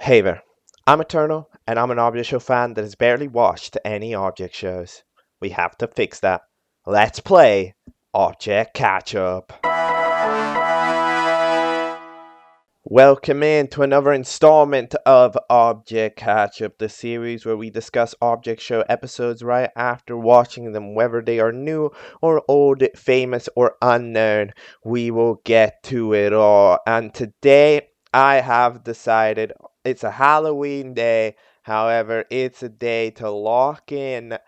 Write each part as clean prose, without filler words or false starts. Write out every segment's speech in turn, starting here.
Hey there, I'm Eternal, and I'm an object show fan that has barely watched any object shows. We have to fix that. Let's play Object Catchup. Welcome in to another installment of Object Catchup, the series where we discuss object show episodes right after watching them, whether they are new or old, famous or unknown. We will get to it all. And today I have decided it's a Halloween day. However, it's a day to lock in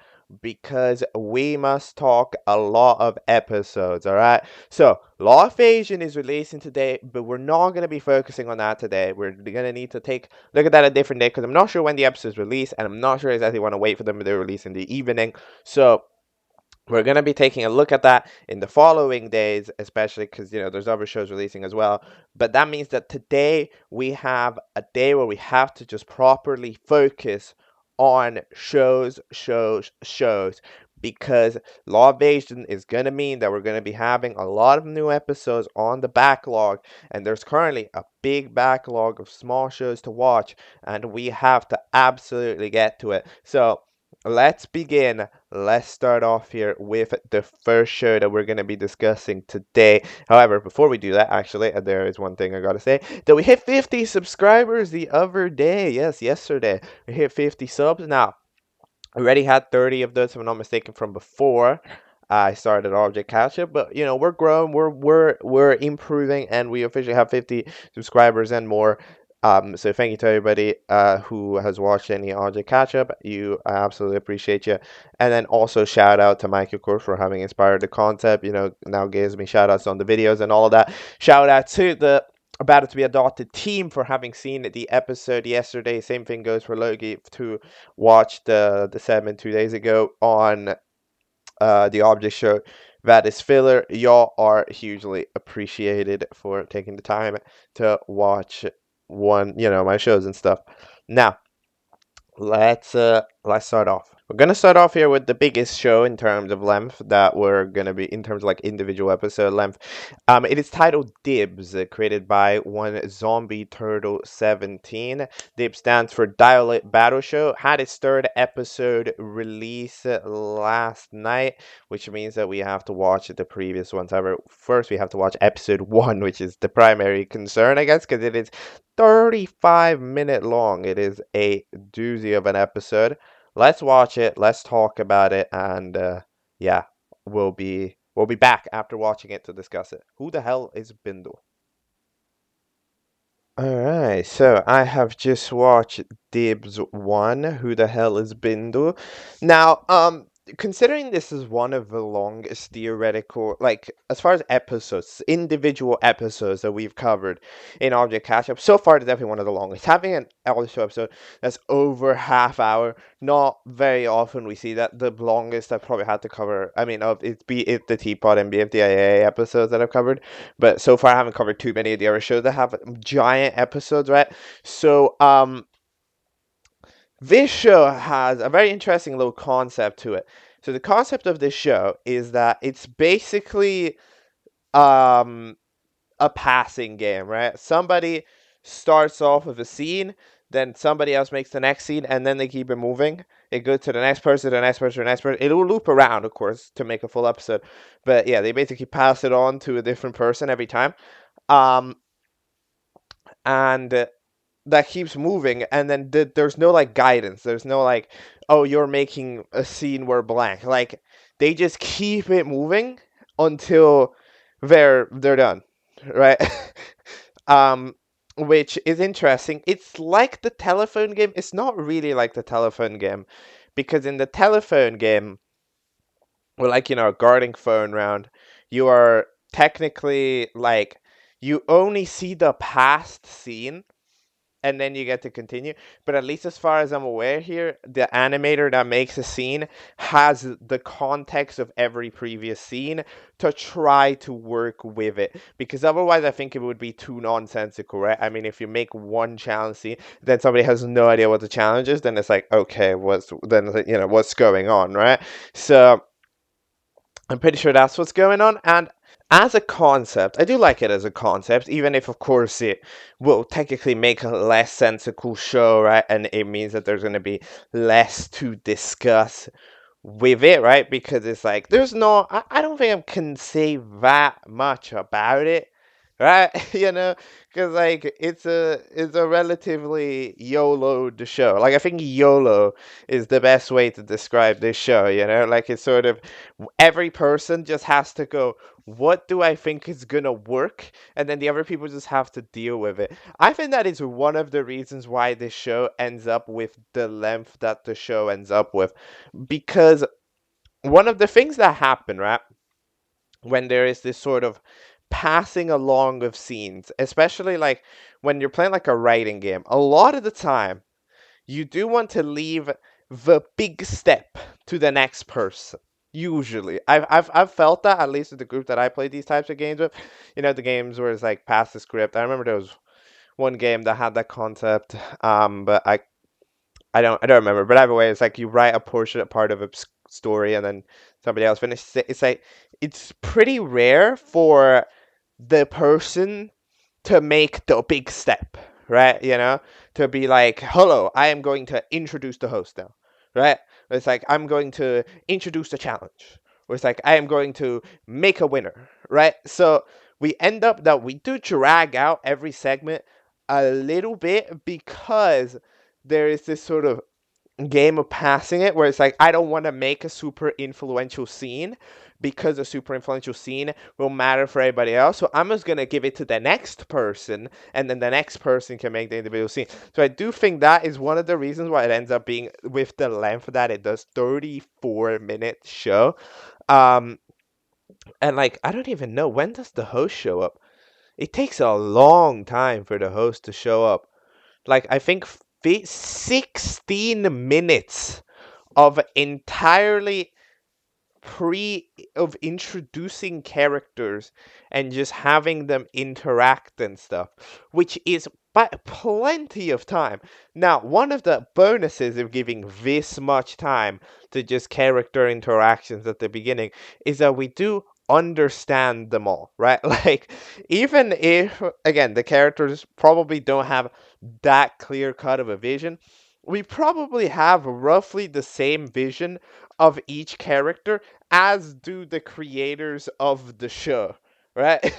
because we must talk a lot of episodes, alright? So, Lockvasion is releasing today, but we're not going to be focusing on that today. We're going to need to take a look at that a different day because I'm not sure when the episodes release, and I'm not sure exactly want to wait for them to release in the evening. So, we're going to be taking a look at that in the following days, especially because, there's other shows releasing as well. But that means that today we have a day where we have to just properly focus on shows, because Lockvasion is going to mean that we're going to be having a lot of new episodes on the backlog, and there's currently a big backlog of small shows to watch, and we have to absolutely get to it. So, let's begin. Let's start off here with the first show that we're going to be discussing today. However, before we do that, actually, there is one thing I got to say. That we hit 50 subscribers the other day. Yes, yesterday. We hit 50 subs. Now, I already had 30 of those, if I'm not mistaken, from before I started Object Catchup. But, we're growing. We're improving, and we officially have 50 subscribers and more. So thank you to everybody who has watched any Object Catchup. I absolutely appreciate you. And then also shout out to Mike, of course, for having inspired the concept. Now gives me shout outs on the videos and all of that. Shout out to the About It to Be Adopted team for having seen the episode yesterday. Same thing goes for Logie to watch the segment 2 days ago on the object show. That is filler. Y'all are hugely appreciated for taking the time to watch my shows and stuff. Now, let's start off. We're gonna start off here with the biggest show in terms of length that we're gonna be in terms of like individual episode length. It is titled DIBS, created by one Zombie Turtle 17. DIBS stands for Dial-It Battle Show. Had its third episode release last night, which means that we have to watch the previous ones. However, first we have to watch episode 1, which is the primary concern, I guess, because it is 35-minute long. It is a doozy of an episode. Let's watch it. Let's talk about it, and yeah, we'll be back after watching it to discuss it. Who the hell is Bindle? Alright, so I have just watched DIBS 1. Who the hell is Bindle? Now, considering this is one of the longest theoretical, like, as far as episodes, individual episodes that we've covered in Object Catchup, so far it's definitely one of the longest. Having an audio episode that's over half hour, not very often we see that. The longest I've probably had to cover, the Teapot and BFDIA episodes that I've covered, but so far I haven't covered too many of the other shows that have giant episodes, right? So, this show has a very interesting little concept to it. So the concept of this show is that it's basically a passing game, right? Somebody starts off with a scene, then somebody else makes the next scene, and then they keep it moving. It goes to the next person, the next person, the next person. It will loop around, of course, to make a full episode. But yeah, they basically pass it on to a different person every time. And that keeps moving, and then there's no like guidance. There's no like, oh, you're making a scene where blank. Like, they just keep it moving until they're done, right? Which is interesting. It's like the telephone game. It's not really like the telephone game, because in the telephone game, or like a guarding phone round, you are technically like, you only see the past scene and then you get to continue. But at least as far as I'm aware here, the animator that makes a scene has the context of every previous scene to try to work with it. Because otherwise I think it would be too nonsensical, right? I mean, if you make one challenge scene, then somebody has no idea what the challenge is, then it's like, okay, what's going on, right? So I'm pretty sure that's what's going on. And as a concept, I do like it as a concept, even if, of course, it will technically make a less sensical show, right? And it means that there's going to be less to discuss with it, right? Because it's like, there's no, I don't think I can say that much about it, right? You know, because like it's a relatively YOLO show. Like I think YOLO is the best way to describe this show. You know, like it's sort of every person just has to go, what do I think is gonna work? And then the other people just have to deal with it. I think that is one of the reasons why this show ends up with the length that the show ends up with. Because one of the things that happen, right, when there is this sort of passing along of scenes, especially like when you're playing like a writing game, a lot of the time you do want to leave the big step to the next person. Usually, I've felt that, at least with the group that I play these types of games with. You know, the games where it's like pass the script. I remember there was one game that had that concept, but I don't remember. But either way, it's like you write a portion, a part of a story, and then somebody else finishes it. It's like it's pretty rare for the person to make the big step, right? You know, to be like, hello, I am going to introduce the host now, right? It's like, I'm going to introduce the challenge. Or it's like, I am going to make a winner, right? So we end up that we do drag out every segment a little bit because there is this sort of game of passing it where it's like I don't want to make a super influential scene because a super influential scene will matter for everybody else. So I'm just gonna give it to the next person, and then the next person can make the individual scene. So I do think that is one of the reasons why it ends up being with the length that it does, 34-minute show. Um, and like I don't even know when does the host show up. It takes a long time for the host to show up. Like I think 16 minutes of entirely of introducing characters and just having them interact and stuff, which is but plenty of time. Now, one of the bonuses of giving this much time to just character interactions at the beginning is that we do understand them all, right? Like, even if, again, the characters probably don't have that clear cut of a vision, we probably have roughly the same vision of each character as do the creators of the show, right?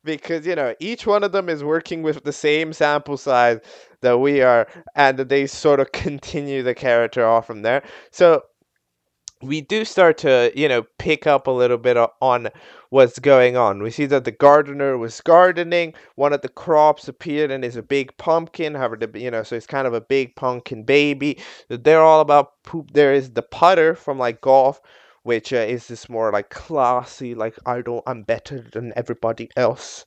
Because, you know, each one of them is working with the same sample size that we are, and they sort of continue the character off from there. So we do start to, you know, pick up a little bit on what's going on. We see that the gardener was gardening. One of the crops appeared and is a big pumpkin. However, you know, so it's kind of a big pumpkin baby. They're all about poop. There is the putter from like golf, which is this more like classy, like I'm better than everybody else.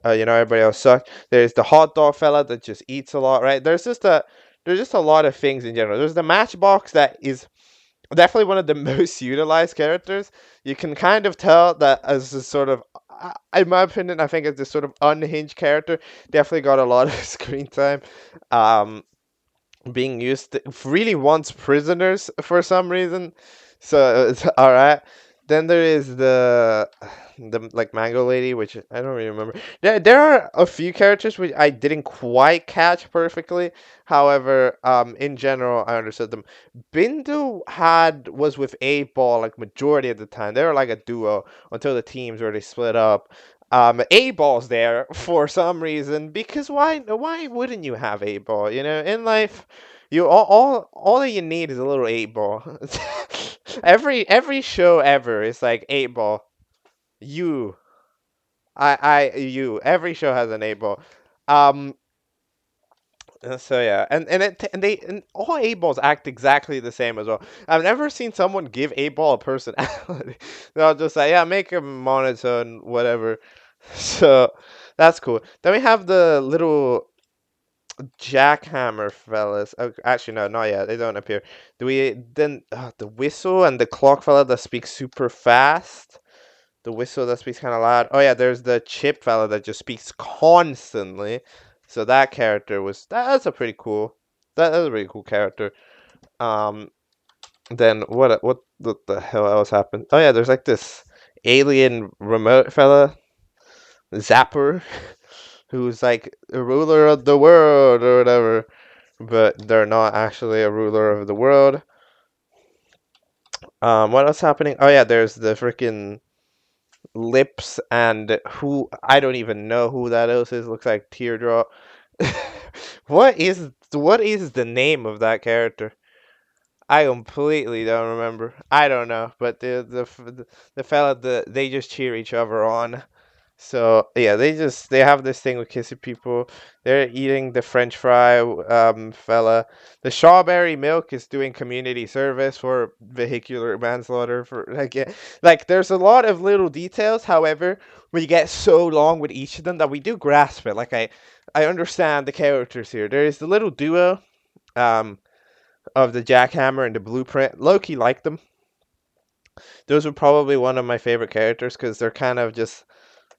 You know, everybody else sucks. There's the hot dog fella that just eats a lot, right? There's just a lot of things in general. There's the matchbox that is definitely one of the most utilized characters. You can kind of tell that as a sort of, in my opinion, I think as this sort of unhinged character, definitely got a lot of screen time. Um, Being used really wants prisoners for some reason. So it's all right. Then there is the like mango lady, which I don't really remember. There are a few characters which I didn't quite catch perfectly. However, in general, I understood them. Bindle was with 8 Ball like majority of the time. They were like a duo until the teams where they split up. 8 Ball's there for some reason because why wouldn't you have 8 Ball? You know, in life, you all that you need is a little 8 Ball. Every show ever is like 8 Ball. You, you. Every show has an 8 Ball. Um. So yeah, and all 8 Balls act exactly the same as well. I've never seen someone give 8 Ball a personality. They'll just say, yeah, make him monotone, whatever. So that's cool. Then we have the little jackhammer fellas. Oh, actually, no, not yet. They don't appear. Do we then the whistle and the clock fella that speaks super fast? The whistle that speaks kind of loud. Oh yeah, there's the chip fella that just speaks constantly. So that character that's a pretty cool. That's a pretty cool character. Um, then what the hell else happened? Oh yeah, there's like this alien remote fella, Zapper, who's like a ruler of the world or whatever, but they're not actually a ruler of the world. What else happening? Oh yeah, there's the freaking lips and who I don't even know who that else is. Looks like Teardrop. What is the name of that character? I completely don't remember. I don't know, but the fella they just cheer each other on. So yeah, they have this thing with kissing people. They're eating the French fry fella. The strawberry milk is doing community service for vehicular manslaughter for like yeah. Like there's a lot of little details. However, we get so long with each of them that we do grasp it. Like I understand the characters here. There is the little duo um of the jackhammer and the blueprint. Loki liked them. Those were probably one of my favorite characters because they're kind of just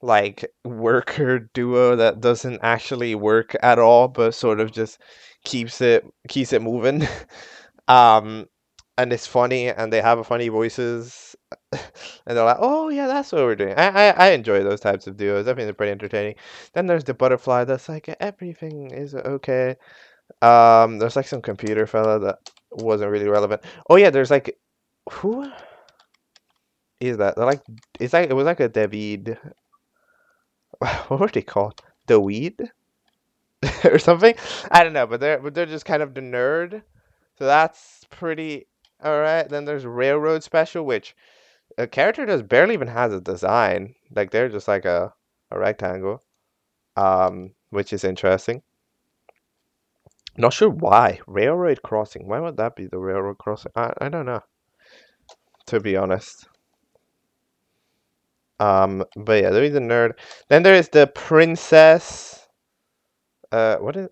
like worker duo that doesn't actually work at all, but sort of just keeps it moving. um, and it's funny, and they have funny voices, and they're like, "Oh yeah, that's what we're doing." I enjoy those types of duos. I think they're pretty entertaining. Then there's the butterfly that's like everything is okay. There's like some computer fella that wasn't really relevant. Oh yeah, there's like who is that? They're like it's like it was like a David. What were they called? The weed or something? I don't know, but they're just kind of the nerd. So that's pretty all right. Then there's Railroad Special, which a character just barely even has a design. Like they're just like a rectangle. Which is interesting. Not sure why. Railroad crossing. Why would that be the railroad crossing? I don't know. To be honest. But yeah, there is a nerd. Then there is the princess. What is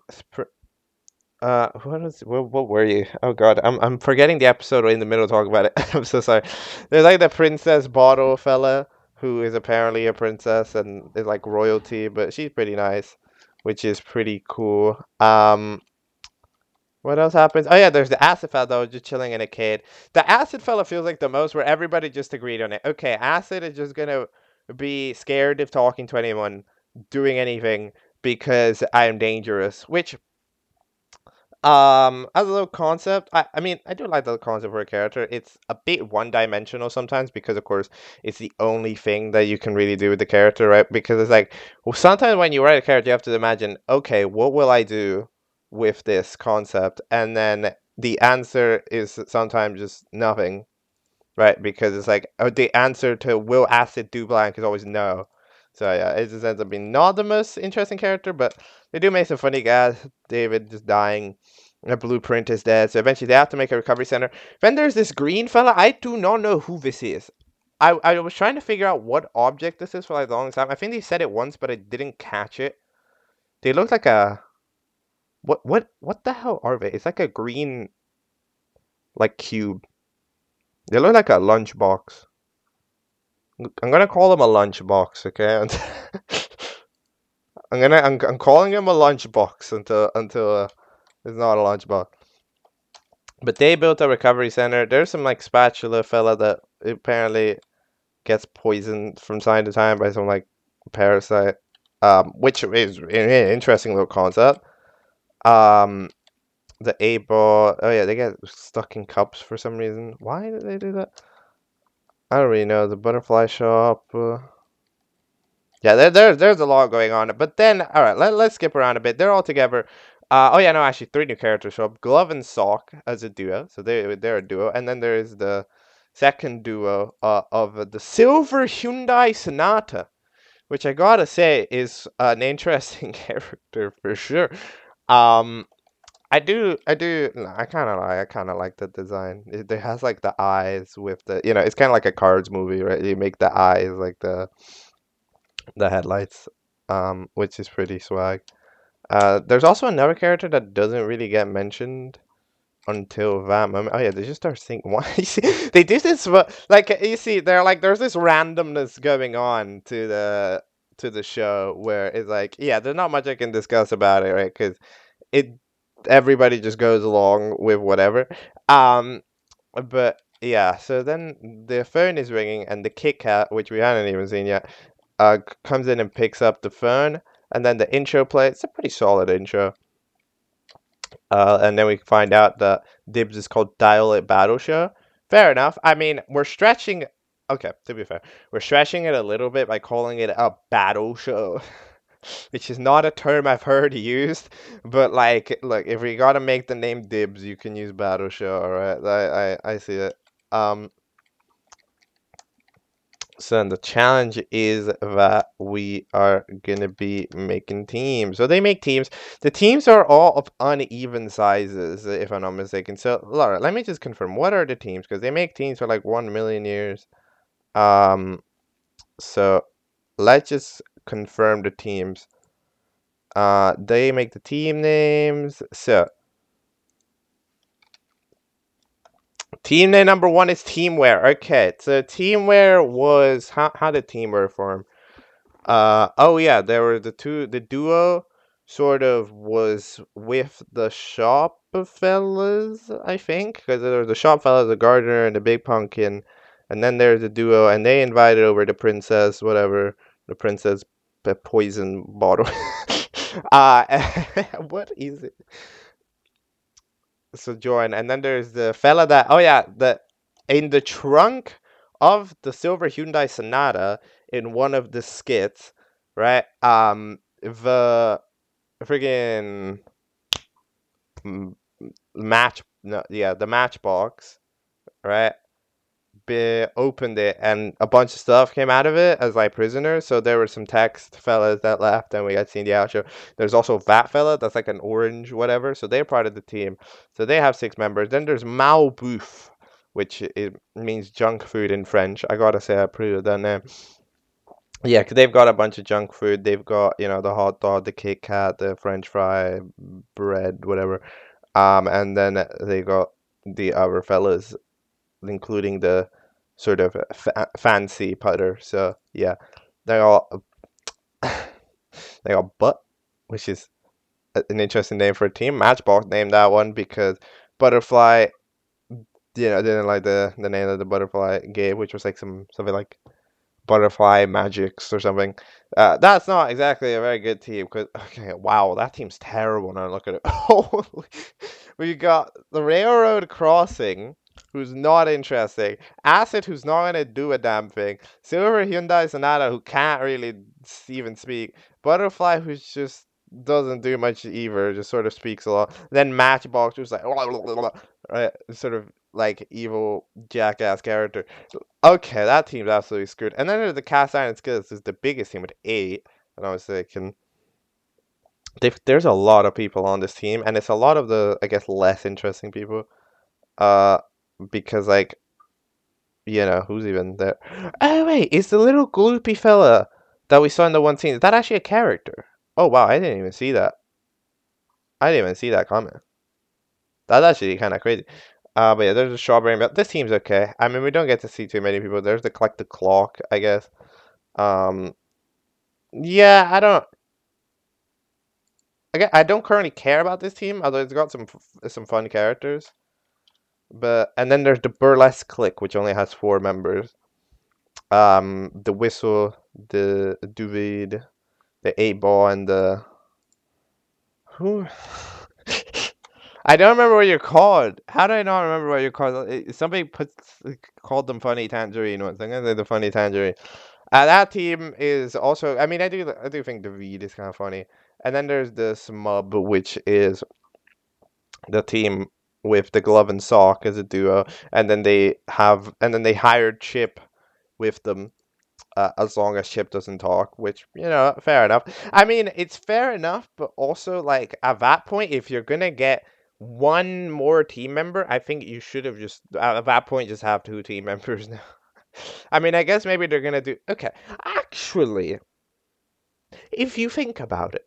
what were you? Oh God, I'm forgetting the episode right in the middle talking about it. I'm so sorry. There's like the princess bottle fella who is apparently a princess and is like royalty, but she's pretty nice, which is pretty cool. What else happens? Oh yeah, there's the acid fella though, just chilling in a cave. The acid fella feels like the most where everybody just agreed on it. Okay, acid is just gonna be scared of talking to anyone, doing anything because I am dangerous. Which, as a little concept, I mean, I do like the concept for a character. It's a bit one-dimensional sometimes because, of course, it's the only thing that you can really do with the character, right? Because it's like, well, sometimes when you write a character, you have to imagine, okay, what will I do with this concept? And then the answer is sometimes just nothing, right? Because it's like the answer to will acid do blank is always no. So yeah, it just ends up being not the most interesting character, but they do make some funny guys. David just dying. A blueprint is dead, so eventually they have to make a recovery center. Then there's this green fella. I do not know who this is. I was trying to figure out what object this is for like a long time. I think they said it once, but I didn't catch it. They look like a what the hell are they? It's like a green like cube. They look like a lunchbox. I'm gonna call them a lunchbox, okay? I'm calling him a lunchbox until it's not a lunchbox. But they built a recovery center. There's some like spatula fella that apparently gets poisoned from time to time by some like parasite, which is an interesting little concept. The A-ball. Oh yeah, they get stuck in cups for some reason. Why did they do that? I don't really know. The butterfly shop. Yeah, there's a lot going on. But then, all right, let's skip around a bit. They're all together. Oh yeah, no, actually, three new characters show up: Glove and Sock as a duo. So they're a duo, and then there is the second duo of the Silver Hyundai Sonata, which I gotta say is an interesting character for sure. Um, no, I kind of like the design. It has like the eyes with the, it's kind of like a Cards movie, right? You make the eyes like the headlights, which is pretty swag. There's also another character that doesn't really get mentioned until that moment. Oh yeah, they just start thinking. Why? You see, they do this, like you see, they're like there's this randomness going on to the show where it's like, yeah, there's not much I can discuss about it, right? Because it everybody just goes along with whatever. Um, but yeah, so then the phone is ringing, and the Kit Kat, which we hadn't even seen yet, comes in and picks up the phone, and then the intro plays. It's a pretty solid intro. And then we find out that DIBS is called Dial It Battle Show. Fair enough. I mean, we're stretching. Okay, to be fair, we're stretching it a little bit by calling it a battle show, which is not a term I've heard used. But like, look, if we gotta make the name DIBS, you can use battle show. All right, I see it. Um, So the challenge is that we are gonna be making teams. So they make teams. The teams are all of uneven sizes, if I'm not mistaken. So Laura, let me just confirm. What are the teams? Because they make teams for like 1,000,000 years. So let's just confirm the teams. They make the team names. So team name number 1 is teamwear. Okay, so teamwear was how did teamwear form? Oh yeah, there were the duo sort of was with the shop fellas, I think, because there was the shop fellas, the gardener, and the big pumpkin, and then there's the duo, and they invited over the princess, whatever, the princess poison bottle. What is it? So join, and then there's the fella that, oh yeah, the in the trunk of the silver Hyundai Sonata in one of the skits, right? The friggin' the matchbox, right? Opened it, and a bunch of stuff came out of it as like prisoners. So there were some text fellas that left, and we got seen the outro. There's also that fella that's like an orange whatever. So they're part of the team. So they have 6 members. Then there's malbouffe, which it means junk food in French. I gotta say I approved that name. Yeah, 'cause they've got a bunch of junk food. They've got, the hot dog, the Kit Kat, the French fry, bread, whatever. And then they got the other fellas, including the sort of fancy putter. So yeah, they all they got butt, which is an interesting name for a team. Matchbox named that one because butterfly, didn't like the name that the butterfly gave, which was like something like butterfly magics or something. That's not exactly a very good team. Cause okay, wow, that team's terrible. Now look at it. Oh, we got the railroad crossing, who's not interesting. Acid, who's not gonna do a damn thing. Silver Hyundai Sonata, who can't really even speak. Butterfly, who's just doesn't do much either, just sort of speaks a lot. Then Matchbox, who's like right, sort of like evil jackass character. Okay, that team's absolutely screwed. And then there's the cast iron skills is the biggest team with 8. And I was thinking, there's a lot of people on this team, and it's a lot of the, I guess, less interesting people. Uh, because like, who's even there? Oh wait, it's the little gloopy fella that we saw in the one scene. Is that actually a character? Oh wow, I didn't even see that. I didn't even see that comment. That's actually kind of crazy. But yeah, there's a strawberry milk. This team's okay. I mean, we don't get to see too many people. There's the collect the clock, I guess. Um, yeah, I don't currently care about this team, although it's got some fun characters. And then there's the burlesque clique, which only has 4 members. The whistle, the duvet, the 8-ball, and the who? I don't remember what you're called. How do I not remember what you're called? Somebody called them Funny Tangerine once. I'm gonna say the Funny Tangerine. That team is also. I mean, I do think the Reed is kind of funny. And then there's the Smub, which is the team with the glove and sock as a duo. And then they hired Chip with them. As long as Chip doesn't talk, which, fair enough. I mean, it's fair enough, but also, like, at that point, if you're gonna get one more team member, I think you should have just, at that point, just have 2 team members now. I mean, I guess maybe they're gonna do, okay, actually, if you think about it,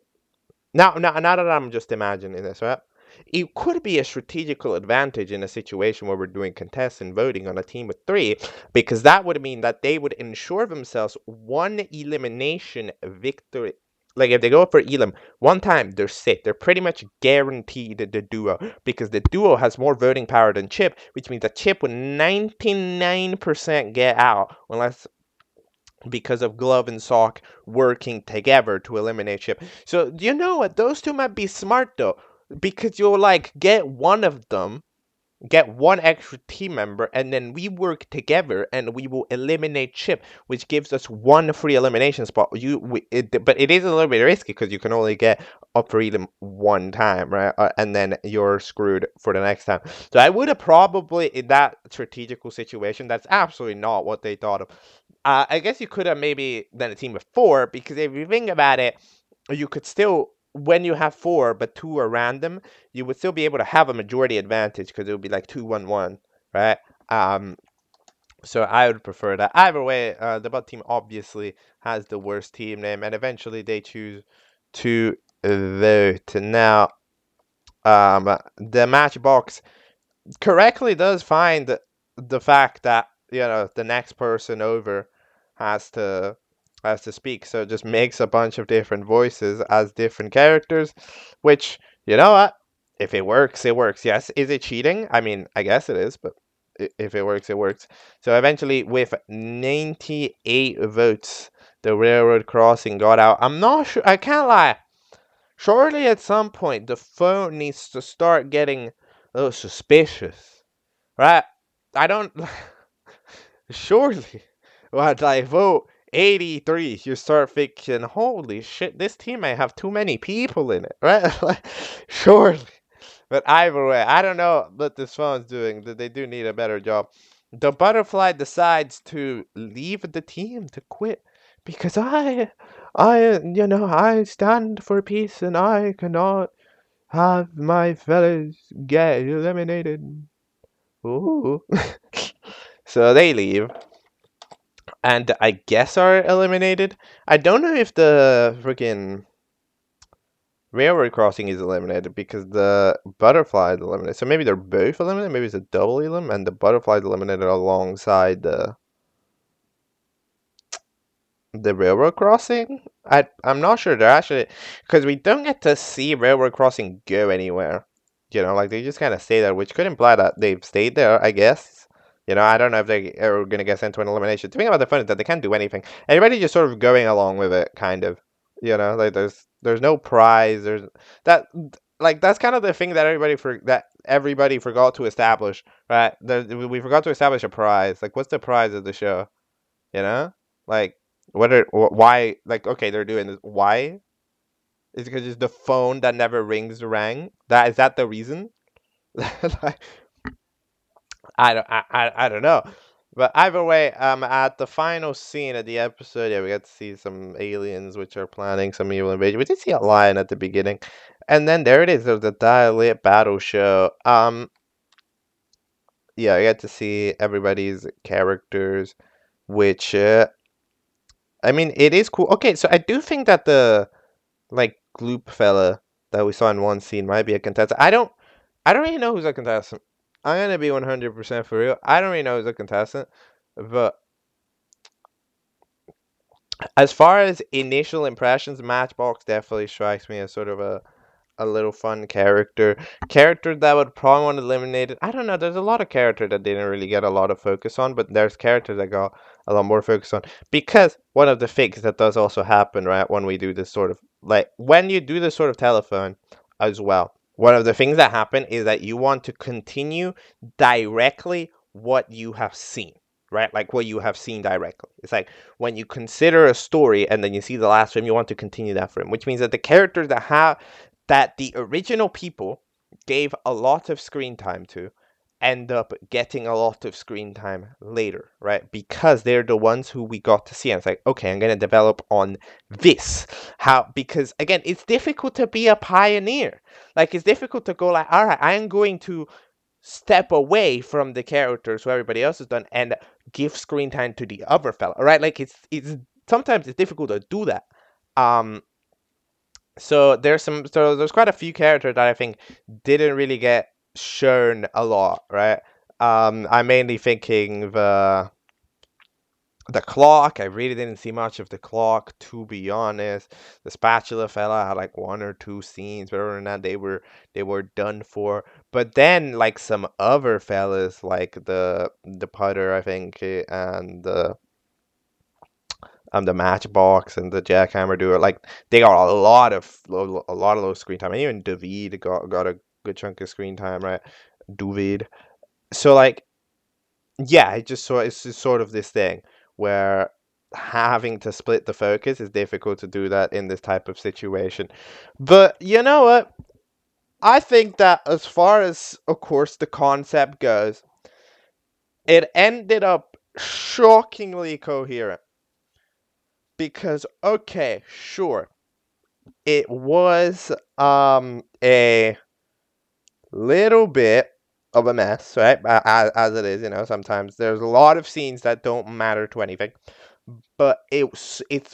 now that I'm just imagining this, right? It could be a strategical advantage in a situation where we're doing contestant voting on a team with 3, because that would mean that they would ensure themselves 1 elimination victory Like if they go for Elim one time, they're set. They're pretty much guaranteed the duo because the duo has more voting power than Chip, which means that Chip would 99% get out unless because of Glove and Sock working together to eliminate Chip. So you know what? Those two might be smart though, because you'll like get one of them, get one extra team member, and then we work together and we will eliminate Chip, which gives us one free elimination spot. But it is a little bit risky because you can only get up for Elim one time, right? And then you're screwed for the next time. So I would have probably, in that strategical situation, that's absolutely not what they thought of. I guess you could have maybe done a team of 4, because if you think about it, you could still, when you have 4 but 2 are random, you would still be able to have a majority advantage because it would be like 2-1-1, right? So I would prefer that. Either way, the bot team obviously has the worst team name, and eventually they choose to vote. Now, the Matchbox correctly does find the fact that, you know, the next person over has to speak, so it just makes a bunch of different voices as different characters, which, you know what, if it works, it works. Yes, is it cheating? I mean, I guess it is, but if it works, it works. So eventually, with 98 votes, the railroad crossing got out. I'm not sure, I can't lie, surely at some point the phone needs to start getting a little suspicious, right? I don't. Surely, when I vote 83, you start thinking, holy shit, this team may have too many people in it, right? Surely. But either way, I don't know what this phone's doing. They do need a better job. The butterfly decides to leave the team, to quit, because I stand for peace and I cannot have my fellas get eliminated. Ooh. So they leave, and I guess are eliminated. I don't know if the freaking railroad crossing is eliminated because the butterfly is eliminated. So maybe they're both eliminated. Maybe it's a double elim, and the butterfly is eliminated alongside the railroad crossing. I'm not sure. They're actually, because we don't get to see railroad crossing go anywhere. You know, like they just kind of stay there, which could imply that they've stayed there, I guess. You know, I don't know if they are going to get sent to an elimination. The thing about the fun is that they can't do anything. Everybody just sort of going along with it, kind of. You know, like there's no prize. There's that, like that's kind of the thing that everybody forgot to establish, right? We forgot to establish a prize. Like, what's the prize of the show? You know, like why? Like, okay, they're doing this. Why? Is it because it's the phone that never rings rang? Is that the reason? Like, I don't know. But either way, at the final scene of the episode, yeah, we get to see some aliens which are planning some evil invasion. We did see a lion at the beginning, and then there it is. There's the Dial-Lit battle show. Yeah, I get to see everybody's characters, which I mean, it is cool. Okay, so I do think that the like gloop fella that we saw in one scene might be a contestant. I don't really know who's a contestant. I'm gonna be 100% for real. I don't really know who's a contestant, but as far as initial impressions, Matchbox definitely strikes me as sort of a little fun character that would probably want eliminated. I don't know, there's a lot of characters that didn't really get a lot of focus on, but there's characters that got a lot more focus on, because one of the things that does also happen, right, when we do this sort of, like when you do this sort of telephone as well, one of the things that happen is that you want to continue directly what you have seen, right? Like what you have seen directly. It's like when you consider a story and then you see the last frame, you want to continue that frame, which means that the characters that the original people gave a lot of screen time to end up getting a lot of screen time later, right? Because they're the ones who we got to see. And it's like, okay, I'm going to develop on this. Because again, it's difficult to be a pioneer. Like, it's difficult to go like, all right, I'm going to step away from the characters who everybody else has done and give screen time to the other fella, right? Like, it's sometimes it's difficult to do that. So there's quite a few characters that I think didn't really get shown a lot, right? I'm mainly thinking The clock, I really didn't see much of the clock, to be honest. The spatula fella had like one or two scenes, but other than that, they were done for. But then like some other fellas, like the putter, I think, and the matchbox and the jackhammer duo, like they got a lot of those screen time. And even David got a good chunk of screen time, right? David. So like, yeah, it's just sort of this thing where having to split the focus is difficult to do that in this type of situation. But you know what? I think that as far as, of course, the concept goes, it ended up shockingly coherent. Because, okay, sure, it was a little bit of a mess, right? As it is, sometimes there's a lot of scenes that don't matter to anything, but it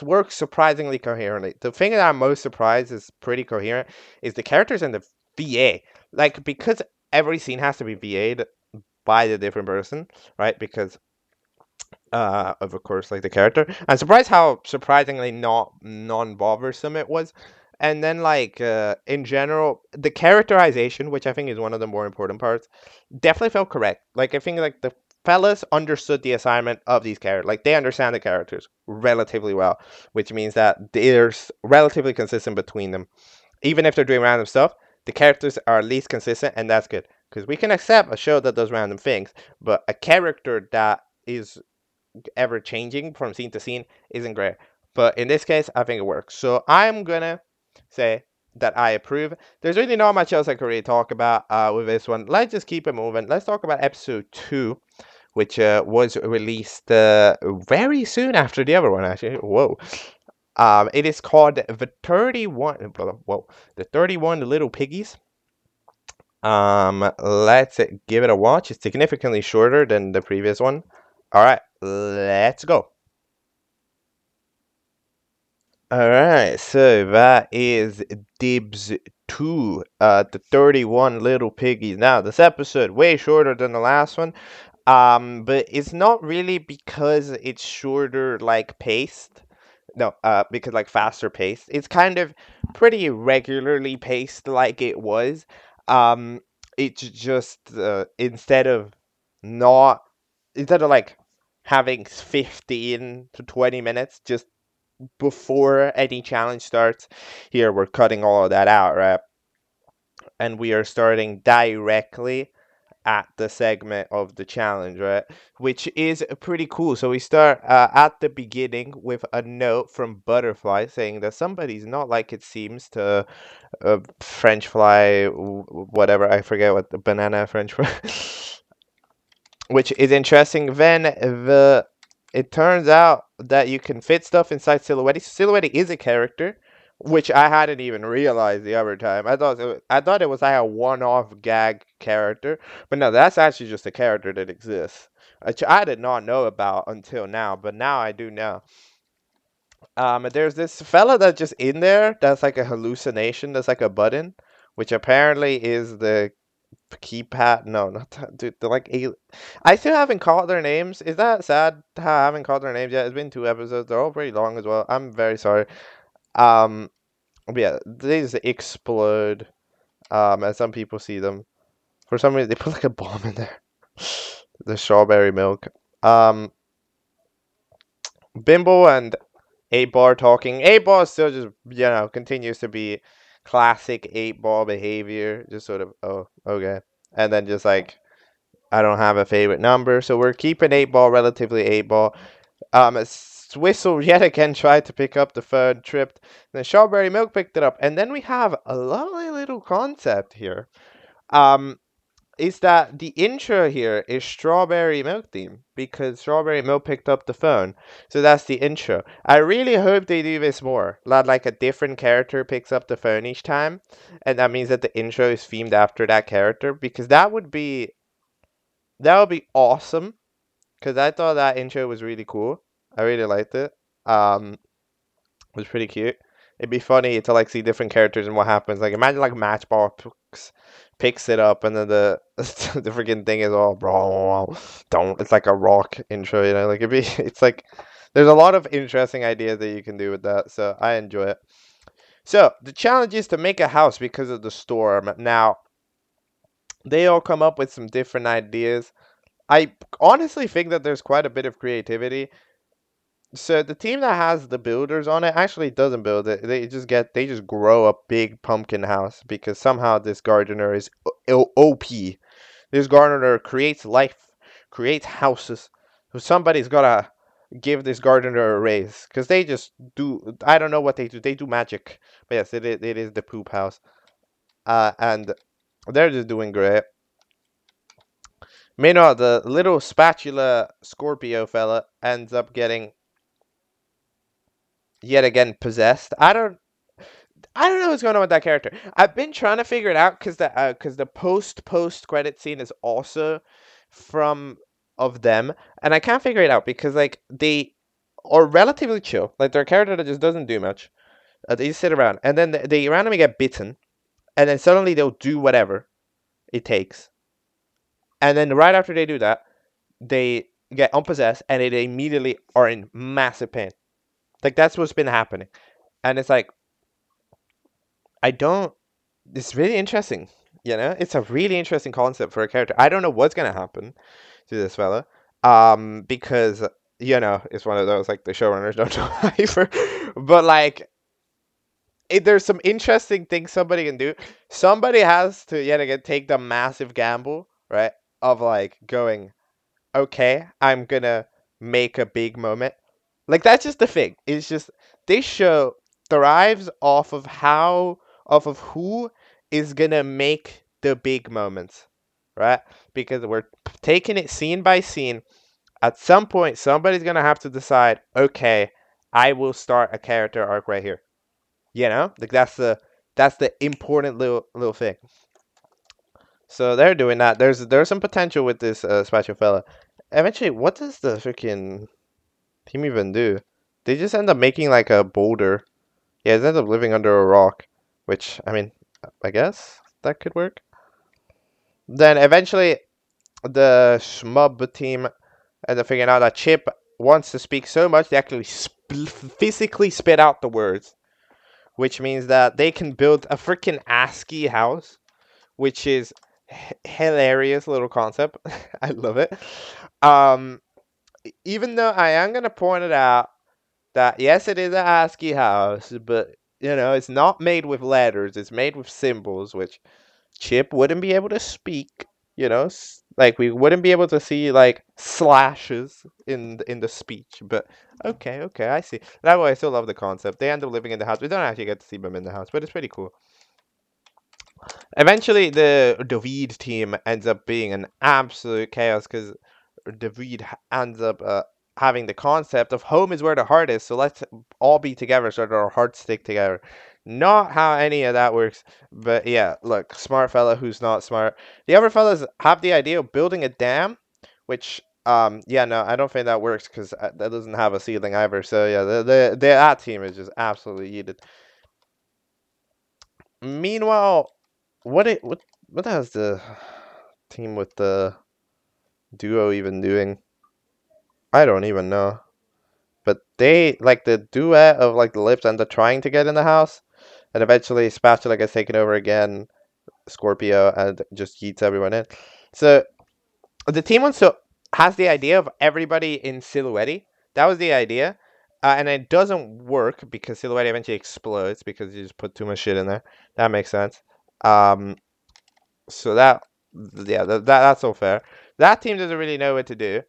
works surprisingly coherently. The thing that I'm most surprised is pretty coherent is the characters and the VA. Like, because every scene has to be VA'd by the different person, right? Because of course, like the character. I'm surprised how surprisingly not non-bothersome it was. And then like in general, the characterization, which I think is one of the more important parts, definitely felt correct. Like I think like the fellas understood the assignment of these characters. Like they understand the characters relatively well, which means that there's relatively consistent between them. Even if they're doing random stuff, the characters are at least consistent, and that's good. Because we can accept a show that does random things, but a character that is ever changing from scene to scene isn't great. But in this case, I think it works. So I'm gonna say that I approve. There's really not much else I could really talk about with this one. Let's just keep it moving. Let's talk about episode 2, which was released very soon after the other one, actually. Whoa. It is called the 31. Whoa, the 31 Little Piggies. Let's give it a watch. It's significantly shorter than the previous one. All right, let's go. All right, so that is DIBS 2, the 31 Little Piggies. Now, this episode way shorter than the last one, but it's not really because it's shorter like paced. No, because like faster paced. It's kind of pretty regularly paced like it was. Um, it's just not instead of like having 15 to 20 minutes just before any challenge starts, here we're cutting all of that out, right? And we are starting directly at the segment of the challenge, right? Which is pretty cool. So we start at the beginning with a note from Butterfly saying that somebody's not like it seems to French fly, whatever, I forget what the banana French fry. Which is interesting. Then it turns out that you can fit stuff inside Silhouette. Silhouette is a character, which I hadn't even realized the other time. I thought it was like a one-off gag character, but no, that's actually just a character that exists, which I did not know about until now, but now I do know. There's this fella that's just in there that's like a hallucination. That's like a button, which apparently is the keypad. No, not that, dude. They're like I still haven't called their names. Is that sad? How I haven't called their names yet. It's been 2 episodes. They're all pretty long as well. I'm very sorry. Um, but yeah, these explode. As some people see them. For some reason, they put like a bomb in there. The strawberry milk. Um, Bimbo and 8 Ball talking. 8 Ball still just continues to be classic 8 Ball behavior. Just sort of, oh, okay, and then just like, I don't have a favorite number, so we're keeping 8 Ball relatively 8 Ball. Swistle yet again tried to pick up the phone, tripped. Then Strawberry Milk picked it up, and then we have a lovely little concept here. Is that the intro here is Strawberry Milk theme because Strawberry Milk picked up the phone, so that's the intro. I really hope they do this more. Like a different character picks up the phone each time, and that means that the intro is themed after that character because that would be awesome. Because I thought that intro was really cool. I really liked it. It was pretty cute. It'd be funny to like see different characters and what happens. Like imagine like Matchbox picks it up, and then the the freaking thing is all don't. It's like a rock intro, you know. Like it's like there's a lot of interesting ideas that you can do with that. So I enjoy it. So the challenge is to make a house because of the storm. Now they all come up with some different ideas. I honestly think that there's quite a bit of creativity. So the team that has the builders on it actually doesn't build it. They just grow a big pumpkin house because somehow this gardener is OP. This gardener creates life, creates houses. So somebody's gotta give this gardener a raise because they just do. I don't know what they do. They do magic. But yes, it is the poop house. And they're just doing great. Meanwhile, the little spatula Scorpio fella ends up getting yet again possessed. I don't know what's going on with that character. I've been trying to figure it out because the post credit scene is also from of them, and I can't figure it out because like they are relatively chill. Like they're a character that just doesn't do much. They just sit around, and then they randomly get bitten, and then suddenly they'll do whatever it takes, and then right after they do that, they get unpossessed, and they immediately are in massive pain. Like that's what's been happening, and it's like I don't. It's really interesting. You know, it's a really interesting concept for a character. I don't know what's gonna happen to this fella, because you know it's one of those like the showrunners don't know either. But like, there's some interesting things somebody can do. Somebody has to yet again take the massive gamble, right? Of like going, okay, I'm gonna make a big moment. Like that's just the thing. It's just this show thrives off of who is gonna make the big moments, right? Because we're taking it scene by scene. At some point, somebody's gonna have to decide, okay, I will start a character arc right here. You know, like that's the important little thing. So they're doing that. There's some potential with this Spatula fella. Eventually, what does the freaking team even do? They just end up making like a boulder. Yeah, they end up living under a rock, which I mean, I guess that could work. Then eventually, the Shmub team ends up figuring out that Chip wants to speak so much they actually physically spit out the words, which means that they can build a freaking ASCII house, which is hilarious little concept. I love it. Um, Even though I am gonna point it out that yes, it is an ASCII house, but you know it's not made with letters; it's made with symbols, which Chip wouldn't be able to speak. You know, like we wouldn't be able to see like slashes in the speech. But okay, I see. That way, I still love the concept. They end up living in the house. We don't actually get to see them in the house, but it's pretty cool. Eventually, the Weed team ends up being an absolute chaos because the Weed ends up having the concept of home is where the heart is, so let's all be together so that our hearts stick together. Not how any of that works, but yeah, look, smart fella who's not smart. The other fellas have the idea of building a dam, which yeah, no, I don't think that works because that doesn't have a ceiling either. So yeah, that team is just absolutely yeeted. Meanwhile, what has the team with the duo even doing? I don't even know. But they like the duet of like the lips and the trying to get in the house, and eventually Spatula gets taken over again, Scorpio, and just yeets everyone in. So the team also has the idea of everybody in Silhouette. That was the idea. And it doesn't work because Silhouette eventually explodes because you just put too much shit in there. That makes sense. Um, so that's all fair. That team doesn't really know what to do.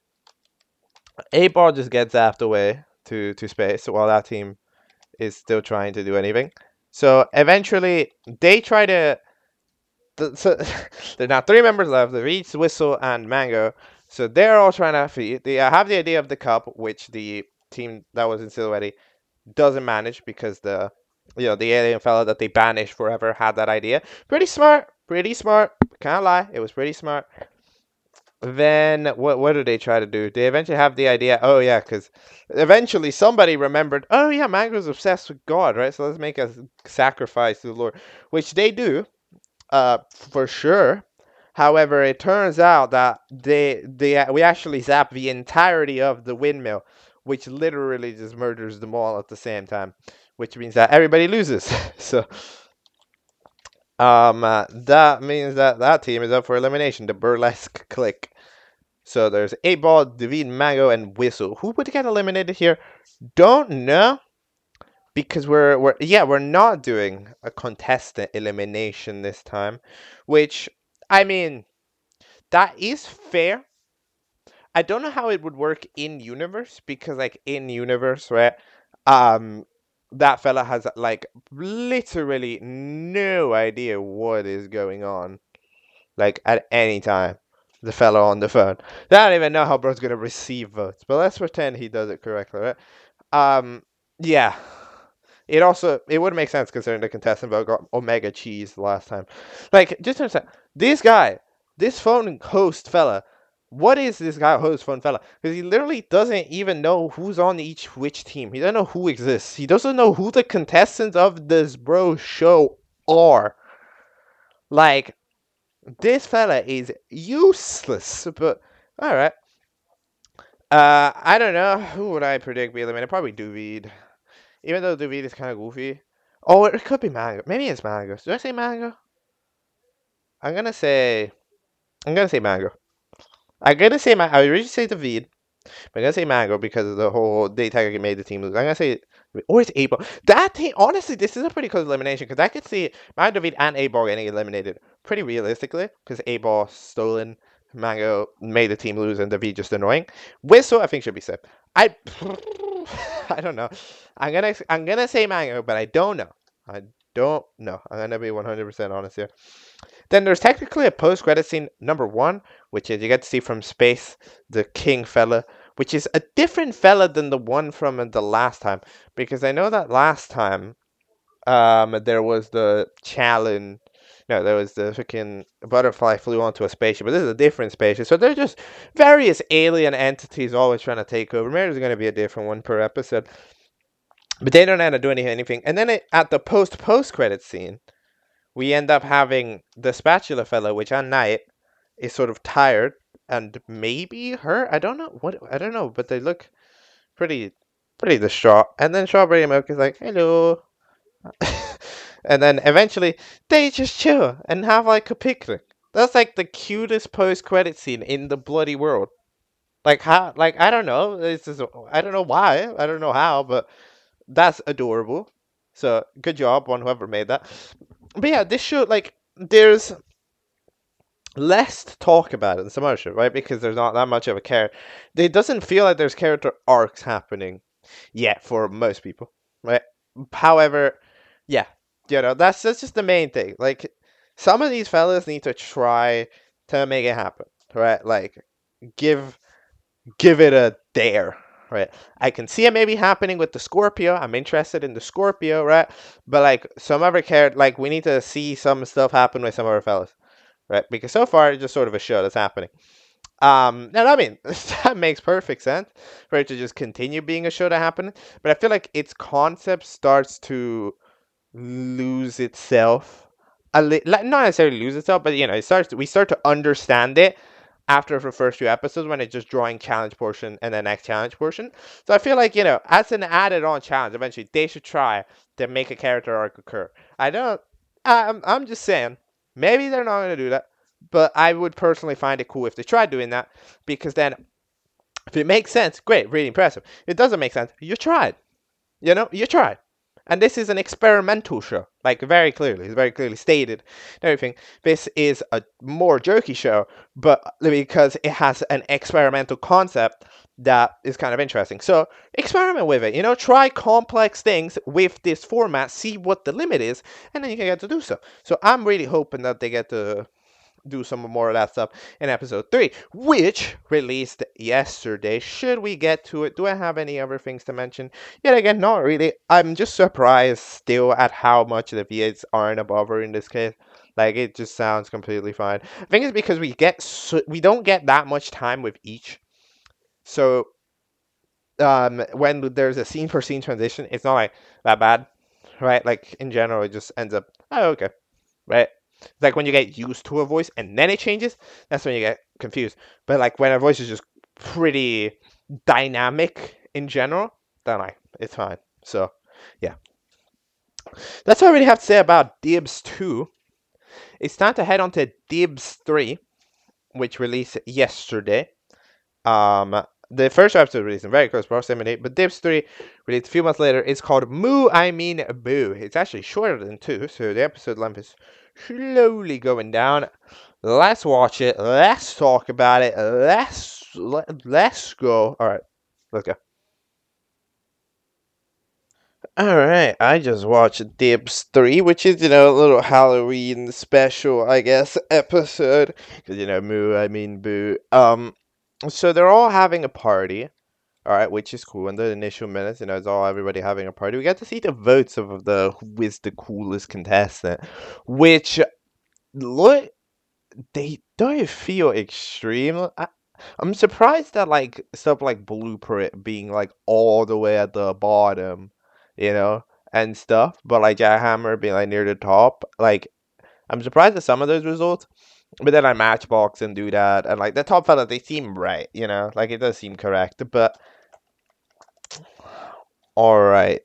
8-Ball just gets zapped away to space while that team is still trying to do anything. So eventually they try to. So there are now 3 members left: the Reeds, Whistle, and Mango. So they're all trying to feed. They have the idea of the cup, which the team that was in Silhouette doesn't manage because the alien fella that they banished forever had that idea. Pretty smart. Can't lie, it was pretty smart. Then what do they try to do? They eventually have the idea. Oh yeah, because eventually somebody remembered. Oh yeah, Mango's obsessed with God, right? So let's make a sacrifice to the Lord, which they do. for sure. However, it turns out that we actually zap the entirety of the windmill, which literally just murders them all at the same time, which means that everybody loses. So that means that that team is up for elimination. The Burlesque Clique. So there's 8-Ball, David, Mango, and Whistle. Who would get eliminated here? Don't know. Because we're not doing a contestant elimination this time, which, I mean, that is fair. I don't know how it would work in universe, because like in universe, right? Um that fella has like literally no idea what is going on, like at any time. The fella on the phone. They don't even know how bro's gonna receive votes. But let's pretend he does it correctly, right? Yeah. It would make sense considering the contestant vote got Omega Cheese last time. Like, just understand, this guy, this phone host fella, what is this guy host phone fella? Because he literally doesn't even know who's on each which team. He doesn't know who exists. He doesn't know who the contestants of this bro show are. Like, this fella is useless. But all right. I don't know. Who would I predict be eliminated? Probably Duvid. Even though David is kind of goofy. Oh, it could be Mango. Maybe it's Mango. Did I say Mango? I'm gonna say. I'm gonna say Mango. I'm gonna say I originally say David, but I'm gonna say Mango because of the whole Day Tiger made the team lose. I'm gonna say. Or it's A-Ball. That team, honestly, this is a pretty close elimination because I could see Mango, David, and A-Ball getting eliminated pretty realistically because A-Ball stolen, Mango made the team lose, and David just annoying. Whistle, I think, should be safe. I I don't know. I'm gonna say Mango, but I don't know. I don't know. I'm gonna be 100% honest here. Then there's technically a post-credit scene number 1, which is you get to see from space the king fella, which is a different fella than the one from the last time, because I know that last time there was the challenge. No, there was the freaking butterfly flew onto a spaceship, but this is a different spaceship. So there's just various alien entities always trying to take over. Maybe there's going to be a different one per episode. But they don't end up doing anything. And then at the post-credit scene, we end up having the spatula fella, which at night is sort of tired and maybe hurt. I don't know what. I don't know, but they look pretty distraught. And then Strawberry Milk is like, "Hello." And then eventually they just chill and have like a picnic. That's like the cutest post-credit scene in the bloody world. Like how? Like I don't know. It's just, I don't know why. I don't know how, but that's adorable. So good job on whoever made that. But yeah, this show, like, there's less to talk about in some other show, right? Because there's not that much of a character. It doesn't feel like there's character arcs happening yet for most people, right? However, yeah, that's just the main thing. Like, some of these fellas need to try to make it happen, right? Like, give it a dare, right? I can see it maybe happening with the Scorpio. I'm interested in the Scorpio, right? But like some other character, like we need to see some stuff happen with some other fellas, right? Because so far it's just sort of a show that's happening. And I mean that makes perfect sense for it to just continue being a show that happened. But I feel like its concept starts to lose itself. Not necessarily lose itself, but we start to understand it after the first few episodes when it's just drawing challenge portion and the next challenge portion. So I feel like, as an added on challenge, eventually they should try to make a character arc occur. I'm just saying, maybe they're not going to do that, but I would personally find it cool if they tried doing that, because then if it makes sense, great, really impressive. If it doesn't make sense, you tried. You tried. And this is an experimental show, like very clearly. It's very clearly stated and everything. This is a more jerky show, but because it has an experimental concept that is kind of interesting. So experiment with it. Try complex things with this format, see what the limit is, and then you can get to do so. So I'm really hoping that they get to do some more of that stuff in episode 3, which released yesterday. Should we get to it? Do I have any other things to mention? Yet again, not really. I'm just surprised still at how much the V8s aren't a bother in this case. Like, it just sounds completely fine. I think it's because we don't get that much time with each. So when there's a scene for scene transition, it's not like that bad, right? Like in general, it just ends up, oh, okay, right? It's like when you get used to a voice and then it changes, that's when you get confused. But like when a voice is just pretty dynamic in general, then like it's fine. So yeah. That's all I really have to say about DIBS 2. It's time to head on to DIBS 3, which released yesterday. The first episode released in very close proximity, but DIBS 3 released a few months later. It's called Moo I Mean Boo. It's actually shorter than 2, so the episode length is slowly going down. Let's watch it. Let's talk about it. Let's go. All right, let's go. Alright, I just watched DIBS 3, which is, a little Halloween special, I guess, episode. Because, moo, I mean boo. So they're all having a party, alright, which is cool. In the initial minutes, it's all everybody having a party. We get to see the votes of who is the coolest contestant, which, look, they don't feel extreme. I'm surprised that like stuff like Blueprint being like all the way at the bottom, you know, and stuff, but like Jackhammer being like near the top. Like I'm surprised at some of those results, but then I Matchbox and do that, and like the top fella, they seem right, like it does seem correct. But all right,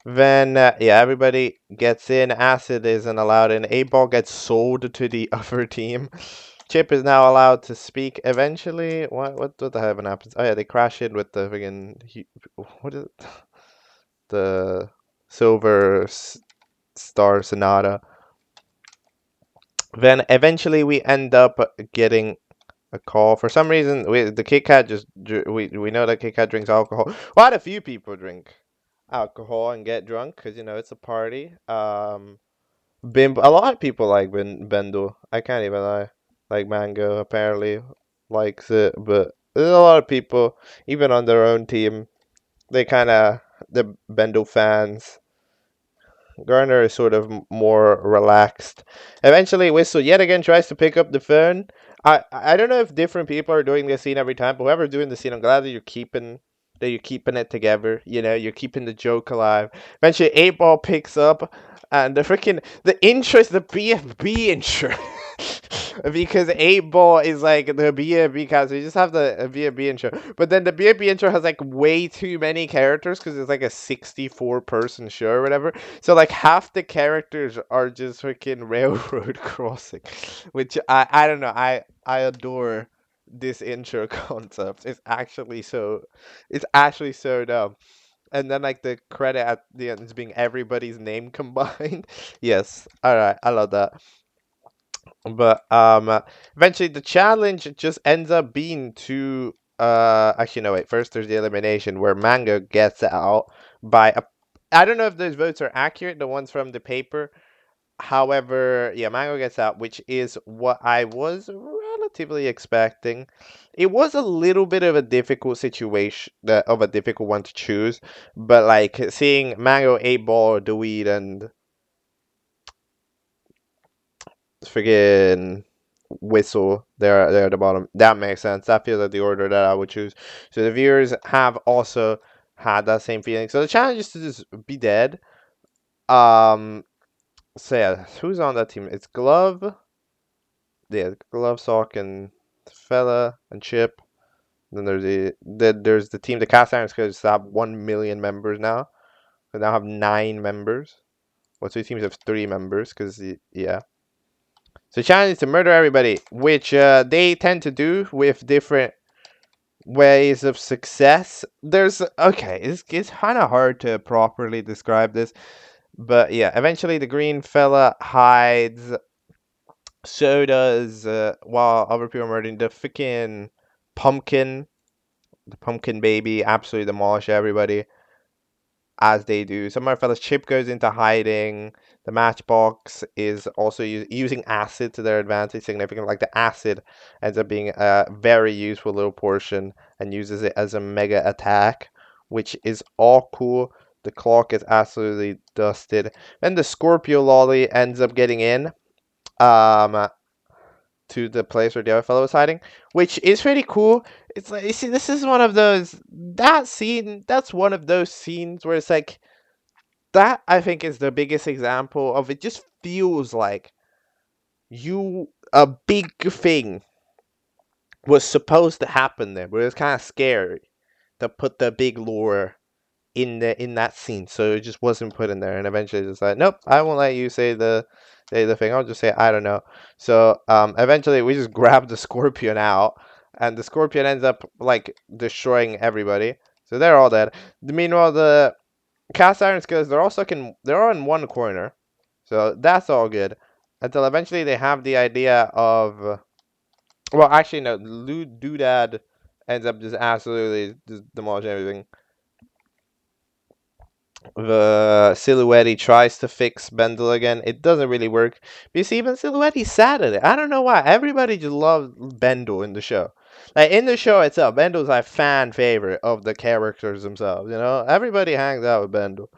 then yeah, everybody gets in. Acid isn't allowed in. 8-Ball gets sold to the other team. Chip is now allowed to speak eventually. What the heaven happens? Oh yeah, they crash in with the friggin' what is it? The Silver Star Sonata. Then eventually we end up getting a call. For some reason, the Kit Kat we know that Kit Kat drinks alcohol. Quite a few people drink alcohol and get drunk because it's a party. A lot of people like Bindle. I can't even lie. Like Mango apparently likes it, but there's a lot of people, even on their own team, the Bindle fans. Garner is sort of more relaxed. Eventually, Whistle yet again tries to pick up the phone. I don't know if different people are doing this scene every time, but whoever's doing the scene, I'm glad that you're keeping it together. You're keeping the joke alive. Eventually, 8-Ball picks up, and the intro is the BFB intro. Because 8-Ball is like the BFB cast, so you just have the BFB intro. But then the BFB intro has like way too many characters because it's like a 64-person show or whatever. So like half the characters are just freaking railroad crossing, which I don't know. I adore this intro concept. It's actually so dumb. And then like the credit at the end is being everybody's name combined. Yes, all right, I love that. But eventually the challenge just ends up being to actually no wait, first there's the elimination where Mango gets out by I don't know if those votes are accurate, the ones from the paper. However, yeah, Mango gets out, which is what I was relatively expecting. It was a little bit of a difficult situation, of a difficult one to choose, but like seeing Mango, 8-Ball, Dweed, and friggin' Whistle there at the bottom. That makes sense. That feels like the order that I would choose. So the viewers have also had that same feeling. So the challenge is to just be dead. So yeah, who's on that team? It's Glove. Yeah, Glove, Sock, and Fella and Chip. Then there's the team, the Cast Irons, because have 1 million members now. They now have 9 members. Well, two teams have 3 members, because yeah. So the challenge is to murder everybody, which they tend to do with different ways of success. It's kind of hard to properly describe this, but yeah, eventually the green fella hides. So does while other people are murdering the freaking pumpkin, the pumpkin baby, absolutely demolish everybody. As they do. Some of our fellas, Chip goes into hiding. The Matchbox is also using acid to their advantage significantly. Like the acid ends up being a very useful little portion and uses it as a mega attack, which is all cool. The clock is absolutely dusted. Then the Scorpio Lolly ends up getting in to the place where the other fellow was hiding, which is pretty cool. It's like, you see, this is one of those, that's one of those scenes where it's like, that I think is the biggest example of it just feels like a big thing was supposed to happen there, but it was kind of scary to put the big lore in that scene, so it just wasn't put in there. And eventually, just like, nope, I won't let you say the thing. I'll just say I don't know. So eventually, we just grab the scorpion out, and the scorpion ends up like destroying everybody. So they're all dead. Meanwhile, the cast iron skillers, they're all stuck in. They're all in one corner, so that's all good. Until eventually, they have the idea of. Well, actually, no. Doodad ends up just absolutely just demolishing everything. The Silhouette tries to fix Bindle again. It doesn't really work. Because even Silhouette's sad at it. I don't know why. Everybody just loves Bindle in the show. Like, in the show itself, Bindle's like fan favorite of the characters themselves, you know? Everybody hangs out with Bindle.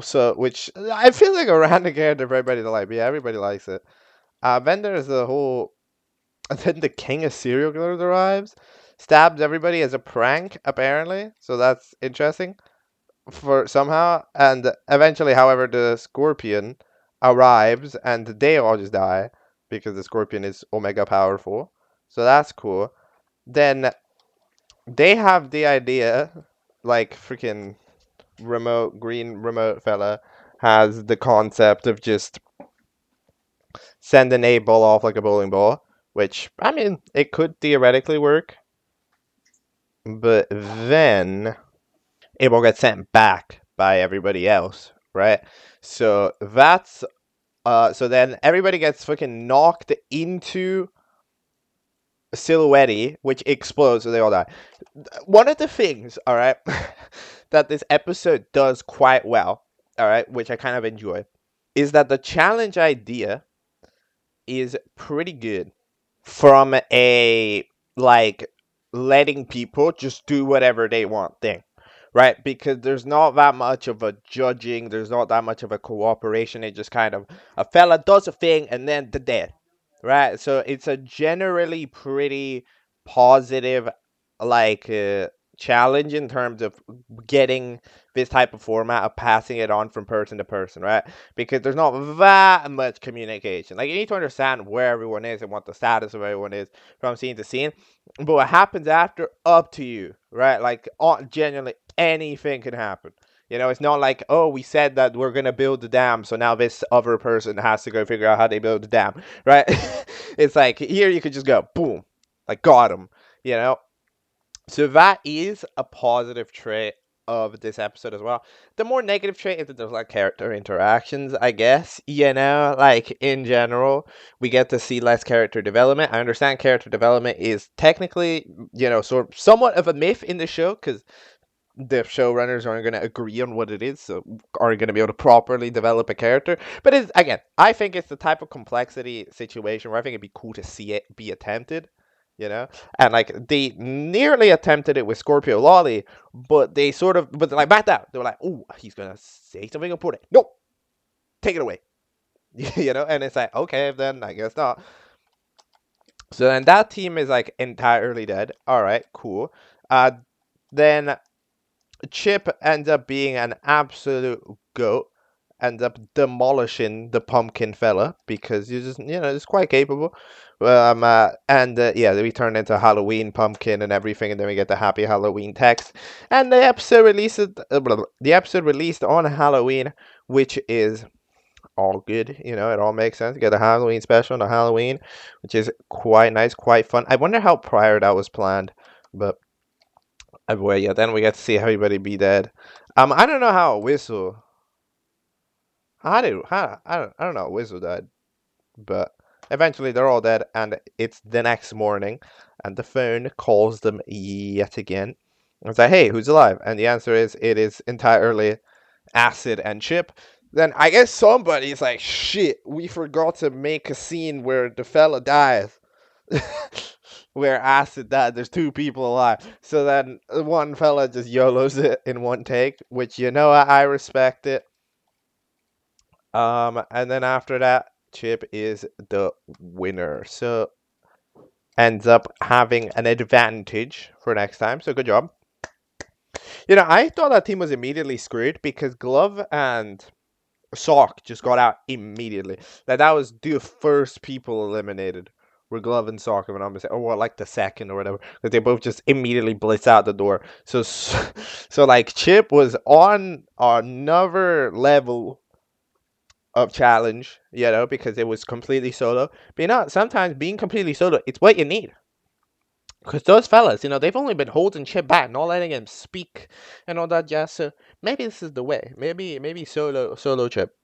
So, which, I feel like a random character for everybody to like. But yeah, everybody likes it. Bender is the whole... And then the king of serial killers arrives. Stabs everybody as a prank, apparently. So that's interesting. For somehow, and eventually, however, the scorpion arrives and they all just die because the scorpion is omega powerful. So that's cool. Then they have the idea, like freaking green remote fella has the concept of just sending a ball off like a bowling ball, which I mean it could theoretically work, but then it will get sent back by everybody else, right? So that's so then everybody gets fucking knocked into Silhouette, which explodes, so they all die. One of the things, all right, that this episode does quite well, all right, which I kind of enjoy, is that the challenge idea is pretty good from a like letting people just do whatever they want thing, right? Because there's not that much of a judging, there's not that much of a cooperation. It just kind of a fella does a thing and then they're dead, right? So it's a generally pretty positive like challenge in terms of getting this type of format of passing it on from person to person, right? Because there's not that much communication. Like, you need to understand where everyone is and what the status of everyone is from scene to scene. But what happens after, up to you, right? Like, genuinely, anything can happen. You know, it's not like, oh, we said that we're going to build the dam, so now this other person has to go figure out how they build the dam, right? It's like, here you could just go, boom, like, got him, you know? So that is a positive trait of this episode as well. The more negative trait is that there's like character interactions, I guess. You know, like in general, we get to see less character development. I understand character development is technically, you know, sort of somewhat of a myth in the show because the showrunners aren't going to agree on what it is, so aren't going to be able to properly develop a character. But it's, again, I think it's the type of complexity situation where I think it'd be cool to see it be attempted. You know, and like they nearly attempted it with Scorpio Lolly, but they sort of, but like back out. They were like, "Oh, he's gonna say something important." Nope, take it away. You know, and it's like, okay, then I guess not. So then that team is like entirely dead. All right, cool. Then Chip ends up being an absolute goat. Ends up demolishing the pumpkin fella because he's just, you know, he's quite capable. Yeah, we turn into Halloween pumpkin and everything, and then we get the Happy Halloween text. And the episode released on Halloween, which is all good. You know, it all makes sense. You get a Halloween special on Halloween, which is quite nice, quite fun. I wonder how prior that was planned, but well, yeah, then we get to see everybody be dead. I don't know how Whistle. I don't know. Whistle died, but eventually they're all dead, and it's the next morning, and the phone calls them yet again. It's like, hey, who's alive? And the answer is, it is entirely Acid and Chip. Then I guess somebody's like, shit, we forgot to make a scene where the fella dies. Where Acid died, there's two people alive. So then one fella just YOLOs it in one take, which, you know, I respect it. And then after that, Chip is the winner. So ends up having an advantage for next time. So good job. You know, I thought that team was immediately screwed because Glove and Sock just got out immediately. That was the first people eliminated. Were Glove and Sock, if I'm not mistaken, or like the second or whatever, because they both just immediately blitz out the door. So like Chip was on another level of challenge, because it was completely solo. But sometimes being completely solo, it's what you need. Because those fellas, they've only been holding Chip back, not letting him speak and all that jazz. So maybe this is the way. Maybe solo Chip.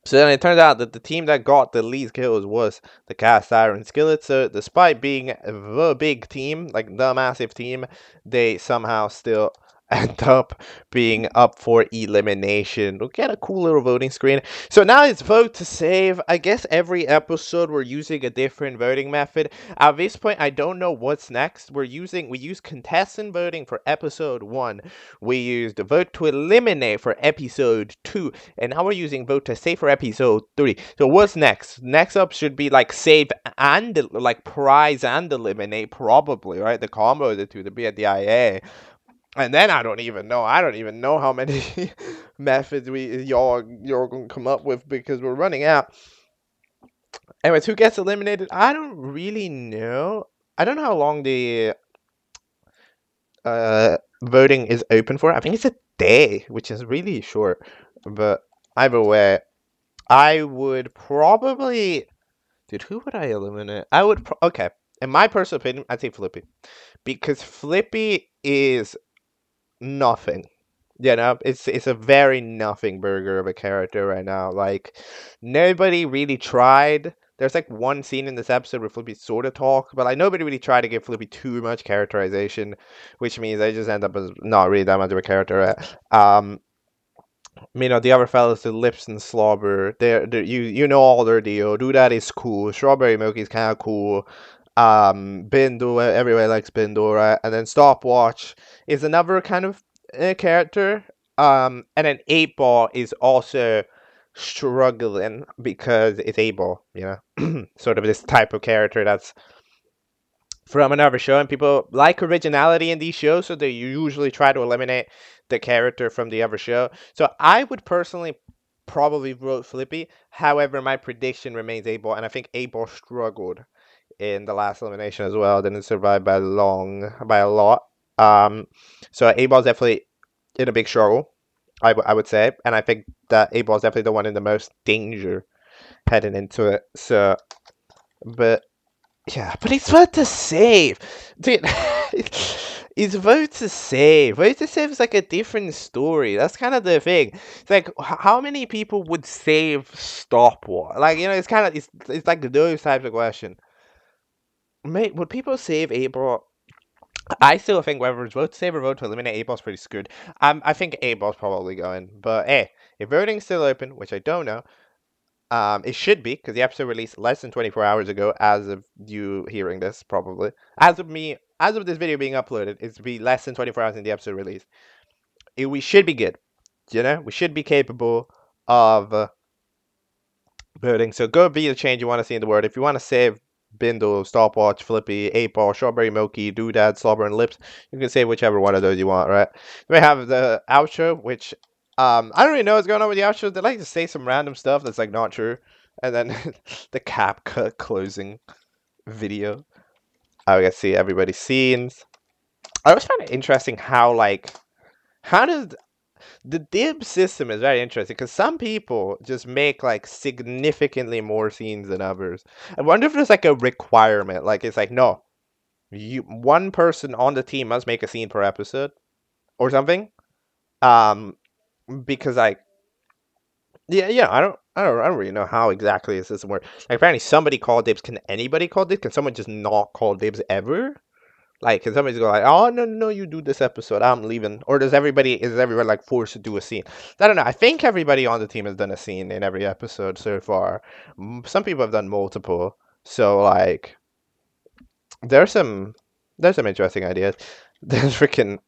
So then it turns out that the team that got the least kills was the Cast Iron Skillet. So despite being the big team, like the massive team, they somehow still end up being up for elimination. We'll get a cool little voting screen. So now it's vote to save. I guess every episode we're using a different voting method. At this point, I don't know what's next. We use contestant voting for episode 1. We used vote to eliminate for episode 2. And now we're using vote to save for episode 3. So what's next? Next up should be like save and like prize and eliminate, probably, right? The combo of the two to be at the IA. And then I don't even know how many methods y'all gonna come up with, because we're running out. Anyways, who gets eliminated? I don't really know. I don't know how long the voting is open for. I think it's a day, which is really short. But either way, I would probably... Dude, who would I eliminate? Okay. In my personal opinion, I'd say Flippy. Because Flippy is nothing. It's a very nothing burger of a character right now. Like, nobody really tried. There's like one scene in this episode where Flippy sort of talk, but like nobody really tried to give Flippy too much characterization, which means they just end up as not really that much of a character. The other fellas, the Lips and Slobber, you know all their deal. Do That is cool. Strawberry Milky's kind of cool. Bindle, everybody likes Bindle, right? And then Stopwatch is another kind of character. And then 8-Ball is also struggling because it's 8-Ball, sort of this type of character that's from another show, and people like originality in these shows, so they usually try to eliminate the character from the other show. So I would personally probably vote Flippy. However, my prediction remains 8-Ball, and I think 8-Ball struggled in the last elimination as well. Didn't survive by a lot. So 8-Ball's definitely in a big struggle, I would say, and I think that 8-Ball's definitely the one in the most danger heading into it. So, but yeah, but it's vote to save, dude. It's vote to save. Vote to save is like a different story. That's kind of the thing. It's like, how many people would save Stopwatch? Like, it's kind of it's like those types of question. Mate, would people save 8-Ball? I still think whether it's vote to save or vote to eliminate, 8-Ball's pretty screwed. I think 8-Ball's probably going, but hey, if voting's still open, which I don't know. It should be, because the episode released less than 24 hours ago, as of you hearing this, probably. As of this video being uploaded, it's be less than 24 hours in the episode release. We should be good, We should be capable of voting. So go be the change you want to see in the world. If you want to save Bindle, Stopwatch, Flippy, 8-Ball, Strawberry Milky, Doodad, Slobber, and Lips, you can save whichever one of those you want, right? We have the outro, which... I don't really know what's going on with the outro. They like to say some random stuff that's like not true, and then the cap cut closing video. We get to see everybody's scenes. I always find it interesting how does the DIBS system is very interesting, because some people just make like significantly more scenes than others. I wonder if there's like a requirement, like it's like, no, one person on the team must make a scene per episode or something. Because I don't really know how exactly the system works. Like, apparently somebody called dibs. Can anybody call dibs? Can someone just not call dibs ever? Like, can somebody just go like, oh no, you do this episode, I'm leaving? Or is everybody like forced to do a scene? I don't know. I think everybody on the team has done a scene in every episode so far. Some people have done multiple. So like, there's some interesting ideas. There's freaking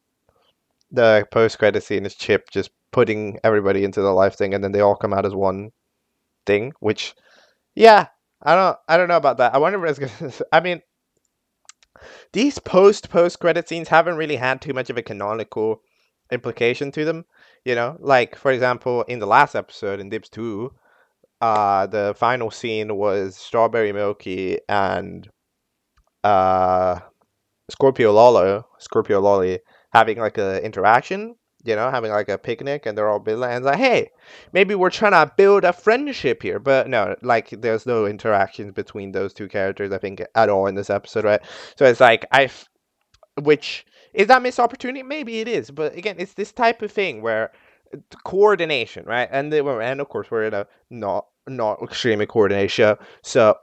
the post-credit scene is Chip just putting everybody into the life thing, and then they all come out as one thing. Which, yeah, I don't know about that. I wonder if it's gonna. I mean, these post-credit scenes haven't really had too much of a canonical implication to them. You know, like for example, in the last episode in DIBS 2, the final scene was Strawberry Milky and uh Scorpio Lolly having like a interaction, you know, having like a picnic, and they're all building, and it's like, hey, maybe we're trying to build a friendship here, but no, like there's no interactions between those two characters, I think, at all in this episode, right? So it's like which is that missed opportunity? Maybe it is, but again, it's this type of thing where coordination, right? And of course we're in a not extremely coordinated show, so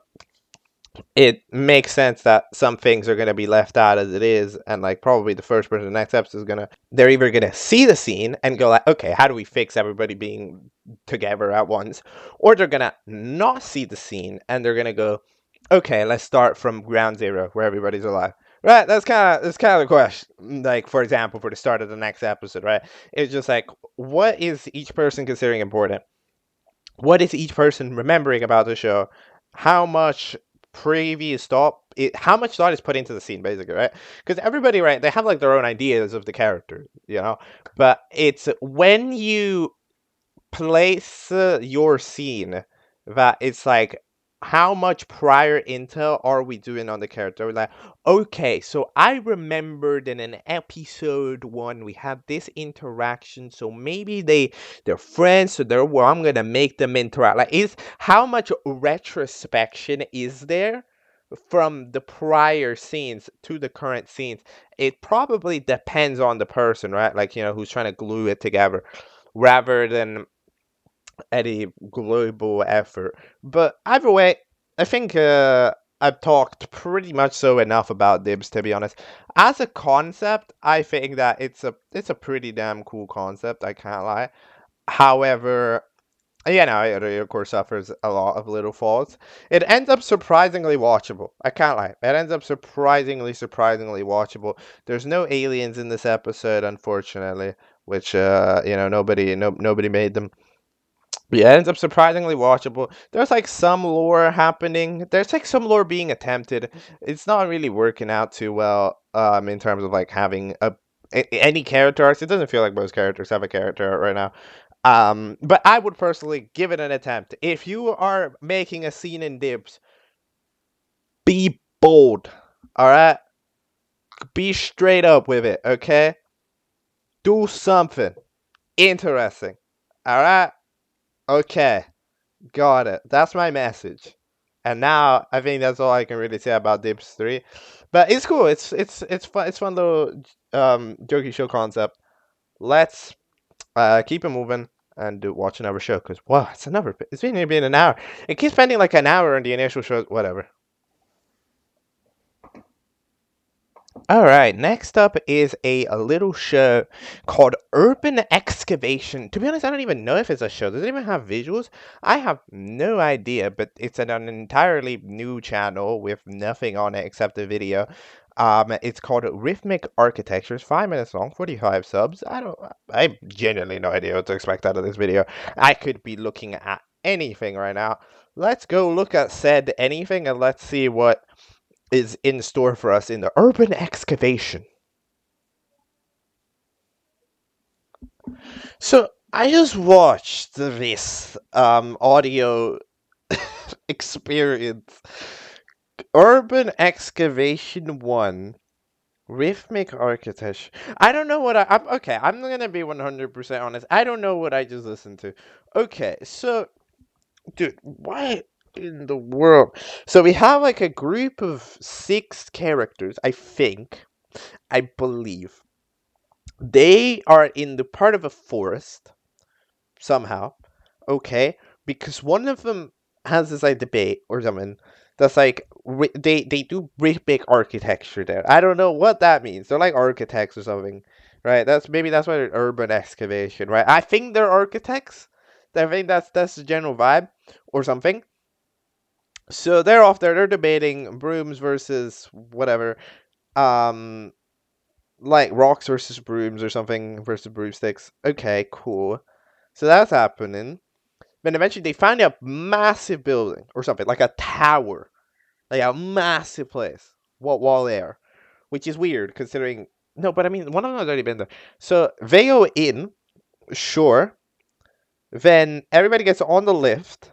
it makes sense that some things are going to be left out as it is, and like probably the first person in the next episode is gonna, they're either gonna see the scene and go like, okay, how do we fix everybody being together at once, or they're gonna not see the scene and they're gonna go, okay, let's start from ground zero where everybody's alive. Right, that's kind of the question. Like, for example, for the start of the next episode, right? It's just like, what is each person considering important? What is each person remembering about the show? How much how much thought is put into the scene, basically, right? Because everybody, right, they have like their own ideas of the character, you know, but it's when you place your scene that it's like, how much prior intel are we doing on the character? We're like, okay, so I remembered in an episode 1 we had this interaction, so maybe they're friends, so well, I'm gonna make them interact. Like, is how much retrospection is there from the prior scenes to the current scenes? It probably depends on the person, right? Like, you know, who's trying to glue it together, rather than any global effort. But either way, I think I've talked pretty much so enough about DIBS, to be honest. As a concept, I think that it's a pretty damn cool concept, I can't lie. However, you know, it of course suffers a lot of little faults. It ends up surprisingly watchable. I can't lie. It ends up surprisingly watchable. There's no aliens in this episode, unfortunately, which you know, nobody made them. Yeah, it ends up surprisingly watchable. There's like some lore happening. There's like some lore being attempted. It's not really working out too well in terms of like having any character arcs. It doesn't feel like most characters have a character arc right now. But I would personally give it an attempt. If you are making a scene in DIBS, be bold. All right? Be straight up with it, okay? Do something interesting. All right? Okay. Got it. That's my message. And now I think that's all I can really say about DIBS 3. But it's cool. It's fun. It's fun little jokey show concept. Let's keep it moving and watch another show, because wow, it's been an hour. It keeps spending like an hour on the initial show. Whatever. All right, next up is a little show called Urban Excavation. To be honest, I don't even know if it's a show. Does it even have visuals? I have no idea, but it's an entirely new channel with nothing on it except the video. It's called Rhythmic Architecture. It's 5 minutes long, 45 subs. I genuinely no idea what to expect out of this video. I could be looking at anything right now. Let's go look at said anything and let's see what is in store for us in the Urban Excavation. So I just watched this audio experience. Urban Excavation 1. Rhythmic Architecture. I don't know what I'm okay, I'm gonna be 100% honest. I don't know what I just listened to. Okay, so dude, what in the world? So we have like a group of 6 characters, I believe. They are in the part of a forest somehow. Okay, because one of them has this like debate or something that's like they do big architecture there. I don't know what that means. They're like architects or something, right? That's why they're urban excavation, right? I think they're architects. I think that's the general vibe or something. So they're off there. They're debating brooms versus whatever, um, like rocks versus brooms or something versus broomsticks. Okay, cool. So that's happening. Then eventually they find a massive building or something, like a tower, like a massive place. Wall there, which is weird considering. No, but I mean, one of them has already been there. So they go in, Sure. Then everybody gets on the lift,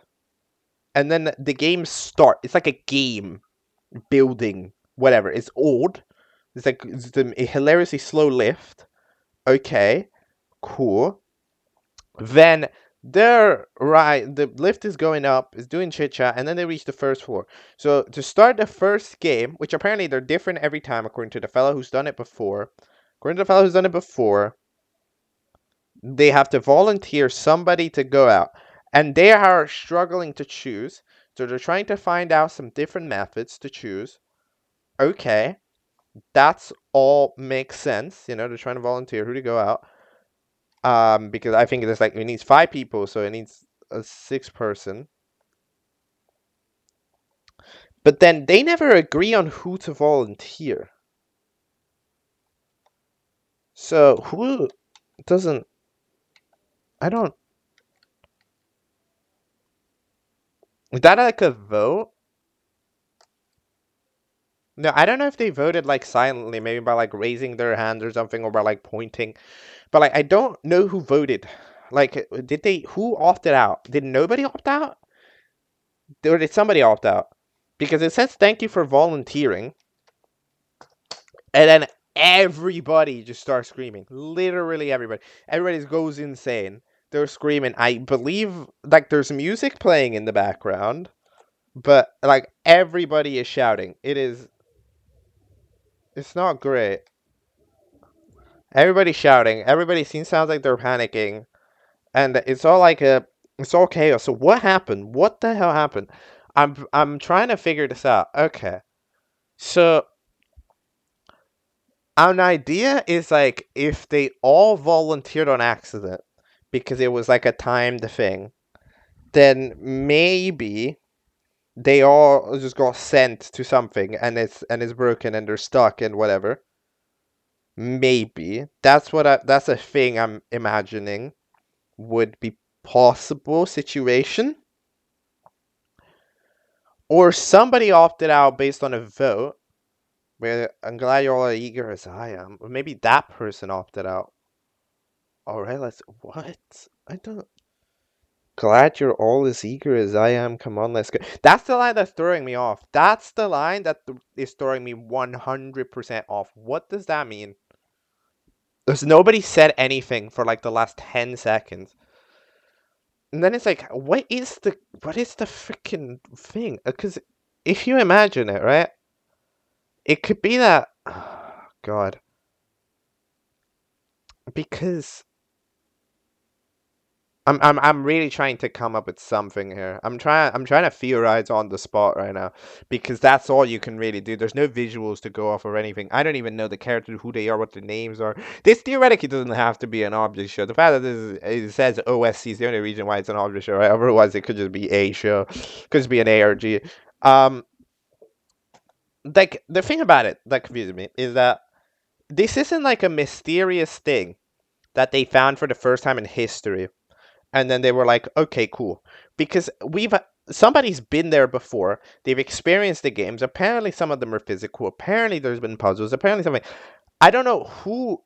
and then the game starts. It's like a game building, whatever. It's old. It's a hilariously slow lift. Okay, cool. Then the lift is going up, is doing chit chat, and then they reach the first floor. So to start the first game, which apparently they're different every time, according to the fellow who's done it before. They have to volunteer somebody to go out, and they are struggling to choose. So they're trying to find out some different methods to choose. Okay, that's all makes sense. They're trying to volunteer who to go out. Because I think it needs 5 people, so it needs a 6th person. But then they never agree on who to volunteer. So who doesn't? I don't. Is that like a vote? No, I don't know if they voted silently, maybe by raising their hand or something, or by pointing. But I don't know who voted. Who opted out? Did nobody opt out? Or did somebody opt out? Because it says thank you for volunteering. And then everybody just starts screaming. Literally everybody. Everybody goes insane. They're screaming. I believe there's music playing in the background. But everybody is shouting. It's not great. Everybody's shouting. Everybody sounds like they're panicking. And it's all chaos. So what happened? What the hell happened? I'm trying to figure this out. Okay. So an idea is if they all volunteered on accident because it was a timed thing, then maybe they all just got sent to something and it's broken and they're stuck and whatever. Maybe that's a thing I'm imagining would be possible situation. Or somebody opted out based on a vote. Where I'm glad you're all eager as I am. Or maybe that person opted out. Alright, what? I don't... Glad you're all as eager as I am. Come on, let's go. That's the line that's throwing me off. That's the line that is throwing me 100% off. What does that mean? There's nobody said anything for the last 10 seconds. And then it's what is the freaking thing? Because if you imagine it, right? It could be that... Oh, God. Because... I'm really trying to come up with something here. I'm trying to theorize on the spot right now because that's all you can really do. There's no visuals to go off or anything. I don't even know the characters, who they are, what their names are. This theoretically doesn't have to be an object show. The fact that it says OSC is the only reason why it's an object show, right? Otherwise, it could just be a show. It could just be an ARG. The thing about it that confuses me is that this isn't a mysterious thing that they found for the first time in history. And then they were okay, cool. Because somebody's been there before. They've experienced the games. Apparently some of them are physical. Apparently there's been puzzles. Apparently something. I don't know who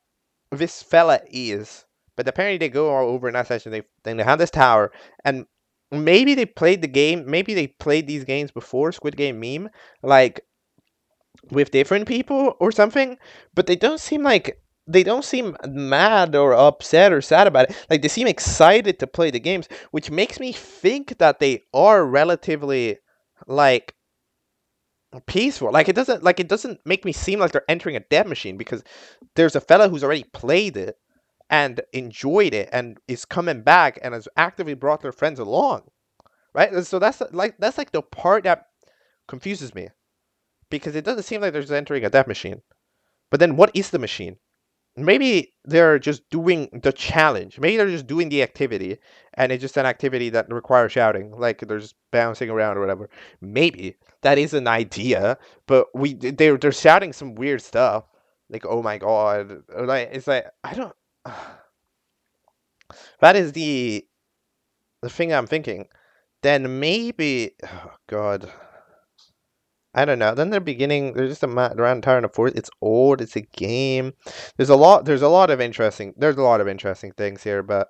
this fella is. But apparently they go over in that session. They have this tower. And maybe they played the game. Maybe they played these games before. Squid Game meme. With different people or something. But they don't seem mad or upset or sad about it. They seem excited to play the games, which makes me think that they are relatively peaceful. It doesn't make me seem like they're entering a death machine because there's a fella who's already played it and enjoyed it and is coming back and has actively brought their friends along, right? So that's the part that confuses me because it doesn't seem like they're just entering a death machine. But then what is the machine? Maybe they're just doing the challenge. Maybe they're just doing the activity, and it's just an activity that requires shouting, they're just bouncing around or whatever. Maybe that is an idea, but they're shouting some weird stuff, oh my god, it's I don't. That is the thing I'm thinking. Then maybe, oh god. I don't know. Then they're just around tower in the forest. It's old. It's a game. There's a lot of interesting things here, but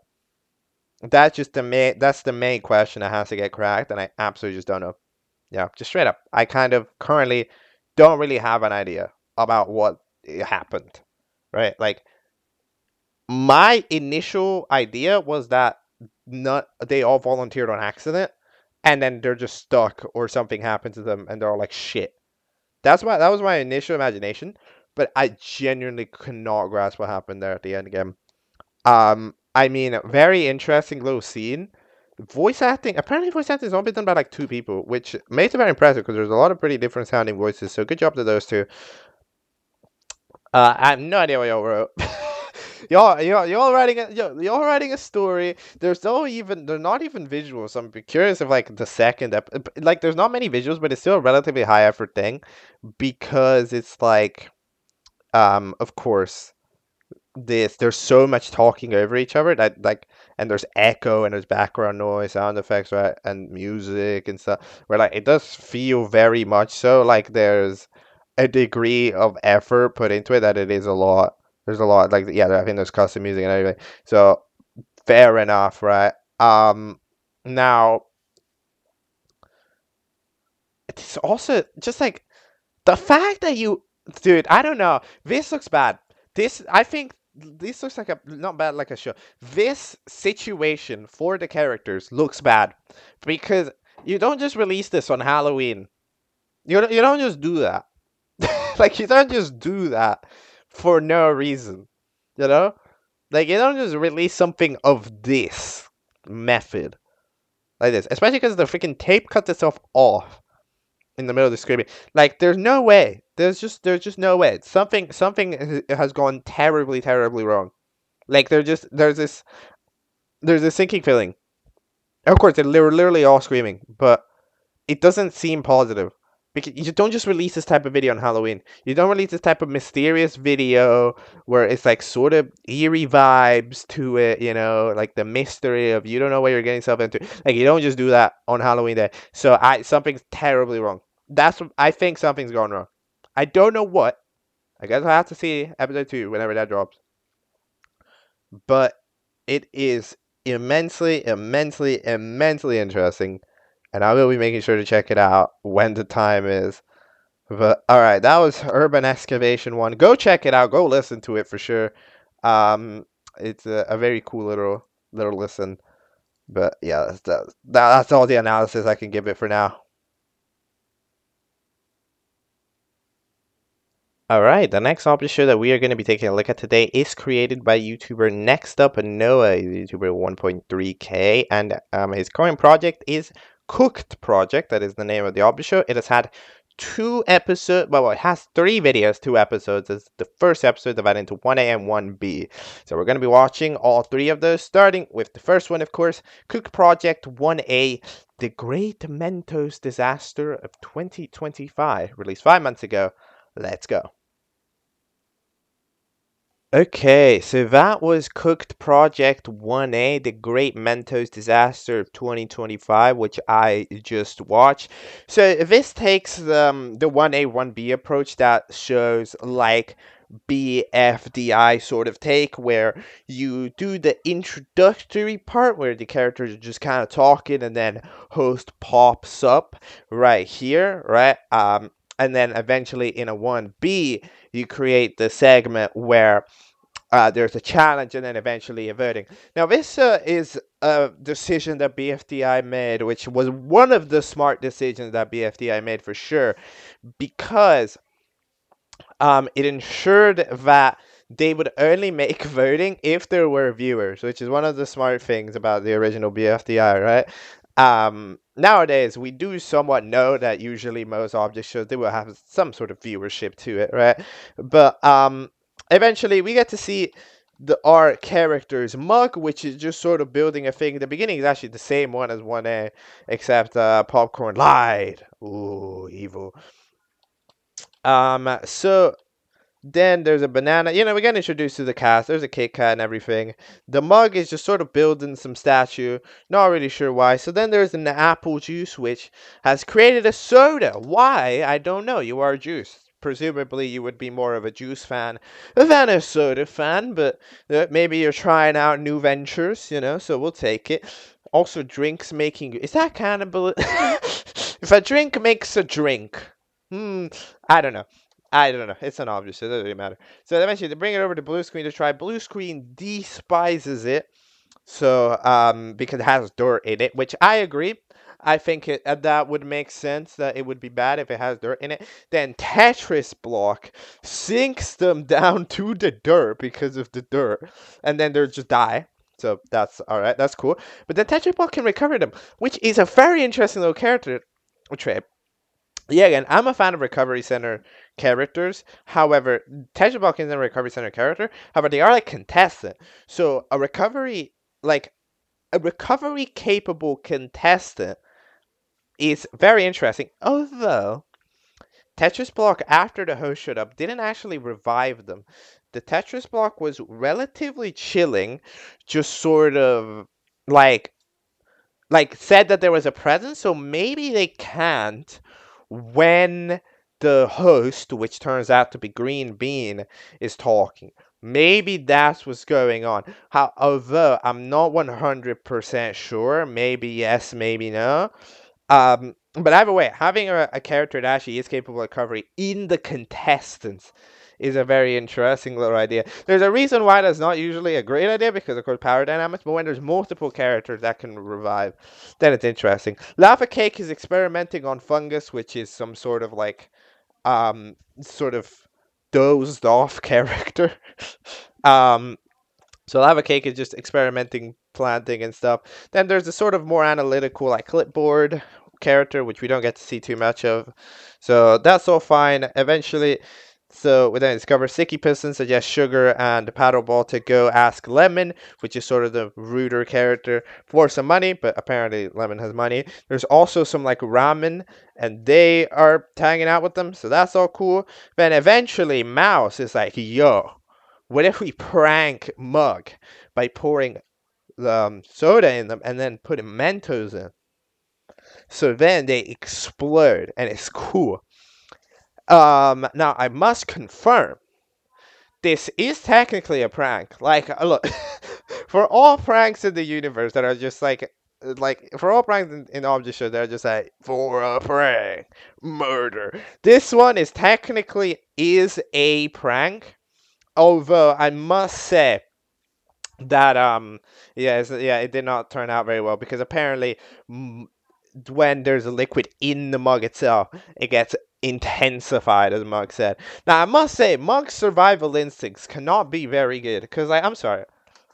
That's just that's the main question that has to get cracked, and I absolutely just don't know. Yeah, just straight up. I kind of currently don't really have an idea about what happened, right? Like my initial idea was that not they all volunteered on accident, and then they're just stuck or something happened to them, and they're all like shit. That was my initial imagination, but I genuinely could not grasp what happened there at the end again. I mean, very interesting little scene. Voice acting, apparently voice acting is only done by like 2 people, which makes it very impressive because there's a lot of pretty different sounding voices. So good job to those two. I have no idea what y'all wrote. y'all writing a story. There's no even they're not even visuals. So I'm curious if like the second like there's not many visuals, but it's still a relatively high effort thing because it's like of course there's so much talking over each other that like and there's echo and there's background noise, sound effects, right, and music and stuff where like it does feel very much so like there's a degree of effort put into it that it is a lot. There's a lot like yeah, I think there's custom music and everything. So fair enough, right? Now it's also just like the fact that dude, I don't know. This looks bad. I think this looks like a not bad like a show. This situation for the characters looks bad because you don't just release this on Halloween. You don't just do that. Like you don't just do that for no reason. You know? Like you don't just release something of this method like this, especially because the freaking tape cuts itself off in the middle of the screaming. Like there's no way. There's just no way. Something has gone terribly wrong. Like there's this sinking feeling. Of course, they're literally all screaming, but it doesn't seem positive. Because you don't just release this type of video on Halloween. You don't release this type of mysterious video where it's like sort of eerie vibes to it, you know, like the mystery of you don't know what you're getting yourself into. Like you don't just do that on Halloween day. So something's terribly wrong. I think something's going wrong. I don't know what. I guess I have to see episode 2 whenever that drops. But it is immensely interesting, and I will be making sure to check it out when the time is. But all right, that was Urban Excavation 1. Go check it out. Go listen to it for sure. It's a very cool little listen. But yeah, that's all the analysis I can give it for now. Alright, the next object show that we are going to be taking a look at today is created by YouTuber NextUpNoah, YouTuber 1.3k, and his current project is Cooked Project. That is the name of the object show. It has had 2 episodes, well, it has 3 videos, 2 episodes. It's the first episode divided into 1A and 1B. So we're going to be watching all 3 of those, starting with the first one, of course, Cooked Project 1A, The Great Mentos Disaster of 2025, released 5 months ago. Let's go. Okay, so that was Cooked Project 1A, The Great Mentos Disaster of 2025, which I just watched. So this takes the 1A, 1B approach that shows like BFDI sort of take, where you do the introductory part where the characters are just kind of talking and then host pops up right here, right? And then eventually in a 1B, you create the segment where there's a challenge and then eventually a voting. Now, this is a decision that BFDI made, which was one of the smart decisions that BFDI made for sure, because it ensured that they would only make voting if there were viewers, which is one of the smart things about the original BFDI, right? Nowadays, we do somewhat know that usually most object shows, they will have some sort of viewership to it, right? But eventually, we get to see our character's mug, which is just sort of building a thing. The beginning is actually the same one as 1A, except Popcorn lied. Ooh, evil. So then there's a banana. You know, we get introduced to the cast. There's a Kit Kat and everything. The mug is just sort of building some statue. Not really sure why. So then there's an apple juice, which has created a soda. Why? I don't know. You are juice. presumably you would be more of a juice fan than a soda fan, but maybe you're trying out new ventures, so we'll take it. Also, drinks making... Is that cannibal? If a drink makes a drink. I don't know. It's an obvious. It doesn't really matter. So eventually they bring it over to Blue Screen to try. Blue Screen despises it. So, because it has dirt in it, which I agree. I think that would make sense, that it would be bad if it has dirt in it. Then Tetris Block sinks them down to the dirt because of the dirt, and then they'll just die. So that's alright, that's cool. But then Tetris Block can recover them, which is a very interesting little character trait. Yeah, again, I'm a fan of Recovery Center characters. However, Tetris Block isn't a Recovery Center character. However, they are like contestant. So a recovery capable contestant is very interesting. Although Tetris Block, after the host showed up, didn't actually revive them. The Tetris Block was relatively chilling, just sort of like said that there was a presence, so maybe they can't when the host, which turns out to be Green Bean, is talking. Maybe that's what's going on. Although I'm not 100% sure. Maybe yes, maybe no. But either way, having a character that actually is capable of recovery in the contestants is a very interesting little idea. There's a reason why that's not usually a great idea, because of course power dynamics, but when there's multiple characters that can revive, then it's interesting. Lava Cake is experimenting on Fungus, which is some sort of sort of dozed off character. So Lava Cake is just experimenting, planting and stuff. Then there's a sort of more analytical, clipboard character, which we don't get to see too much of. So that's all fine. Eventually, so we then discover Sticky Piston suggests Sugar and Paddleball to go ask Lemon, which is sort of the ruder character, for some money, but apparently Lemon has money. There's also some Ramen, and they are hanging out with them, so that's all cool. Then eventually Mouse is like, yo, what if we prank Mug by pouring soda in them and then putting Mentos in? So then they explode, and it's cool. Now I must confirm, this is technically a prank. Look, for all pranks in the universe that are just for all pranks in Object Show, they're just for a prank, murder. This one is technically a prank. Although I must say that it did not turn out very well, because apparently when there's a liquid in the mug itself, it gets intensified, as Mug said. Now I must say, Mug's survival instincts cannot be very good, because I'm sorry.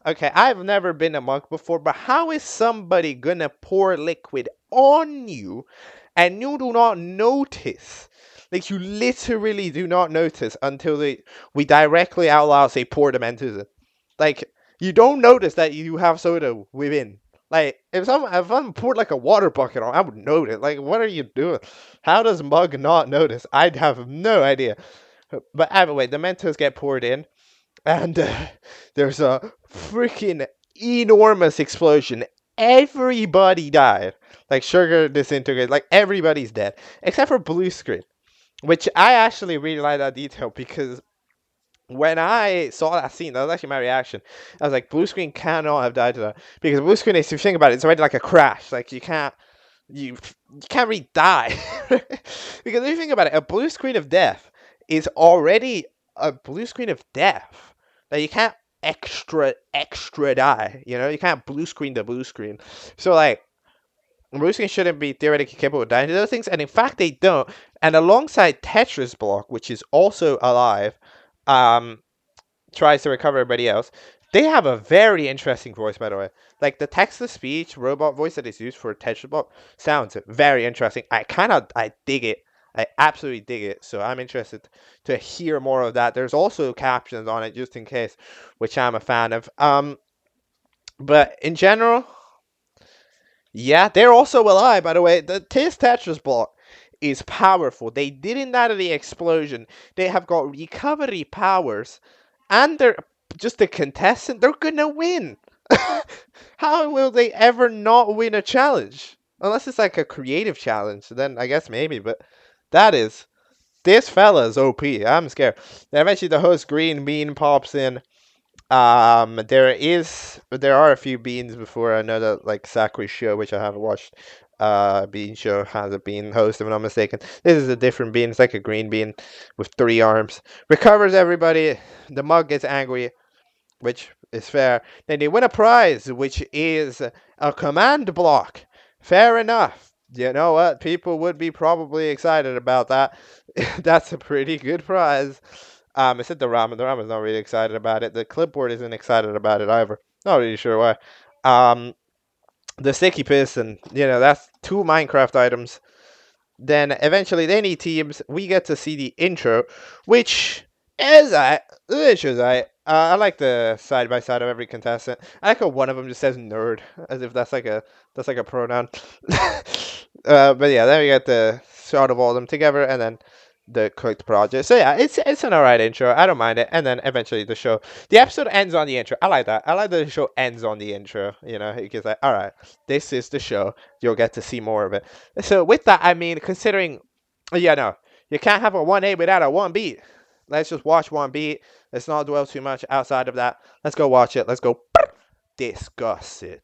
Okay, I've never been a Mug before, but how is somebody gonna pour liquid on you and you do not notice? You literally do not notice until we directly out loud say pour the Mentos in. You don't notice that you have soda within. If someone poured a water bucket on, I would notice. What are you doing? How does Mug not notice? I'd have no idea. But either way, the Mentos get poured in, and there's a freaking enormous explosion. Everybody died. Sugar disintegrated. Everybody's dead. Except for Blue Screen. Which I actually really like that detail, because when I saw that scene, that was actually my reaction. I was like, Blue Screen cannot have died to that. Because Blue Screen, if you think about it, it's already like a crash. You can't really die. Because if you think about it, a blue screen of death is already a blue screen of death. You can't extra die. You can't blue screen the blue screen. So Blue Screen shouldn't be theoretically capable of dying to those things, and in fact they don't. And alongside Tetris Block, which is also alive, tries to recover everybody else. They have a very interesting voice, by the way. The text-to-speech robot voice that is used for Tetris Block sounds very interesting. I dig it. I absolutely dig it. So I'm interested to hear more of that. There's also captions on it, just in case, which I'm a fan of. But in general, yeah, they're also alive, by the way. The Tetris Block is powerful. They didn't die to the explosion. They have got recovery powers, and they're just a contestant. They're gonna win. How will they ever not win a challenge? Unless it's a creative challenge, then I guess maybe. But that is this fella's OP. I'm scared. Then eventually the host Green Bean pops in. There are a few beans before. I know that like Sakurai show, which I haven't watched. Bean show has a bean host, if I'm not mistaken. This is a different bean. It's like a green bean with 3 arms. Recovers everybody. The mug gets angry, which is fair. Then they win a prize, which is a command block. Fair enough. You know what? People would be probably excited about that. That's a pretty good prize. I said the ramen. The ramen's not really excited about it. The clipboard isn't excited about it either. Not really sure why. The sticky piston. That's 2 Minecraft items. Then eventually they need teams. We get to see the intro, which is I like the side by side of every contestant. I like how one of them just says nerd, as if that's like a pronoun. But yeah, then we get the shot of all of them together, and then the cooked project. So yeah, it's an alright intro. I don't mind it. And then eventually the episode ends on the intro. I like that. I like that the show ends on the intro. Because like, all right, this is the show. You'll get to see more of it. So with that, I mean, considering, no, you can't have a 1A without a 1B. Let's just watch 1B. Let's not dwell too much outside of that. Let's go watch it. Let's go discuss it.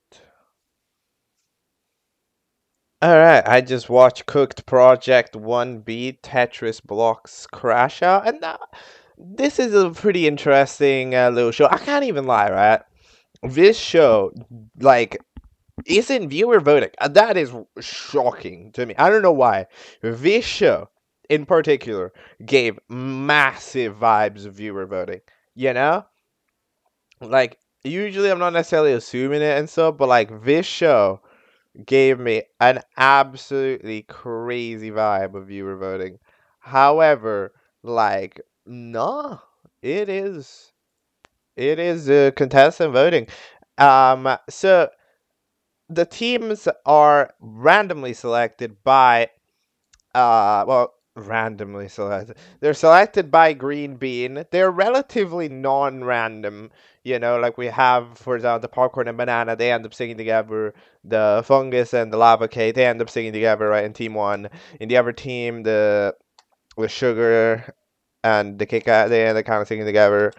Alright, I just watched Cooked Project 1B Tetris Blocks Crashout, and this is a pretty interesting little show. I can't even lie, right? This show, like, isn't viewer voting. That is shocking to me. I don't know why. This show, in particular, gave massive vibes of viewer voting. Like, usually I'm not necessarily assuming it and stuff, but, like, this show gave me an absolutely crazy vibe of viewer voting. However, like, no, it is contestant voting. So the teams are randomly selected by randomly selected. They're selected by Green Bean. They're relatively non-random. Like we have, for example, the popcorn and banana. They end up singing together. The fungus and the lava cake. They end up singing together, right? In team one. In the other team, the with sugar and the Kit Kat, they end up kind of singing together.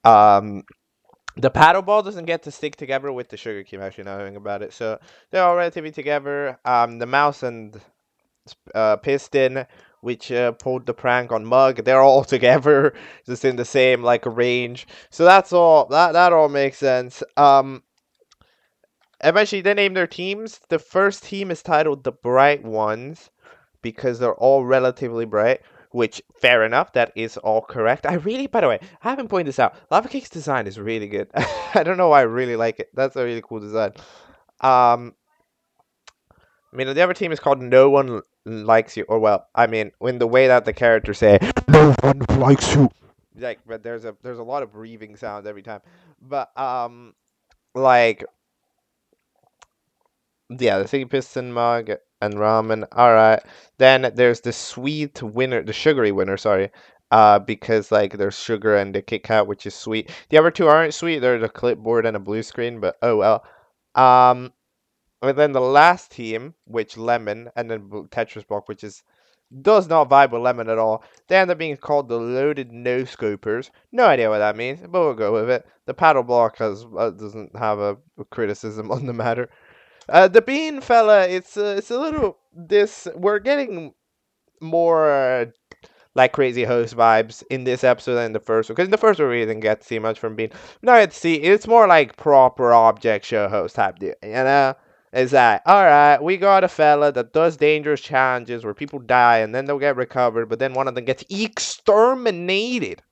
The paddle ball doesn't get to stick together with the sugar cube. Actually, now thinking about it, so they're all relatively together. The mouse and piston, which pulled the prank on Mug. They're all together, just in the same like range. So that's all. That all makes sense. Eventually, they name their teams. The first team is titled the Bright Ones because they're all relatively bright. Which, fair enough, that is all correct. By the way, I haven't pointed this out. Lava Cake's design is really good. I don't know why I really like it. That's a really cool design. The other team is called No One Likes You, or well, in the way that the characters say, no one likes you. Like, but there's a lot of breathing sounds every time. But like, yeah, the Sticky Piston Mug and ramen. All right. Then there's the sweet winner, the sugary winner. Sorry. Because like there's sugar and the Kit Kat, which is sweet. The other two aren't sweet. They're the clipboard and a blue screen. But oh well. And then the last team, which Lemon, and then Tetris Block, which does not vibe with Lemon at all. They end up being called the Loaded No Scopers. No idea what that means, but we'll go with it. The Paddle Block doesn't have a criticism on the matter. The Bean fella, it's a little we're getting more like Crazy Host vibes in this episode than in the first one. Because in the first one, we didn't get to see much from Bean. Now it's more like proper object show host type deal, Is that, alright, we got a fella that does dangerous challenges where people die and then they'll get recovered, but then one of them gets exterminated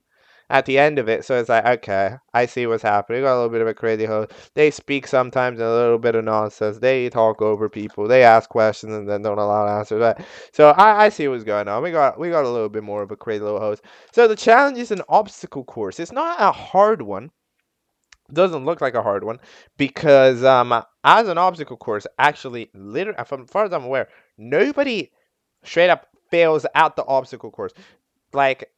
at the end of it. So it's like, okay, I see what's happening. We got a little bit of a crazy host. They speak sometimes in a little bit of nonsense. They talk over people. They ask questions and then don't allow answers. So I see what's going on. We got a little bit more of a crazy little host. So the challenge is an obstacle course. It's not a hard one. Doesn't look like a hard one because as an obstacle course, actually, literally, as far as I'm aware, nobody straight up fails at the obstacle course. Like,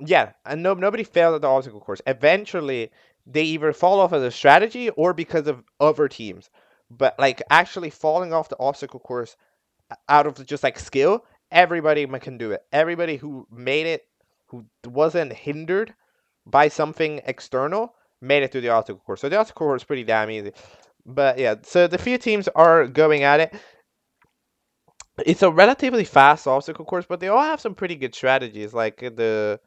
yeah, and nobody fails at the obstacle course. Eventually, they either fall off as a strategy or because of other teams. But like actually falling off the obstacle course out of just like skill, everybody can do it. Everybody who made it, who wasn't hindered by something external, made it to the obstacle course. So the obstacle course is pretty damn easy. But yeah, so the few teams are going at it. It's a relatively fast obstacle course, but they all have some pretty good strategies. Like the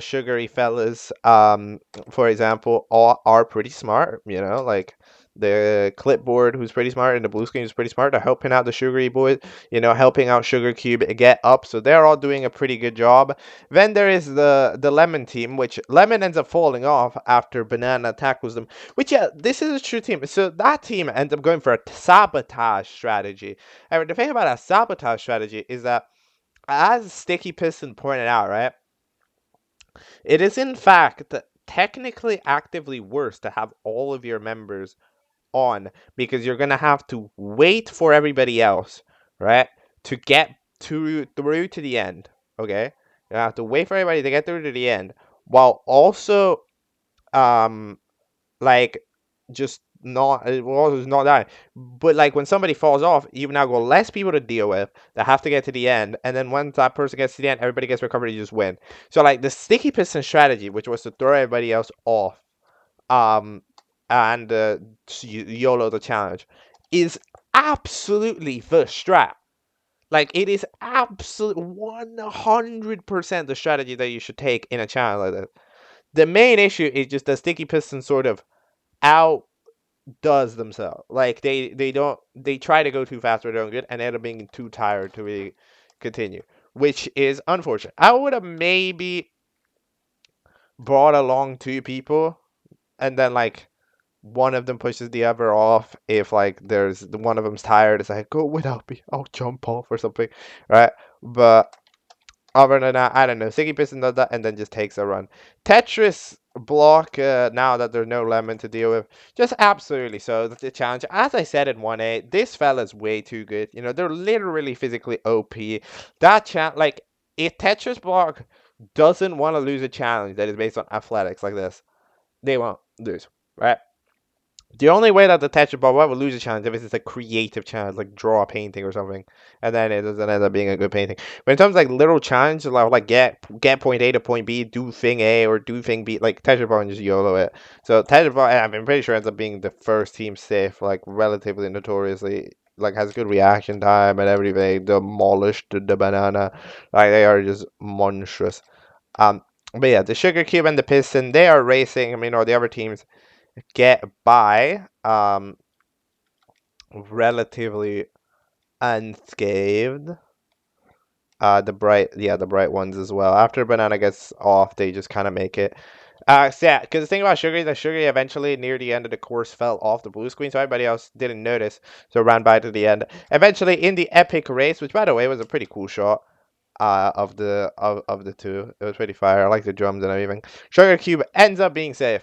sugary fellas, for example, all are pretty smart. Like the clipboard, who's pretty smart, and the blue screen is pretty smart. They're helping out the sugary boys, helping out Sugar Cube get up. So they're all doing a pretty good job. Then there is the lemon team, which lemon ends up falling off after banana tackles them. Which, yeah, this is a true team. So that team ends up going for a sabotage strategy. And the thing about a sabotage strategy is that, as Sticky Piston pointed out, right, it is in fact technically actively worse to have all of your members on, because you're gonna have to wait for everybody else, right, to get through to the end. Okay, you have to wait for everybody to get through to the end, while also um like just not well, it's not that. But like when somebody falls off, you've now got less people to deal with that have to get to the end, and then once that person gets to the end, everybody gets recovered, you just win. So like the sticky piston strategy, which was to throw everybody else off, um, and YOLO the challenge, is absolutely the strat. Like it is absolute 100% the strategy that you should take in a challenge like this. The main issue is just the sticky piston sort of outdoes themselves. Like they try to go too fast or don't good, and end up being too tired to really continue, which is unfortunate. I would have maybe brought along two people, and then like one of them pushes the other off. If like there's one of them's tired, it's like, go without me, I'll jump off or something, right? But other than that, I don't know. Sticky Piston does that and then just takes a run. Tetris block, now that there's no lemon to deal with, just absolutely so. That's the challenge. As I said in 1A, this fella's way too good. They're literally physically OP. Like, if Tetris block doesn't want to lose a challenge that is based on athletics like this, they won't lose, right? The only way that the Tetris ball will lose a challenge if it's a creative challenge, like draw a painting or something, and then it doesn't end up being a good painting. But in terms of like little challenges, like get point A to point B, do thing A or do thing B, like Tetris ball and just YOLO it. So Tetris ball, I'm pretty sure ends up being the first team safe, like relatively notoriously, like has good reaction time and everything. Demolished the banana, like they are just monstrous. But yeah, the Sugar Cube and the Piston, they are racing. I mean, or the other teams get by relatively unscathed. The bright ones as well. After banana gets off, they just kind of make it. So yeah, because the thing about Sugar is that Sugar eventually near the end of the course fell off the blue screen, so everybody else didn't notice, so ran by to the end. Eventually, in the epic race, which by the way was a pretty cool shot, of the two, it was pretty fire. I like the drums and everything. Sugar Cube ends up being safe,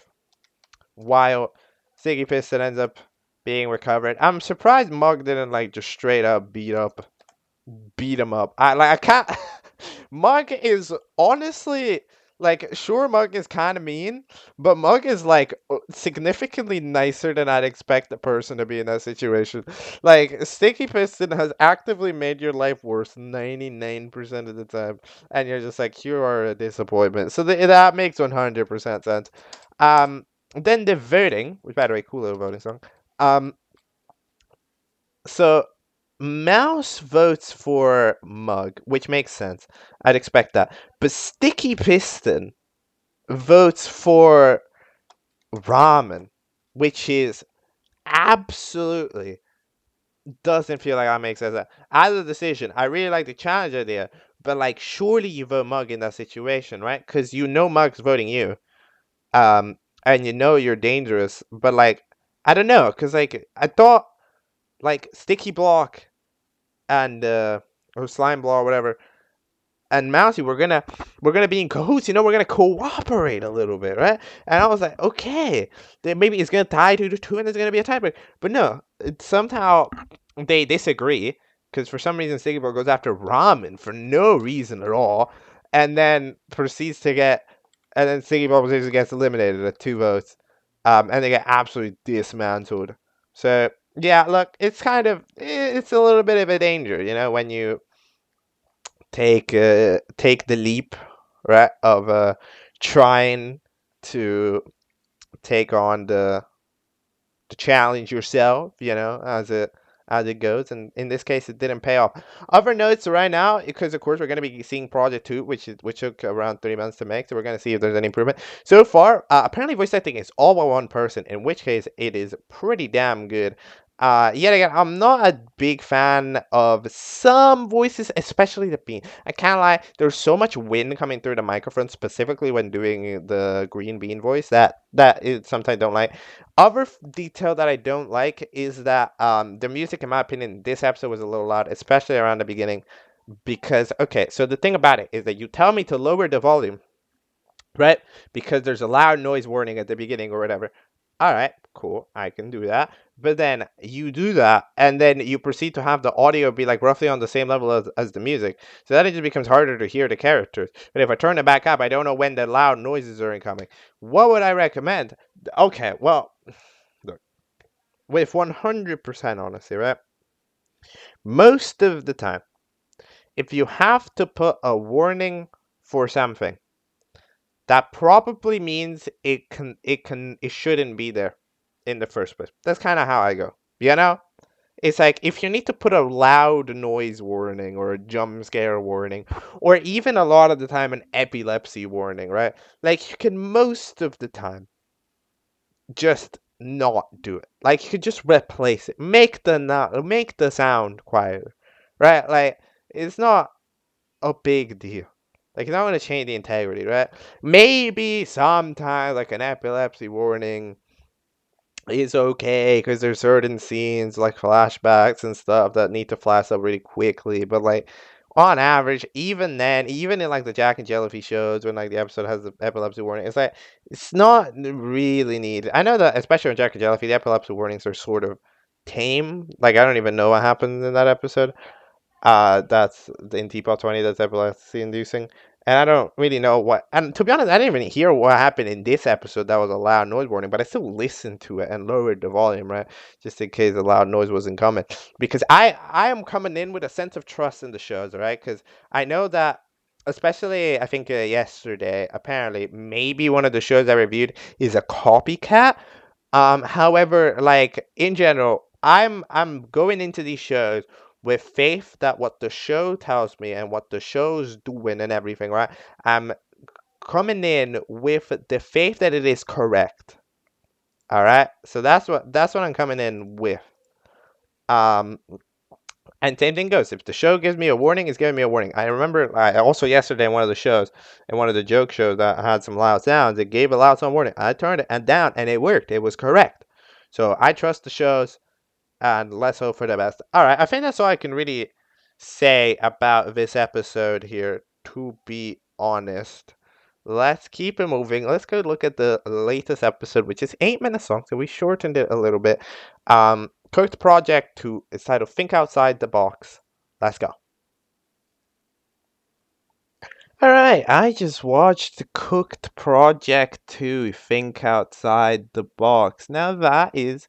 while Sticky Piston ends up being recovered. I'm surprised Mug didn't like just straight up beat him up. I can't. Mug is honestly like, sure, Mug is kind of mean, but Mug is like significantly nicer than I'd expect a person to be in that situation. Like Sticky Piston has actively made your life worse 99% of the time, and you're just like, you are a disappointment. So that makes 100% sense. Then the voting, which by the way, cool little voting song. So Mouse votes for Mug, which makes sense. I'd expect that. But Sticky Piston votes for Ramen, which is absolutely doesn't feel like that makes sense. As a decision, I really like the challenge idea, but like, surely you vote Mug in that situation, right? Because Mug's voting you, and you're dangerous. But like, I don't know, because like I thought like Sticky Block and or Slime Block or whatever and Mousy, we're gonna be in cahoots, we're gonna cooperate a little bit, right? And I was like, okay, then maybe it's gonna tie 2-2 and there's gonna be a tiebreak. But no, somehow they disagree, because for some reason Sticky Block goes after Ramen for no reason at all, and then proceeds to get, and then Sticky Block gets eliminated at 2 votes, and they get absolutely dismantled. So yeah, look, it's a little bit of a danger, when you take the leap, right, of trying to take on the challenge yourself, as it goes. And in this case, it didn't pay off. Other notes right now, because of course we're going to be seeing Project 2, which took around 3 months to make, so we're going to see if there's any improvement. So far, apparently voice acting is all by one person, in which case it is pretty damn good. Yet again, I'm not a big fan of some voices, especially the bean. I can't lie, there's so much wind coming through the microphone, specifically when doing the green bean voice, that is sometimes don't like. Other detail that I don't like is that the music, in my opinion, this episode was a little loud, especially around the beginning. Because, okay, so the thing about it is that you tell me to lower the volume, right? Because there's a loud noise warning at the beginning or whatever. All right, cool, I can do that. But then you do that, and then you proceed to have the audio be like roughly on the same level as the music. So then it just becomes harder to hear the characters. But if I turn it back up, I don't know when the loud noises are incoming. What would I recommend? Okay, well, look, with 100% honesty, right? Most of the time, if you have to put a warning for something, that probably means it shouldn't be there in the first place. That's kind of how I go. It's like if you need to put a loud noise warning or a jump scare warning, or even a lot of the time an epilepsy warning, right? Like you can most of the time just not do it. Like you could just replace it. Make the sound quieter, right? Like it's not a big deal. Like it's not going to change the integrity, right? Maybe sometimes like an epilepsy warning is okay because there's certain scenes like flashbacks and stuff that need to flash up really quickly, but like on average, even then, even in like the Jack and Jellyfish shows when like the episode has the epilepsy warning, it's like it's not really needed. I know that especially on Jack and Jellyfish, the epilepsy warnings are sort of tame. Like I don't even know what happens in that episode. That's in Teapot 20, that's epilepsy inducing. And I don't really know what. And to be honest, I didn't even hear what happened in this episode that was a loud noise warning, but I still listened to it and lowered the volume, right? Just in case the loud noise wasn't coming. Because I am coming in with a sense of trust in the shows, right? Because I know that, especially I think yesterday, apparently, maybe one of the shows I reviewed is a copycat. However, like in general, I'm going into these shows with faith that what the show tells me and what the show's doing and everything, right? I'm coming in with the faith that it is correct. All right, so that's what I'm coming in with. Um, and same thing goes. If the show gives me a warning, it's giving me a warning. I remember I also yesterday in one of the shows, in one of the joke shows that had some loud sounds, it gave a loud sound warning. I turned it and down, and it worked. It was correct. So I trust the shows, and let's hope for the best. All right, I think that's all I can really say about this episode here, to be honest. Let's keep it moving. Let's go look at the latest episode, which is 8 minutes long, so we shortened it a little bit. Cooked Project 2. It's titled Think Outside the Box. Let's go. Alright, I just watched Cooked Project 2, Think Outside the Box. Now that is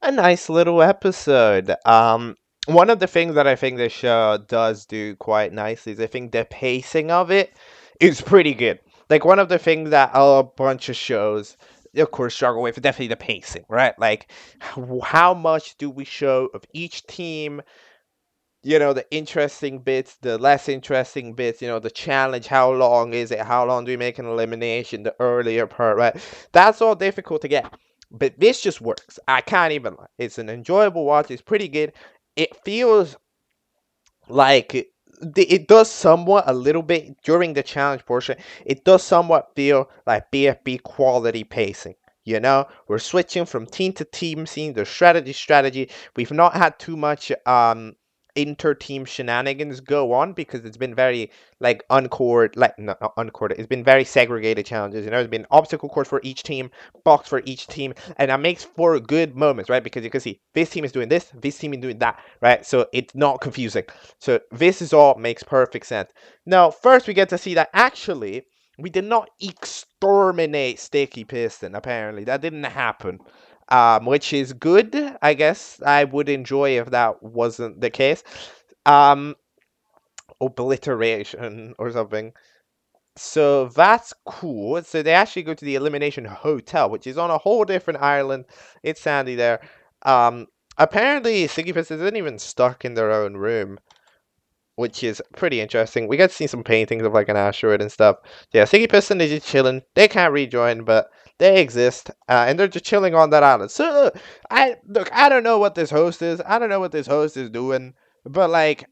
a nice little episode. One of the things that I think this show does do quite nicely is I think the pacing of it is pretty good. Like one of the things that a bunch of shows, of course, struggle with is definitely the pacing, right? Like how much do we show of each team? The interesting bits, the less interesting bits, the challenge, how long is it? How long do we make an elimination? The earlier part, right? That's all difficult to get. But this just works. I can't even lie. It's an enjoyable watch. It's pretty good. It feels like it does somewhat a little bit during the challenge portion. It does somewhat feel like BFB quality pacing. We're switching from team to team, seeing the strategy. We've not had too much inter-team shenanigans go on because it's been very like uncored, like not uncored. It's been very segregated challenges. There's been obstacle course for each team, box for each team, and that makes for good moments, right? Because you can see this team is doing this team is doing that, right? So it's not confusing. So this is all makes perfect sense. Now, first we get to see that actually we did not exterminate Sticky Piston. Apparently, that didn't happen. Which is good. I guess I would enjoy if that wasn't the case. Um, obliteration or something. So that's cool. So they actually go to the Elimination Hotel, which is on a whole different island. It's sandy there. Um, Apparently, Sisyphus isn't even stuck in their own room, which is pretty interesting. We got to see some paintings of like an asteroid and stuff. Yeah, Siggy Piston is just chilling. They can't rejoin, but they exist, and they're just chilling on that island. So I don't know what this host is. I don't know what this host is doing, but like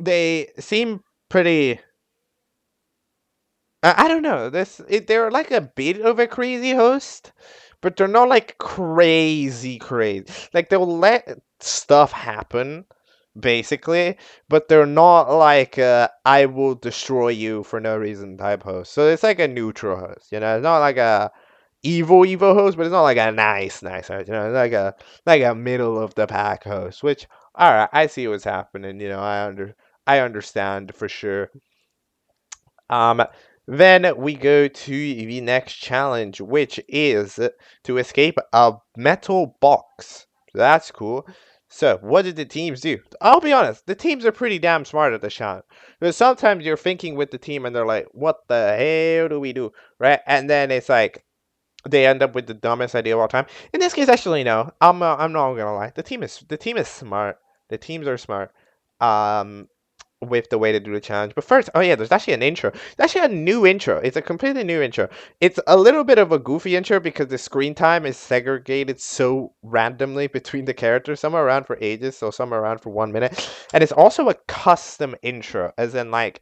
they seem pretty. I don't know. They're like a bit of a crazy host, but they're not like crazy crazy. Like they'll let stuff happen, basically, but they're not like I will destroy you for no reason type host. So it's like a neutral host, you know. It's not like a evil host, but it's not like a nice host. You know, it's like a middle of the pack host. Which all right, I see what's happening. You know, I understand for sure. Um, then we go to the next challenge, which is to escape a metal box. So that's cool. So, what did the teams do? I'll be honest, the teams are pretty damn smart at this challenge. Because sometimes you're thinking with the team and they're like, what the hell do we do? Right? And then it's like, they end up with the dumbest idea of all time. In this case, actually, no. I'm not gonna lie. The team is smart. The teams are smart. Um, with the way to do the challenge. But first, oh yeah, there's actually an intro. There's actually a new intro. It's a completely new intro. It's a little bit of a goofy intro because the screen time is segregated so randomly between the characters. Some are around for ages, so some are around for 1 minute. And it's also a custom intro, as in like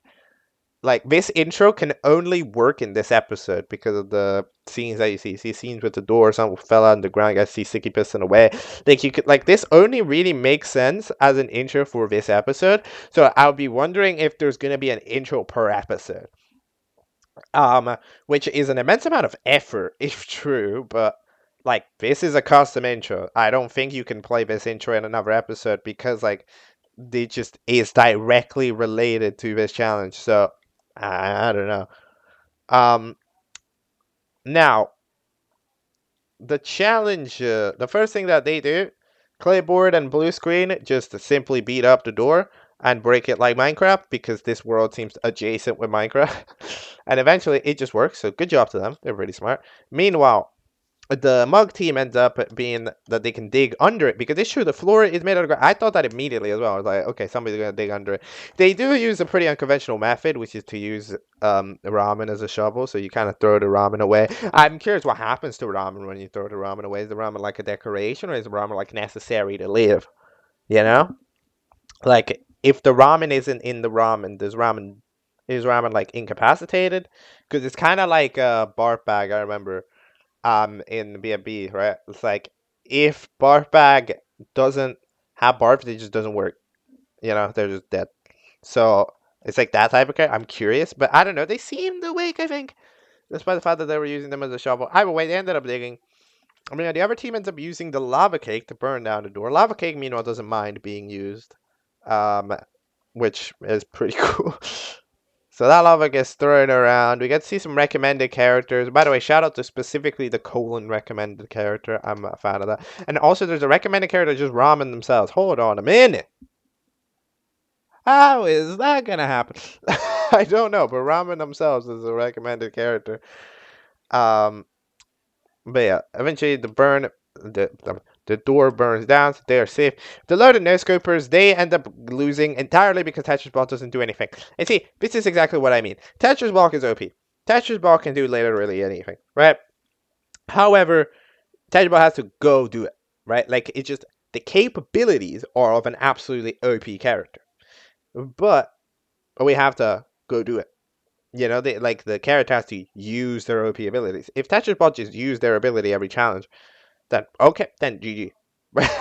this intro can only work in this episode because of the scenes that you see. See scenes with the door, someone fell out on the ground, you guys see Sticky Piston away. Like you could like this only really makes sense as an intro for this episode. So I'll be wondering if there's gonna be an intro per episode. Which is an immense amount of effort, if true, but like this is a custom intro. I don't think you can play this intro in another episode because like it just is directly related to this challenge. So I don't know. Um, Now the challenge, the first thing that they do, clipboard and blue screen, just to simply beat up the door and break it like Minecraft because this world seems adjacent with Minecraft, and eventually it just works. So good job to them. They're pretty smart. Meanwhile, the mug team ends up being that they can dig under it because it's true the floor is made out of grass. I thought that immediately as well. I was like, okay, somebody's gonna dig under it. They do use a pretty unconventional method, which is to use ramen as a shovel. So you kind of throw the ramen away. I'm curious what happens to ramen when you throw the ramen away. Is the ramen like a decoration or is the ramen like necessary to live? You know, like if the ramen isn't in the ramen, is ramen like incapacitated? Because it's kind of like a barf bag. I remember in B&B, right? It's like if barf bag doesn't have barf, it just doesn't work. You know, they're just dead. So it's like that type of character. I'm curious, but I don't know. They seemed awake, I think, despite the fact that they were using them as a shovel. Either way, they ended up digging. I mean, the other team ends up using the lava cake to burn down the door. Lava cake, meanwhile, doesn't mind being used, um, which is pretty cool. So that lava gets thrown around. We get to see some recommended characters. By the way, shout out to specifically the colon recommended character. I'm a fan of that. And also, there's a recommended character just ramen themselves. Hold on a minute. How is that gonna happen? I don't know, but ramen themselves is a recommended character. Um, but yeah, eventually the door burns down, so they are safe. The loaded no scopers, they end up losing entirely because Tetris Ball doesn't do anything. And see, this is exactly what I mean. Tetris Ball is OP. Tetris Ball can do literally anything, right? However, Tetris Ball has to go do it, right? Like it's just the capabilities are of an absolutely OP character, but we have to go do it. You know, like the character has to use their OP abilities. If Tetris Ball just use their ability every challenge, then okay, then GG.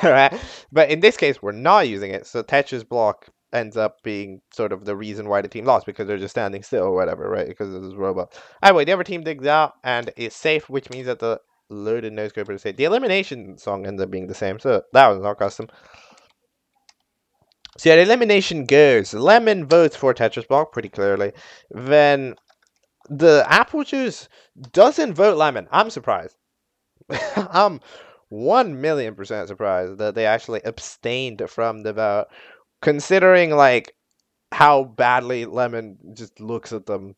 Right? But in this case, we're not using it, so Tetris block ends up being sort of the reason why the team lost because they're just standing still or whatever, right? Because of this robot. Anyway, the other team digs out and is safe, which means that the loaded no scoper is safe. The elimination song ends up being the same, so that was not custom. So yeah, the elimination goes. Lemon votes for Tetris block pretty clearly. Then the apple juice doesn't vote lemon. I'm surprised. I'm 1,000,000% surprised that they actually abstained from the vote, considering like how badly Lemon just looks at them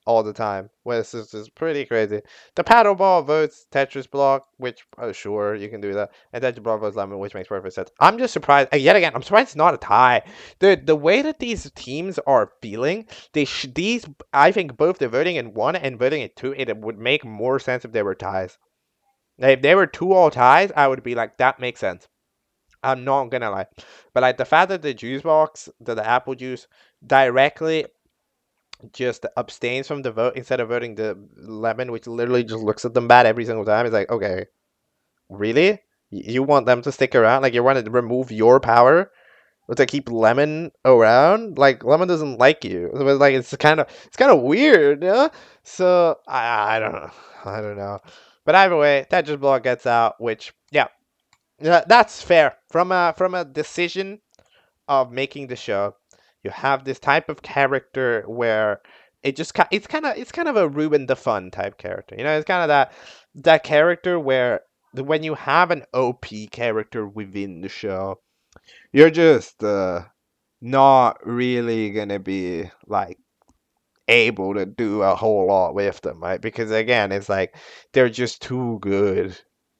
all the time. Well, it's just pretty crazy. The paddle ball votes Tetris block, which sure you can do that, and Tetris block votes Lemon, which makes perfect sense. I'm just surprised yet again. I'm surprised it's not a tie. The way that these teams are feeling, these I think both the voting in one and voting in two, it would make more sense if they were ties. If they were two all ties, I would be like, that makes sense. I'm not gonna lie, but like the fact that the juice box, the apple juice, directly just abstains from the vote instead of voting the Lemon, which literally just looks at them bad every single time. It's like, okay, really? You want them to stick around? Like you want to remove your power to keep Lemon around? Like Lemon doesn't like you. But like it's kind of weird, yeah. So I don't know. I don't know. But either way, Tetris block gets out, which yeah, that's fair. From a decision of making the show, you have this type of character where it's kind of a ruin the fun type character. It's kind of that character where when you have an OP character within the show, you're just not really gonna be like able to do a whole lot with them, right? Because again, it's like they're just too good,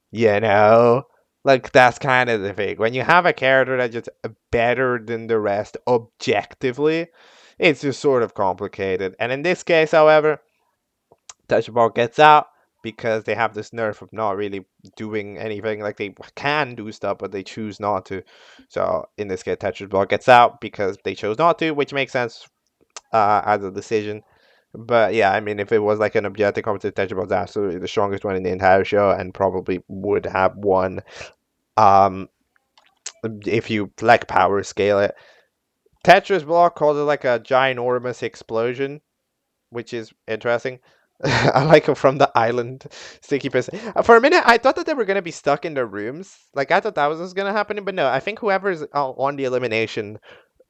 you know? Like that's kind of the thing. When you have a character that's just better than the rest objectively, it's just sort of complicated. And in this case, however, Touchball gets out because they have this nerf of not really doing anything. Like they can do stuff, but they choose not to. So in this case, Touchball gets out because they chose not to, which makes sense as a decision. But yeah, I mean, if it was like an objective competitive, Tetris was absolutely the strongest one in the entire show, and probably would have won. Um, if you like power scale it, Tetris block calls it like a ginormous explosion, which is interesting. I like it from the island sticky person. For a minute, I thought that they were gonna be stuck in their rooms. Like I thought that was gonna happen, but no. I think whoever's on the elimination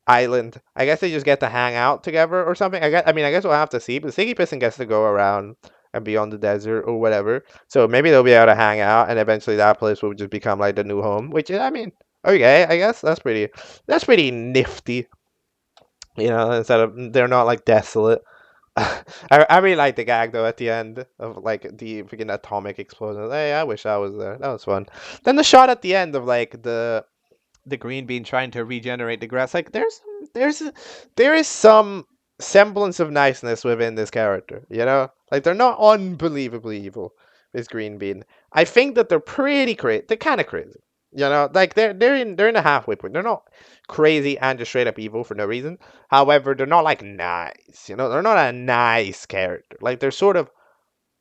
island. I guess they just get to hang out together or something. I guess we'll have to see. But Sticky Piston gets to go around and be on the desert or whatever. So maybe they'll be able to hang out, and eventually that place will just become like the new home. Which I mean, okay, I guess that's pretty nifty. Instead of they're not like desolate. I really like the gag though at the end of like the freaking atomic explosion. Hey, I wish I was there. That was fun. Then the shot at the end of like the green bean trying to regenerate the grass. Like there is some semblance of niceness within this character. Like they're not unbelievably evil. This green bean. I think that they're pretty crazy. They're kind of crazy. Like they're in a halfway point. They're not crazy and just straight up evil for no reason. However, they're not like nice. They're not a nice character. Like they're sort of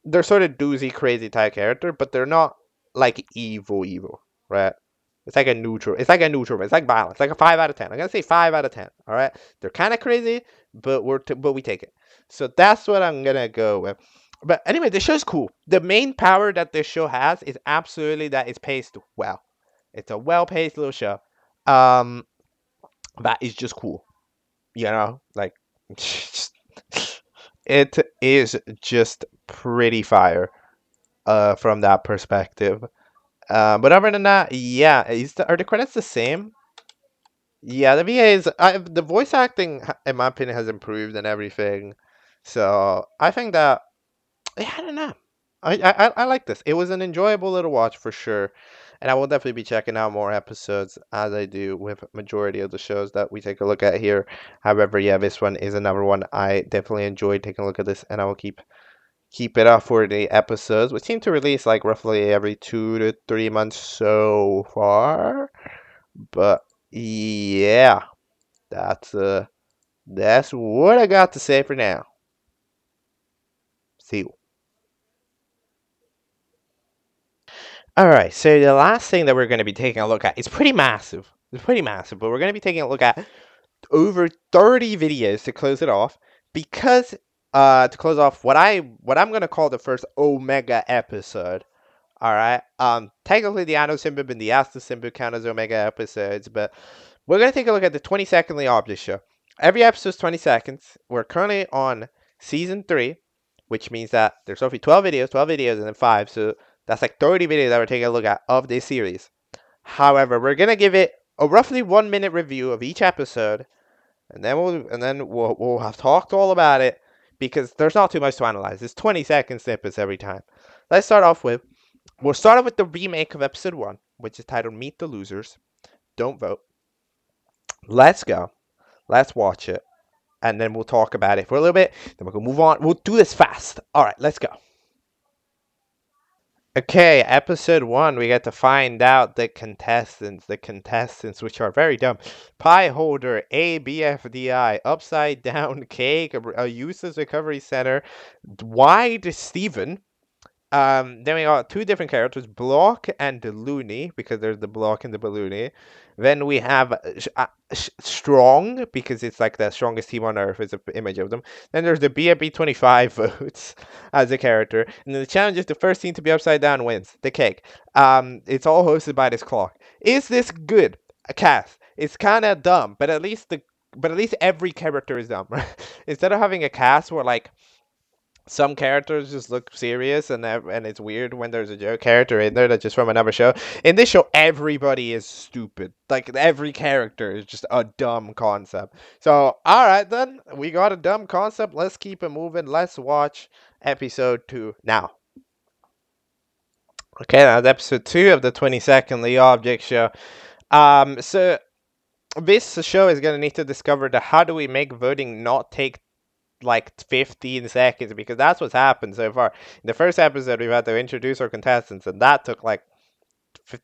doozy crazy type character, but they're not like evil, right? It's like a neutral. It's like a neutral. It's like balance. Like a 5 out of 10. I'm gonna say 5 out of 10. All right. They're kind of crazy, but we take it. So that's what I'm gonna go with. But anyway, the show's cool. The main power that this show has is absolutely that it's paced well. It's a well-paced little show. Um, that is just cool. Like it is just pretty fire. From that perspective. But other than that, yeah, are the credits the same? Yeah, the VAs, the voice acting, in my opinion, has improved and everything. So I think that, yeah, I don't know. I like this. It was an enjoyable little watch for sure, and I will definitely be checking out more episodes as I do with majority of the shows that we take a look at here. However, yeah, this one is another one I definitely enjoyed taking a look at this, and I will keep it up for the episodes, which seem to release like roughly every 2 to 3 months so far. But yeah, that's what I got to say for now. See you. All right, so the last thing that we're going to be taking a look at is pretty massive. It's pretty massive, but we're going to be taking a look at over 30 videos to close it off because to close off what I'm going to call the first Omega episode. All right. Technically the Anno Simbu and the Asta Simbu count as Omega episodes, but we're going to take a look at the 20-second Object Show. Every episode is 20 seconds. We're currently on season 3, which means that there's roughly 12 videos, and then 5. So that's like 30 videos that we're taking a look at of this series. However, we're going to give it a roughly 1-minute review of each episode. and then we'll have talked all about it because there's not too much to analyze. It's 20-second snippets every time. Let's start off with we'll start off with the remake of episode 1, which is titled Meet the Losers. Don't vote. Let's go. Let's watch it. And then we'll talk about it for a little bit. Then we're going to move on. We'll do this fast. All right, let's go. Okay, episode 1, we get to find out the contestants, which are very dumb. Pie holder, ABFDI, upside down cake, a useless recovery center, wide Steven. Then we got 2 different characters, Block and the Looney, because there's the Block and the Balloony. Then we have Strong, because it's like the strongest team on Earth, is an image of them. Then there's the BFB25 votes as a character. And then the challenge is the first team to be upside down wins, the cake. It's all hosted by this clock. Is this good? A cast. It's kind of dumb, but at least every character is dumb, right? Instead of having a cast where like some characters just look serious and it's weird when there's a joke character in there that's just from another show. In this show, everybody is stupid. Like, every character is just a dumb concept. So, alright then, we got a dumb concept. Let's keep it moving. Let's watch episode 2 now. Okay, that's episode 2 of the 22nd The Object Show. So this show is going to need to discover how do we make voting not take like 15 seconds, because that's what's happened so far. In the first episode, we've had to introduce our contestants, and that took like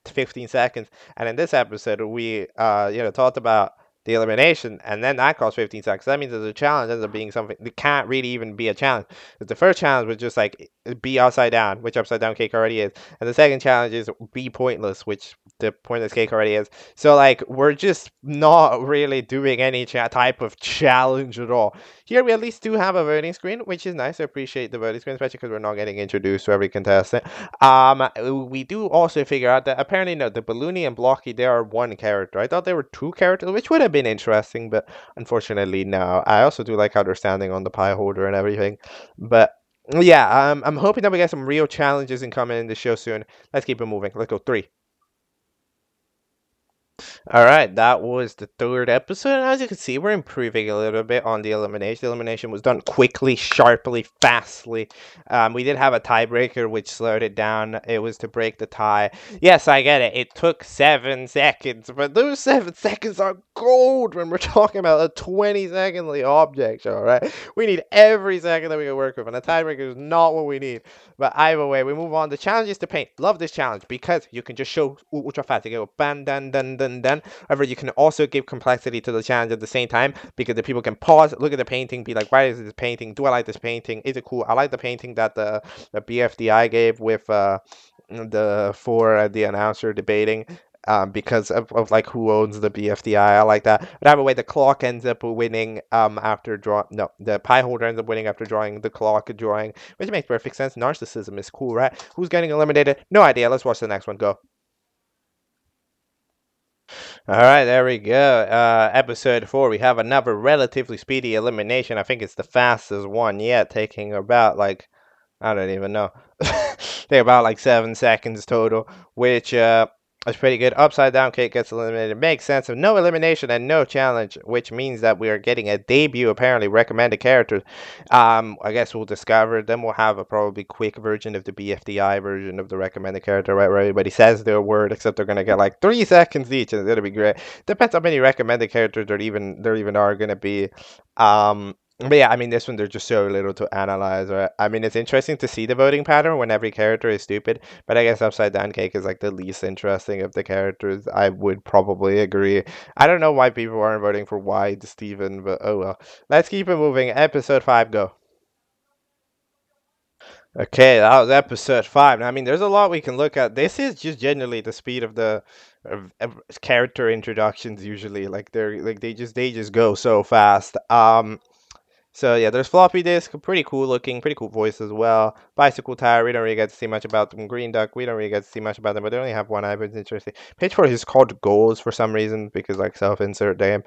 15 seconds. And in this episode, we talked about the elimination, and then that cost 15 seconds. That means that the challenge ends up being something that can't really even be a challenge. The first challenge was just like be upside down, which upside down cake already is, and the second challenge is be pointless, which the pointless cake already is. So like we're just not really doing any type of challenge at all. Here we at least do have a voting screen, which is nice. I appreciate the voting screen, especially because we're not getting introduced to every contestant. We do also figure out that apparently no, the Balloony and Blocky, they are one character. I thought they were 2 characters, which would have been interesting, but unfortunately no. I also do like how they're standing on the pie holder and everything, but yeah, I'm hoping that we get some real challenges incoming in the show soon. Let's keep it moving. Let's go. 3. Alright, that was the 3rd episode, and as you can see, we're improving a little bit on the elimination. The elimination was done quickly, sharply, fastly. We did have a tiebreaker, which slowed it down. It was to break the tie. Yes, I get it. It took 7 seconds, but those 7 seconds are gold when we're talking about a 20-second object show, right? We need every second that we can work with, and a tiebreaker is not what we need. But either way, we move on. The challenge is to paint. Love this challenge because you can just show ultra fast. You go ban, dun, dun, dun, dun. However, you can also give complexity to the challenge at the same time because the people can pause, look at the painting, be like, why is this painting? Do I like this painting? Is it cool? I like the painting that the BFDI gave with the announcer debating. Because of like who owns the BFDI. I like that. But either way, the clock ends up winning after the pie holder ends up winning after drawing the clock drawing, which makes perfect sense. Narcissism is cool, right? Who's getting eliminated? No idea. Let's watch the next one. Go. Alright, there we go. Episode 4, we have another relatively speedy elimination. I think it's the fastest one yet, taking about like, I don't even know. Take about like 7 seconds total, which that's pretty good. Upside down cake gets eliminated. Makes sense of no elimination and no challenge, which means that we are getting a debut, apparently, recommended characters. I guess we'll discover. Then we'll have a probably quick version of the BFDI version of the recommended character, right? Where everybody says their word, except they're gonna get like 3 seconds each, and it'll be great. Depends how many recommended characters there even are gonna be. But yeah, I mean, this one, there's just so little to analyze, right? I mean, it's interesting to see the voting pattern when every character is stupid, but I guess Upside Down Cake is like the least interesting of the characters. I would probably agree. I don't know why people aren't voting for Wide Steven, but oh well. Let's keep it moving. Episode 5, go. Okay, that was episode 5. Now, I mean, there's a lot we can look at. This is just generally the speed of the character introductions usually. Like they just go so fast. So yeah, there's Floppy Disk, pretty cool looking, pretty cool voice as well. Bicycle Tire, we don't really get to see much about them. Green Duck, we don't really get to see much about them, but they only have one eye, but it's interesting. Pitchfull is called Goals for some reason, because like self-insert, damn.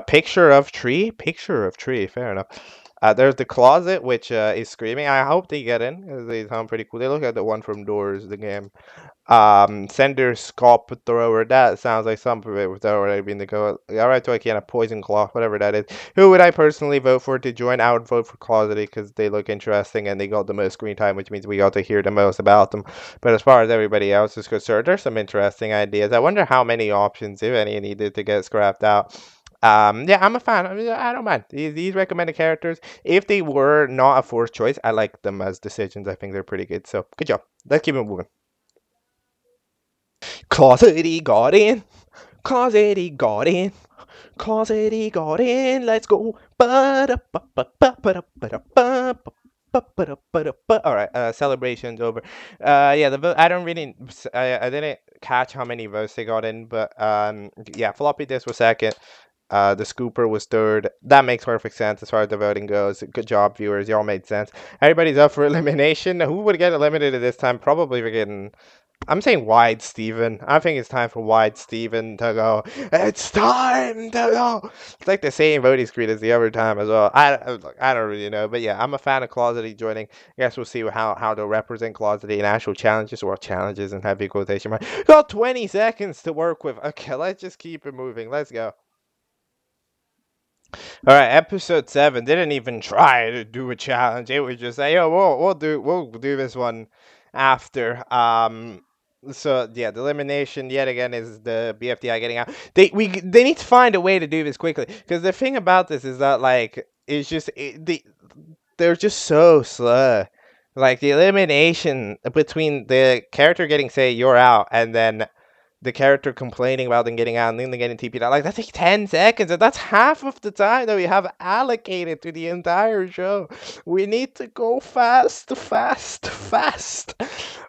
Picture of Tree, fair enough. There's the closet, which is screaming. I hope they get in, 'cause they sound pretty cool. They look like the one from Doors, the game. Sender Scop Thrower. That sounds like something with already been the go. Alright, Tweekin, a Poison Claw, whatever that is. Who would I personally vote for to join? I would vote for Closeted because they look interesting and they got the most screen time, which means we got to hear the most about them. But as far as everybody else is concerned, there's some interesting ideas. I wonder how many options, if any, needed to get scrapped out. Yeah, I'm a fan. I mean, I don't mind these recommended characters. If they were not a fourth choice, I like them as decisions. I think they're pretty good. So good job. Let's keep it moving. Closet he got in. Closet he got in. Closet he got in. Let's go. Alright, celebration's over. Yeah, the vote. I don't really. I didn't catch how many votes they got in, but yeah, Floppy Disk was second. The Scooper was third. That makes perfect sense as far as the voting goes. Good job, viewers. Y'all made sense. Everybody's up for elimination. Who would get eliminated this time? Probably we're getting. I'm saying Wide Steven. I think it's time for Wide Steven to go. It's time to go. It's like the same voting screen as the other time as well. I don't really know. But yeah, I'm a fan of Closety joining. I guess we'll see how they'll represent Closety in actual challenges or challenges in heavy quotation mark. Got 20 seconds to work with. Okay, let's just keep it moving. Let's go. All right, episode 7 didn't even try to do a challenge. It was just like, yo, we'll do this one after. So yeah, the elimination yet again is the BFDI getting out. They need to find a way to do this quickly because the thing about this is that like it's just they're just so slow. Like the elimination between the character getting say you're out and then the character complaining about them getting out and then getting TP'd out. Like, that takes 10 seconds, and that's half of the time that we have allocated to the entire show. We need to go fast. But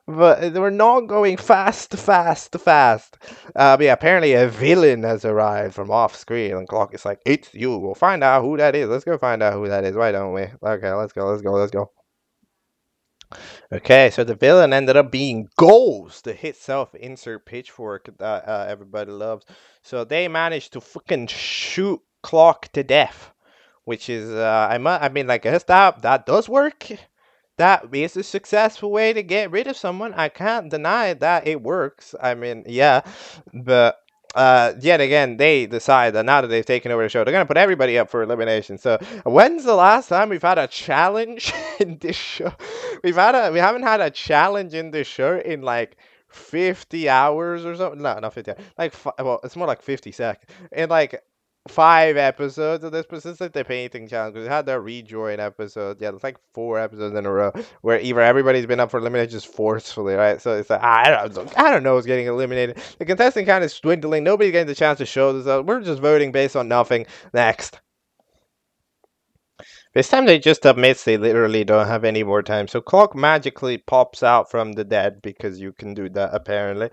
we're not going fast. But yeah, apparently a villain has arrived from off screen, and Clock is like, it's you. We'll find out who that is. Let's go find out who that is. Why don't we? Okay, let's go. Okay, so the villain ended up being Ghost, the hit self-insert pitchfork that everybody loves. So they managed to fucking shoot Clock to death, which is I mean, like, I guess that does work. That is a successful way to get rid of someone. I can't deny that it works. I mean, yeah, but yet again, they decide that now that they've taken over the show, they're gonna put everybody up for elimination. So, when's the last time we've had a challenge in this show? We haven't had a challenge in this show in like 50 hours or something. No, not 50 hours. Like, well, it's more like 50 seconds. In like 5 episodes of this, but since like the painting challenge, because it had their rejoin episode. Yeah, it's like 4 episodes in a row where either everybody's been up for elimination just forcefully, right? So it's like I don't know who's getting eliminated. The contestant count is dwindling. Nobody's getting the chance to show themselves. We're just voting based on nothing. Next. This time they just admits they literally don't have any more time. So Clock magically pops out from the dead because you can do that apparently.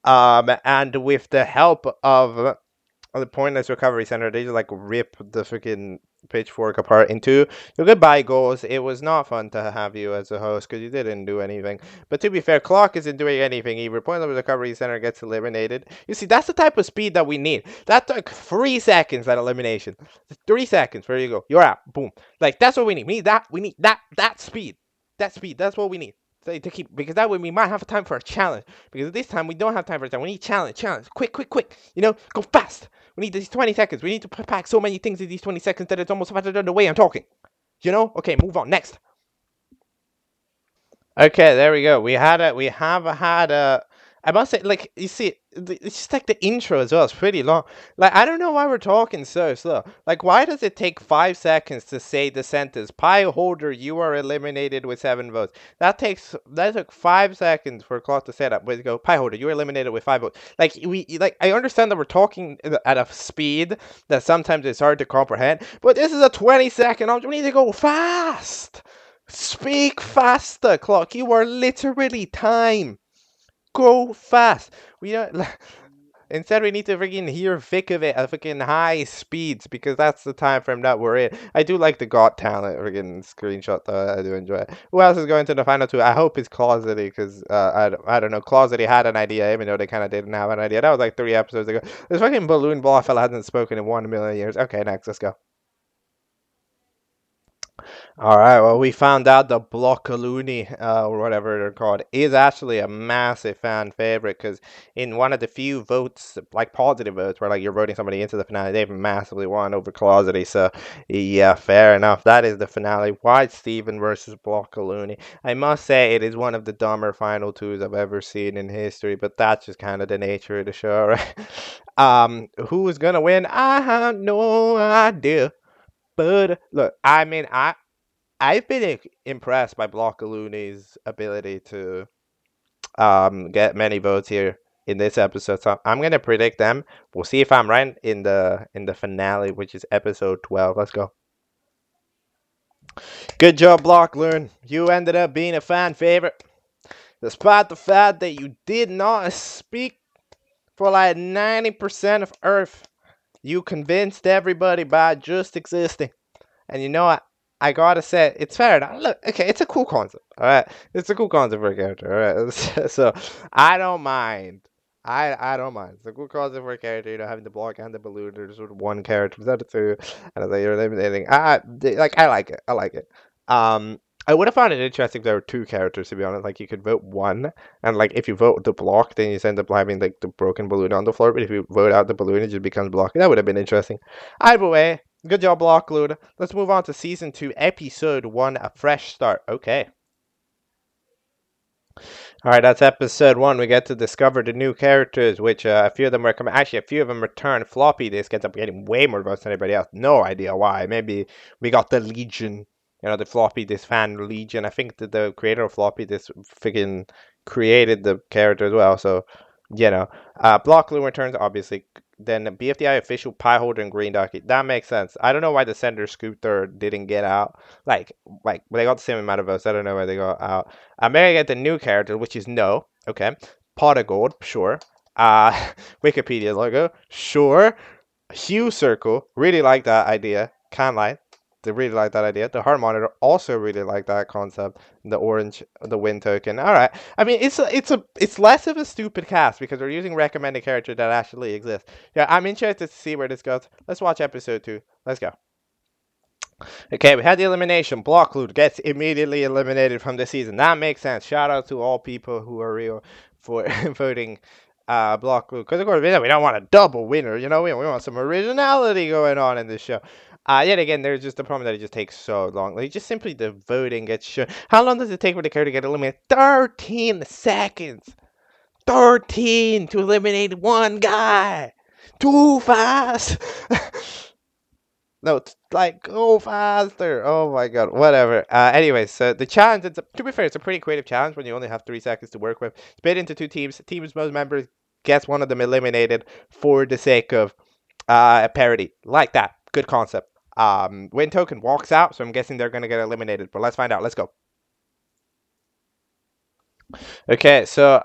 And with the help of the Pointless Recovery Center, they just like rip the freaking pitchfork apart in two. So goodbye, Goals. It was not fun to have you as a host because you didn't do anything. But to be fair, Clock isn't doing anything either. Pointless Recovery Center gets eliminated. You see, that's the type of speed that we need. That took 3 seconds, that elimination. 3 seconds. There you go. You're out. Boom. Like, that's what we need. We need that speed. That speed. That's what we need. To keep, because that way we might have time for a challenge. Because this time we don't have time for a challenge. We need challenge. Quick. You know, go fast. We need these 20 seconds. We need to pack so many things in these 20 seconds that it's almost faster than the way I'm talking. You know? Okay, move on. Next. Okay, there we go. We have had a. I must say, like, you see, it's just like the intro as well. It's pretty long. Like, I don't know why we're talking so slow. Like, why does it take 5 seconds to say the sentence, "Pie holder, you are eliminated with 7 votes"? That took 5 seconds for Clock to say that. But go, "Pie holder, you are eliminated with 5 votes." Like, I understand that we're talking at a speed that sometimes it's hard to comprehend. But this is a 20-second option. We need to go fast. Speak faster, Clock. You are literally time. Go fast. We don't. Instead, we need to freaking hear Vic of it at freaking high speeds because that's the time frame that we're in. I do like the Got Talent freaking screenshot though. I do enjoy it. Who else is going to the final 2? I hope it's Closety because I don't know. Closety had an idea even though they kind of didn't have an idea. That was like 3 episodes ago. This fucking balloon ball fella hasn't spoken in 1 million years. Okay, next, let's go. All right, well, we found out the Blockaloony, or whatever they're called, is actually a massive fan favorite because in one of the few votes, like positive votes, where like you're voting somebody into the finale, they've massively won over Closety. So, yeah, fair enough. That is the finale. White Steven versus Blockaloony. I must say, it is one of the dumber final twos I've ever seen in history, but that's just kind of the nature of the show, right? Who is gonna win? I have no idea. But look, I mean, I've been impressed by Blockaloony's ability to get many votes here in this episode. So I'm gonna predict them. We'll see if I'm right in the finale, which is episode 12. Let's go. Good job, Blockaloon. You ended up being a fan favorite, despite the fact that you did not speak for like 90% of Earth. You convinced everybody by just existing. And you know what? I gotta say, it's fair enough. Look, okay, it's a cool concept. All right, it's a cool concept for a character. All right, so I don't mind. I don't mind. It's a cool concept for a character. You know, having the block and the balloon. There's sort of one character instead of two, and it's like you're eliminating. I like it. I like it. Um, I would have found it interesting if there were two characters. To be honest, like you could vote one, and like if you vote the block, then you end up having like the broken balloon on the floor. But if you vote out the balloon, it just becomes block. That would have been interesting. Either way, good job, Blockload. Let's move on to Season 2, Episode 1, A Fresh Start. Okay. Alright, that's Episode 1. We get to discover the new characters, which a few of them recommend. Actually, a few of them return. Floppy, this gets up getting way more votes than anybody else. No idea why. Maybe we got the Legion. You know, the Floppy, this fan Legion. I think that the creator of Floppy, this freaking created the character as well. So, you know. Blockloon returns, obviously. Then BFDI official pie holder and green ducky. That makes sense. I don't know why the Senator Scooter didn't get out. Like they got the same amount of votes. I don't know why they got out. I'm gonna get the new character, which is no. Okay. Pot of gold, sure. Uh Wikipedia logo, sure. Hue circle, really like that idea. Can't lie. They really like that idea. The heart monitor also really like that concept. The orange, the win token. All right. I mean, it's less of a stupid cast because they're using recommended character that actually exists. Yeah, I'm interested to see where this goes. Let's watch episode 2. Let's go. Okay, we had the elimination. Blockloot gets immediately eliminated from the season. That makes sense. Shout out to all people who are real for voting Blockloot. Because of course we don't want a double winner. You know, we want some originality going on in this show. Yet again, there's just the problem that it just takes so long. Like, just simply the voting gets shown. How long does it take for the character to get eliminated? 13 seconds. 13 to eliminate one guy. Too fast. No, like go faster. Oh my god, whatever. Anyway, so the challenge, to be fair, it's a pretty creative challenge when you only have 3 seconds to work with. Split into 2 teams. Teams most members gets one of them eliminated for the sake of a parody. Like that. Good concept. Win token walks out, so I'm guessing they're gonna get eliminated. But let's find out. Let's go. Okay, so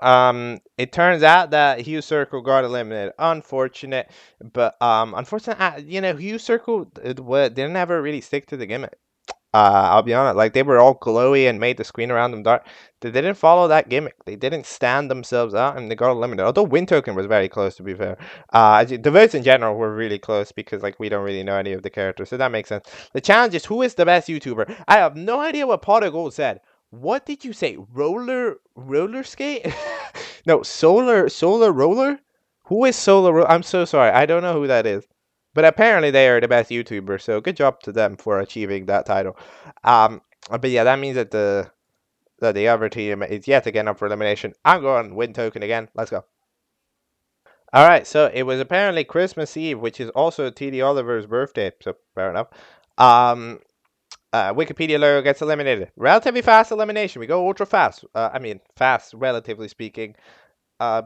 it turns out that Hue Circle got eliminated. Unfortunate, but unfortunate. You know, Hue Circle didn't ever really stick to the gimmick. I'll be honest, like they were all glowy and made the screen around them dark. They didn't follow that gimmick. They didn't stand themselves out, and they got eliminated. Although Win Token was very close, to be fair. The votes in general were really close because like we don't really know any of the characters, so that makes sense. The challenge is who is the best YouTuber. I have no idea what Pot of Gold said. What did you say? Roller skate? No, solar roller? Who is I'm so sorry. I don't know who that is. But apparently they are the best YouTuber, so good job to them for achieving that title. But yeah, that means that the other team is yet again up for elimination. I'm going Win Token again. Let's go. Alright, so it was apparently Christmas Eve, which is also TDOliver's birthday, so fair enough. Wikipedia logo gets eliminated. Relatively fast elimination. We go ultra fast. I mean, fast, relatively speaking.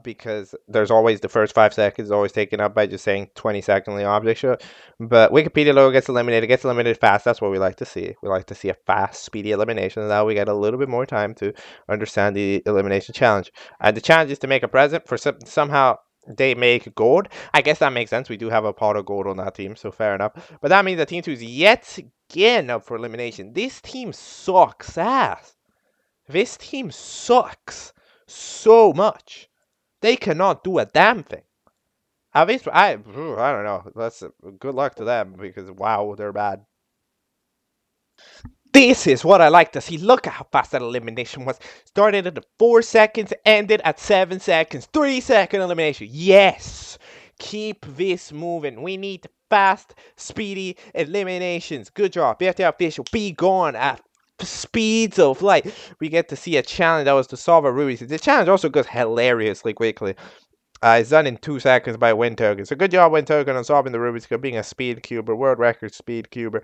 Because there's always the first 5 seconds always taken up by just saying 20-second on the object show. But Wikipedia logo gets eliminated fast. That's what we like to see. We like to see a fast, speedy elimination. Now we get a little bit more time to understand the elimination challenge. And the challenge is to make a present for somehow they make gold. I guess that makes sense. We do have a pot of gold on that team, so fair enough. But that means that Team 2 is yet again up for elimination. This team sucks ass. This team sucks so much. They cannot do a damn thing. At least I don't know. That's good luck to them because wow, they're bad. This is what I like to see. Look at how fast that elimination was. Started at 4 seconds, ended at 7 seconds. 3-second elimination. Yes! Keep this moving. We need fast, speedy eliminations. Good job. BFT official. Be gone at speeds of light. We get to see a challenge that was to solve a Ruby. The challenge also goes hilariously quickly. It's done in 2 seconds by WinToken. So good job, WinToken, on solving the Rubik's Cube, being a speed cuber, world record speed cuber.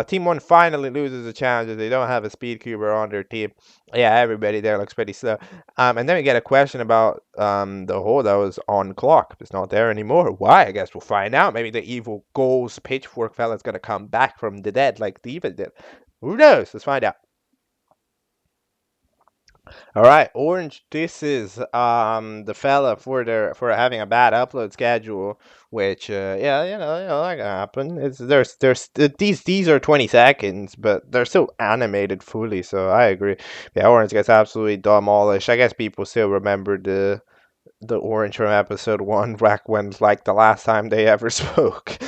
Team 1 finally loses the challenge. They don't have a speed cuber on their team. Yeah, everybody there looks pretty slow. And then we get a question about the hole that was on clock. It's not there anymore. Why? I guess we'll find out. Maybe the evil ghost pitchfork fella's going to come back from the dead like DIBS did. Who knows? Let's find out. All right, Orange. This is the fella for having a bad upload schedule, which yeah, that can happen. It's there's these are 20 seconds, but they're still animated fully, so I agree. Yeah, Orange gets absolutely demolished. I guess people still remember the Orange from episode 1 back when like the last time they ever spoke.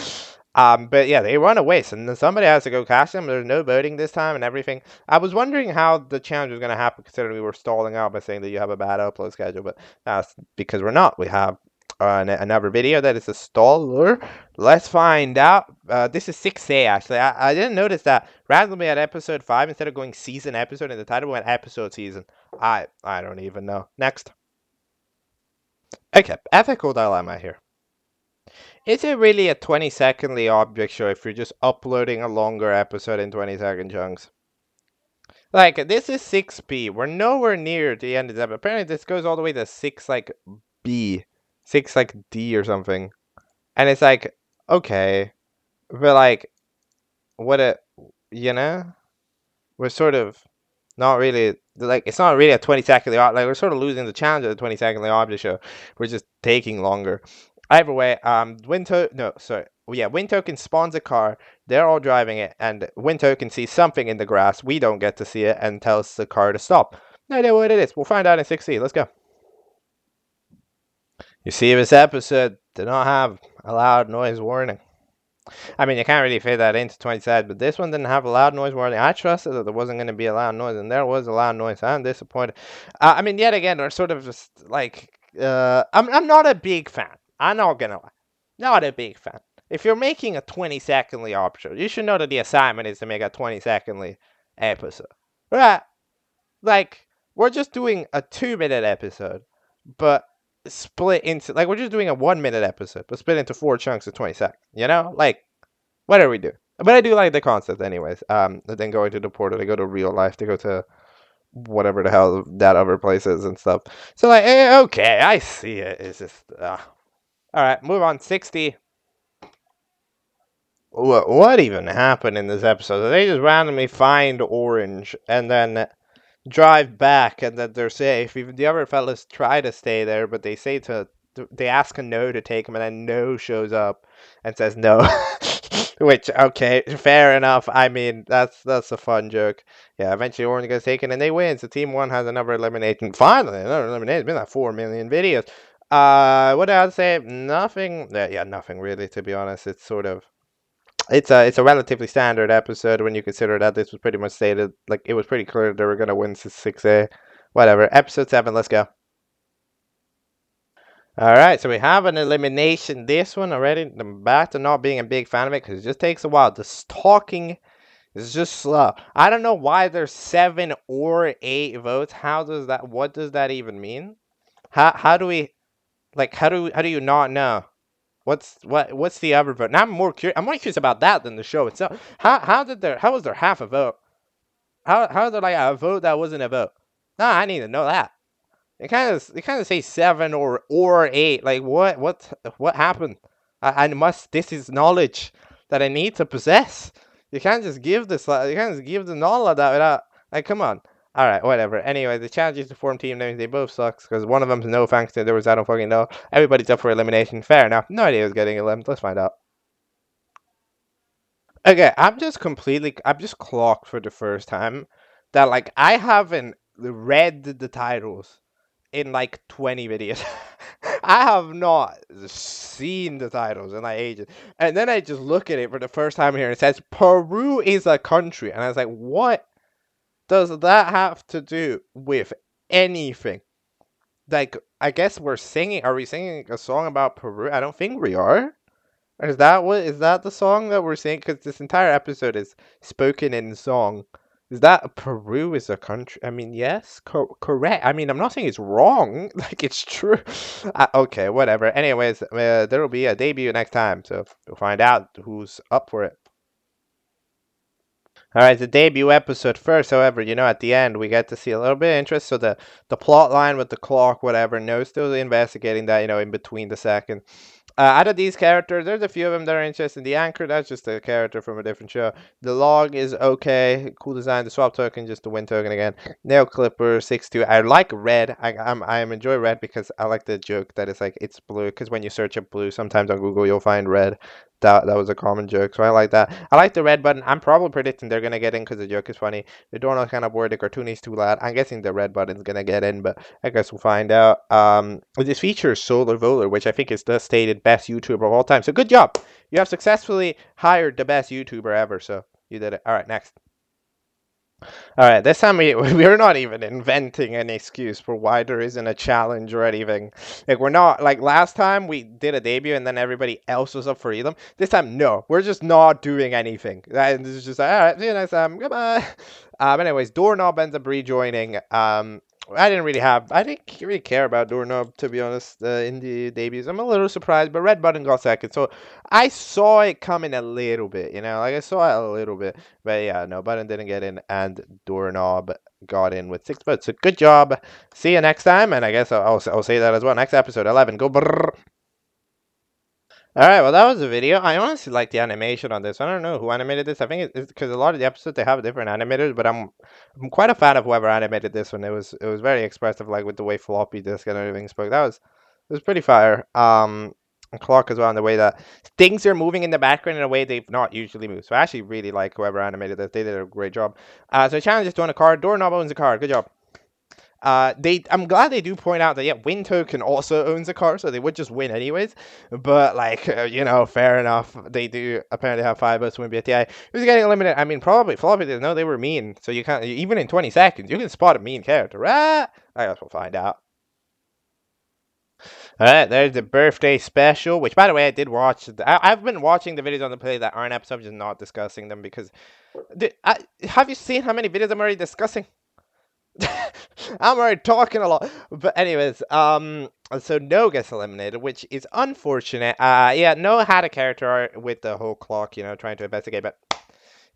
But yeah, they run away, so then somebody has to go catch them. There's no voting this time and everything. I was wondering how the challenge was going to happen, considering we were stalling out by saying that you have a bad upload schedule, but that's because we're not. We have another video that is a staller. Let's find out. This is 6A, actually. I didn't notice that randomly at episode 5, instead of going season episode in the title, went episode season. I don't even know. Next. Okay, ethical dilemma here. Is it really a 20-secondly object show if you're just uploading a longer episode in 20-second chunks? Like, this is 6B. We're nowhere near the end of that. Apparently, this goes all the way to 6, like, B. 6, like, D or something. And it's like, okay. But, like, what a, you know? We're sort of not really, like, it's not really a 20-secondly, like, we're sort of losing the challenge of the 20-secondly object show. We're just taking longer. Either way, WinToken spawns a car. They're all driving it, and WinToken sees something in the grass. We don't get to see it, and tells the car to stop. No idea what it is. We'll find out in 6C. Let's go. You see, this episode did not have a loud noise warning. I mean, you can't really fit that into 20 seconds, but this one didn't have a loud noise warning. I trusted that there wasn't going to be a loud noise, and there was a loud noise. I'm disappointed. I mean, yet again, they're sort of just like, I'm not a big fan. I'm not gonna lie. Not a big fan. If you're making a 20-secondly episode, you should know that the assignment is to make a 20-secondly episode. Right? Like, we're just doing a 2-minute episode, but split into, like, we're just doing a 1-minute episode, but split into 4 chunks of 20 seconds. You know? Like, what are we doing? But I do like the concept anyways. Then going to the portal, they go to real life, they go to whatever the hell that other place is and stuff. So, like, okay, I see it. It's just, Alright, move on. 60. What even happened in this episode? They just randomly find Orange and then drive back, and then they're safe. Even the other fellas try to stay there, but they say they ask a No to take him, and then No shows up and says no. Which, okay, fair enough. I mean, that's a fun joke. Yeah, eventually Orange gets taken and they win. So Team 1 has another elimination. Finally, another elimination. It's been like 4 million videos. What did I say? Nothing. Yeah, nothing really, to be honest. It's sort of, it's a relatively standard episode when you consider that this was pretty much stated. Like, it was pretty clear they were gonna win 6A. Whatever. Episode 7. Let's go. Alright, so we have an elimination. This one already. I'm back to not being a big fan of it because it just takes a while. The talking is just slow. I don't know why there's 7 or 8 votes. What does that even mean? How do we, like, how do you not know? What's the other vote? Now I'm more curious about that than the show itself. How was there half a vote? How is there like a vote that wasn't a vote? No, I need to know that. It kind of say 7 or 8. Like, what happened? This is knowledge that I need to possess. You can't just give this. You can't just give the knowledge of that without. Like, come on. All right, whatever. Anyway, the challenge is to form team names. They both sucks because one of them's no thanks to the others. I don't fucking know. Everybody's up for elimination. Fair enough. No idea who's getting eliminated. Let's find out. Okay, I'm just clocked for the first time that, like, I haven't read the titles in like 20 videos. I have not seen the titles in like ages. And then I just look at it for the first time here and it says Peru is a country. And I was like, what does that have to do with anything? Like, I guess we're singing. Are we singing a song about Peru? I don't think we are. Is that the song that we're singing? Because this entire episode is spoken in song. Is that Peru is a country? I mean, yes, correct. I mean, I'm not saying it's wrong. Like, it's true. Okay, whatever. Anyways, there will be a debut next time, so we'll find out who's up for it. All right, the debut episode first. However, at the end we get to see a little bit of interest. So the plot line with the clock, whatever. No, still investigating that. In between the second. Out of these characters, there's a few of them that are interesting. The anchor, that's just a character from a different show. The log is okay, cool design. The swap token, just the win token again. Nail clipper 6-2. I like red. I enjoy red because I like the joke that it's like it's blue. Because when you search up blue, sometimes on Google you'll find red. That was a common joke, so I like that. I like the red button. I'm probably predicting they're gonna get in because the joke is funny. The doorknob kind of bored. The cartoon is too loud. I'm guessing the red button's gonna get in, but I guess we'll find out. This features SolarVolar, which I think is the stated best YouTuber of all time. So good job. You have successfully hired the best YouTuber ever. So you did it. All right, next. All right, this time we're not even inventing an excuse for why there isn't a challenge or anything. Like we're not like last time we did a debut and then everybody else was up for Elam. This time, no, we're just not doing anything. This is just like, all right, see you next time. Goodbye. Anyways, Doorknob ends up rejoining. I didn't really care about Doorknob, to be honest, in the debuts. I'm a little surprised, but Red Button got second. So I saw it coming a little bit, like I saw it a little bit. But yeah, no, Button didn't get in, and Doorknob got in with 6 votes. So good job. See you next time, and I guess I'll say that as well. Next episode, 11. Go brrr. Alright, well that was the video. I honestly like the animation on this. I don't know who animated this. I think it's because a lot of the episodes they have different animators, but I'm quite a fan of whoever animated this one. It was very expressive, like with the way Floppy disk and everything spoke. It was pretty fire. Clock as well, and the way that things are moving in the background in a way they've not usually moved. So I actually really like whoever animated this. They did a great job. So challenge is to own a card. Doorknob owns a card. Good job. I'm glad they do point out that win token also owns a car, so they would just win anyways. But like, fair enough. They do apparently have 5 votes to win BTI. Who's getting eliminated? I mean, probably Floppy didn't know they were mean, so you can't even in 20 seconds you can spot a mean character, right? I guess we'll find out. Alright, there's the birthday special, which by the way I did watch. I've been watching the videos on the play that aren't episodes, just not discussing them because. Have you seen how many videos I'm already discussing? I'm already talking a lot. But anyways, so Noah gets eliminated, which is unfortunate. Yeah, Noah had a character art with the whole clock, trying to investigate, but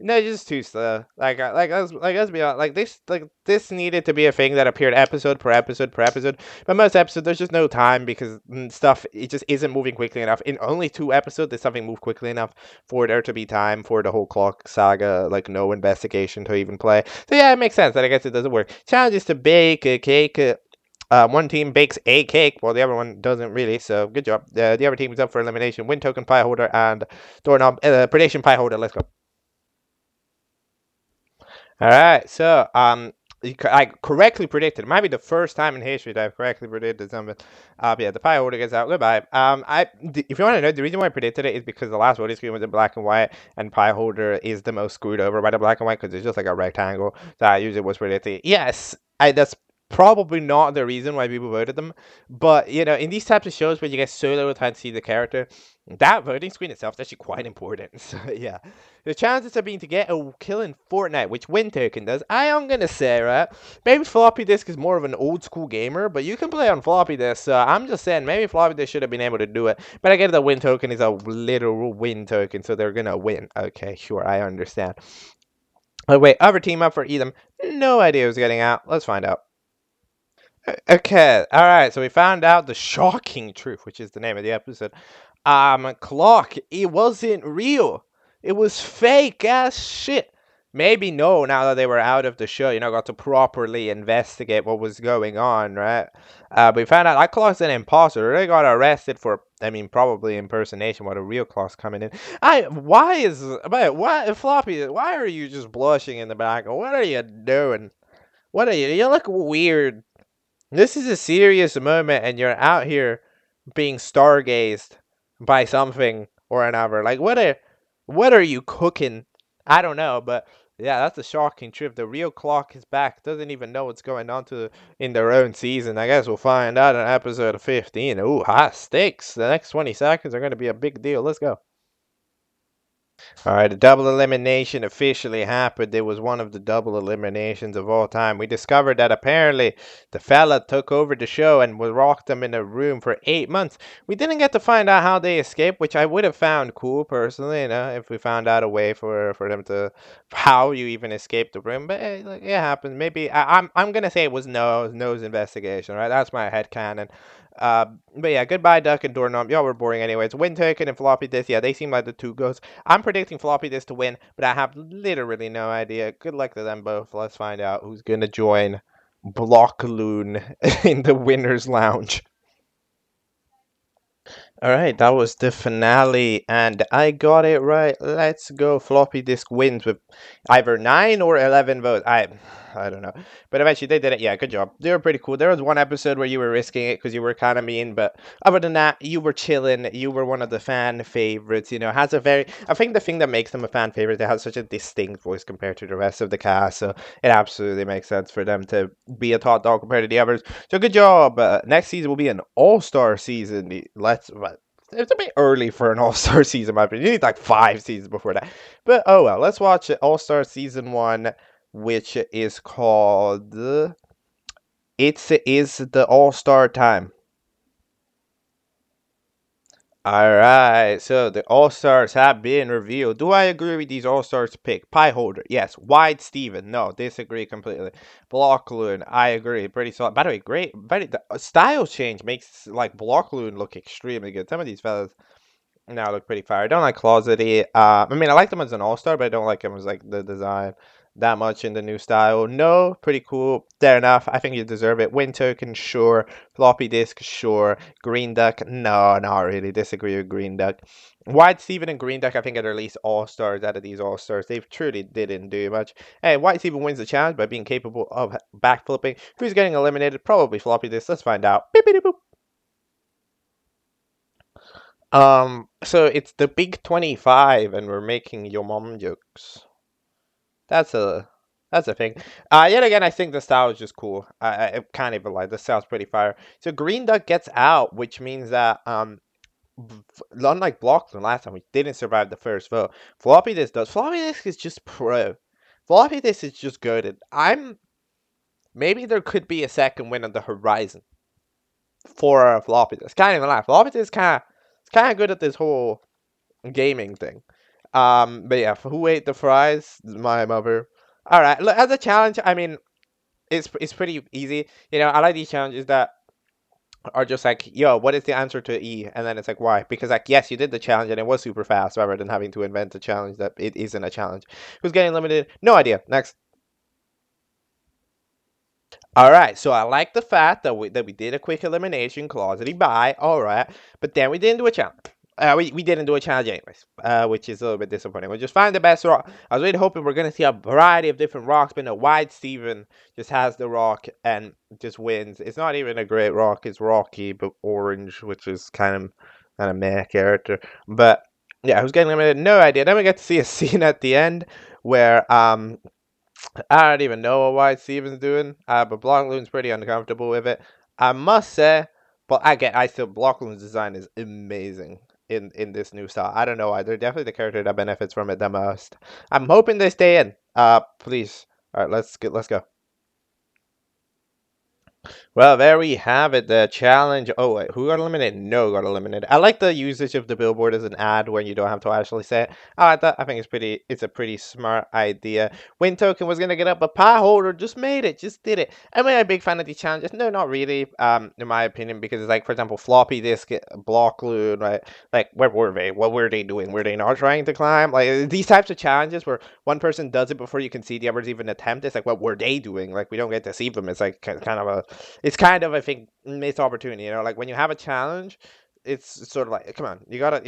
no, just too slow. Let's be honest. This needed to be a thing that appeared episode per episode per episode. But most episodes, there's just no time because stuff it just isn't moving quickly enough. In only 2 episodes, did something move quickly enough for there to be time for the whole clock saga, like no investigation to even play. So yeah, it makes sense that I guess it doesn't work. Challenge is to bake a cake. One team bakes a cake, while the other one doesn't really. So good job. The other team is up for elimination. Win token, pie holder, and doorknob. Predation pie holder. Let's go. All right, so I correctly predicted. It might be the first time in history that I've correctly predicted something. Yeah, the pie holder gets out. Goodbye. If you want to know, the reason why I predicted it is because the last voting screen was in black and white, and pie holder is the most screwed over by the black and white because it's just like a rectangle. So I usually was predicting. Yes, that's probably not the reason why people voted them, but in these types of shows where you get so little time to see the character, that voting screen itself is actually quite important. So yeah, the chances of being to get a kill in Fortnite, which win token does, I am gonna say, right, maybe floppy disk is more of an old school gamer, but you can play on floppy disk. So I'm just saying maybe floppy disk should have been able to do it, but I get the win token is a literal win token, so they're gonna win. Okay, sure, I understand. Oh wait, other team up for Elam, no idea who's getting out. Let's find out. Okay, alright, so we found out the shocking truth, which is the name of the episode. Clock, it wasn't real. It was fake ass shit. Maybe no, now that they were out of the show, got to properly investigate what was going on, right? But we found out that Clock's an imposter. They got arrested for, probably impersonation while the real Clock's coming in. Why, Floppy, why are you just blushing in the back? What are you doing? You look weird. This is a serious moment, and you're out here being stargazed by something or another. Like, what are you cooking? I don't know, but yeah, that's a shocking trip. The real clock is back. Doesn't even know what's going on in their own season. I guess we'll find out in episode 15. Ooh, hot stakes. The next 20 seconds are going to be a big deal. Let's go. All right, the double elimination officially happened. It was one of the double eliminations of all time. We discovered that apparently the fella took over the show and was locked them in a room for 8 months. We didn't get to find out how they escaped, which I would have found cool personally, if we found out a way for them to how you even escape the room. But like, it happened. Maybe I'm gonna say it was Noah's investigation. Right, that's my headcanon. But yeah, goodbye Duck and Doorknob. Y'all were boring anyways. Tweekin and Floppy Disk, yeah, they seem like the two ghosts. I'm predicting Floppy Disk to win, but I have literally no idea. Good luck to them both. Let's find out who's gonna join Blockloon in the winner's lounge. All right, that was the finale, and I got it right. Let's go. Floppy Disk wins with either 9 or 11 votes. I don't know, but eventually they did it. Yeah, good job. They were pretty cool. There was one episode where you were risking it because you were kind of mean, but other than that, you were chilling. You were one of the fan favorites. You know, has a very. I think the thing that makes them a fan favorite, they have such a distinct voice compared to the rest of the cast, so it absolutely makes sense for them to be a top dog compared to the others. So good job. Next season will be an all-star season. It's a bit early for an all-star season, in my opinion. You need like 5 seasons before that. But oh well, let's watch all-star season 1, which is called Is the All-Star Time. Alright, so the All-Stars have been revealed. Do I agree with these All-Stars pick? Pie Holder, yes. Wide Steven, no, disagree completely. Blockloon, I agree. Pretty solid. By the way, great. The style change makes like Blockloon look extremely good. Some of these fellas now look pretty fire. I don't like Closety. I mean, I like them as an all-star, but I don't like them as like the design that much in the new style. No, pretty cool. Fair enough. I think you deserve it. Win Token, sure. Floppy Disk, sure. Green Duck, no, not really. Disagree with Green Duck. White Steven and Green Duck, I think, are at least all-stars out of these all-stars. They truly didn't do much. Hey, White Steven wins the challenge by being capable of backflipping. Who's getting eliminated? Probably Floppy Disk. Let's find out. Beep, beep, boop. So it's the big 25, and we're making your mom jokes. That's a thing. Yet again, I think the style is just cool. I can't even lie. The style's pretty fire. So Green Duck gets out, which means that unlike Blockton last time, we didn't survive the first vote. Floppy Disk does. Floppy Disk is just pro. Floppy Disk is just good. Maybe there could be a second win on the horizon for Floppy Disk. Can't even lie. Floppy Disk kind of good at this whole gaming thing. But yeah, who ate the fries? My mother. All right, look, as a challenge, I mean, it's pretty easy. You know, I like these challenges that are just like, yo, what is the answer to E? And then it's like, why? Because like, yes, you did the challenge and it was super fast, rather than having to invent a challenge that it isn't a challenge. Who's getting limited? No idea. Next. All right, so I like the fact that we did a quick elimination, Closety by, all right, but then we didn't do a challenge. We didn't do a challenge anyways, which is a little bit disappointing. We just find the best rock. I was really hoping we're going to see a variety of different rocks, but no, Wide Steven just has the rock and just wins. It's not even a great rock. It's rocky, but orange, which is kind of meh character. But yeah, who's getting limited? No idea. Then we get to see a scene at the end where I don't even know what White Steven's doing, but Blockloon's pretty uncomfortable with it. I must say, but I still Blockloon's design is amazing in this new style. I don't know why. They're definitely the character that benefits from it the most. I'm hoping they stay in. Please. All right, let's go. Well, there we have it, the challenge. Oh, wait, who got eliminated? No got eliminated. I like the usage of the billboard as an ad when you don't have to actually say it. I like that. I think it's a pretty smart idea. Win Token was going to get up, but Pie Holder just made it, just did it. Am I a big fan of these challenges? No, not really, in my opinion, because it's like, for example, Floppy Disk, Blockloon, right? Like, where were they? What were they doing? Were they not trying to climb? Like, these types of challenges where one person does it before you can see the others even attempt, it's like, what were they doing? Like, we don't get to see them. It's like it's kind of, I think, missed opportunity. You know, like when you have a challenge, it's sort of like, come on, we gotta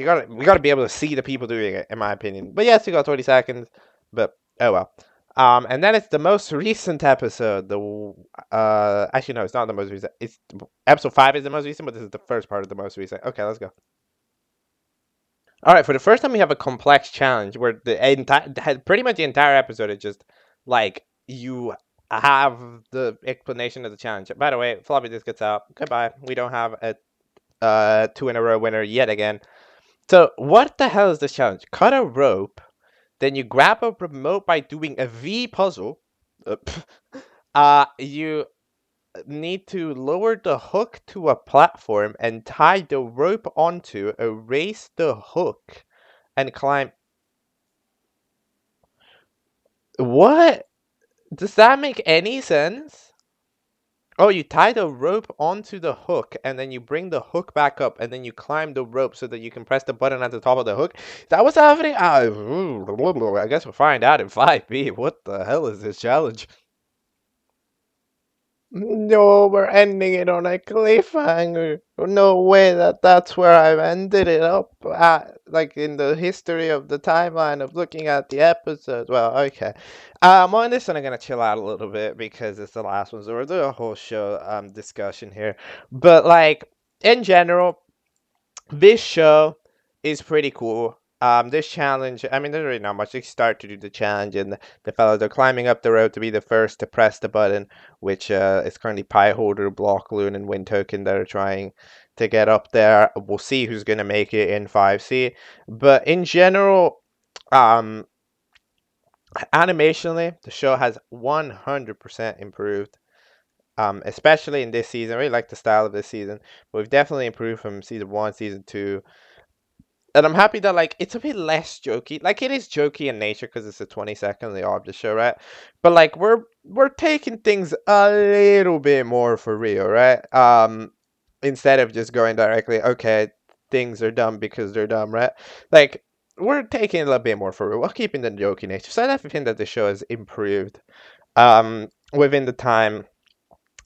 be able to see the people doing it, in my opinion. But yes, you got 20 seconds. But oh well. And then it's the most recent episode. Actually no, it's not the most recent. It's episode 5 is the most recent, but this is the first part of the most recent. Okay, let's go. All right, for the first time we have a complex challenge where the entire pretty much the entire episode is just like you have the explanation of the challenge. By the way, Floppy just gets out. Goodbye. We don't have a 2 in a row winner yet again. So what the hell is this challenge? Cut a rope, then you grab a remote by doing a V puzzle. You need to lower the hook to a platform and tie the rope onto, erase the hook, and climb. What? Does that make any sense? Oh, you tie the rope onto the hook and then you bring the hook back up and then you climb the rope so that you can press the button at the top of the hook. Is that what's happening? I guess we'll find out in 5B. What the hell is this challenge? No, we're ending it on a cliffhanger. No way that's where I've ended it up at, like in the history of the timeline of looking at the episodes. Well, okay. On this one, I'm gonna chill out a little bit because it's the last one, so we'll do a whole show discussion here. But like in general, this show is pretty cool. This challenge, I mean, there's really not much. They start to do the challenge, and the fellows are climbing up the road to be the first to press the button, which is currently Pie Holder, Block Loon, and Wind Token that are trying to get up there. We'll see who's going to make it in 5C. But in general, um, animationally, the show has 100% improved. Especially in this season. I really like the style of this season. But we've definitely improved from season 1, season 2, and I'm happy that like it's a bit less jokey. Like it is jokey in nature because it's a 20-second the Object show, right? But like we're taking things a little bit more for real, right? Instead of just going directly, okay, things are dumb because they're dumb, right? Like we're taking it a little bit more for real. We're keeping the jokey nature. So I definitely think that the show has improved within the time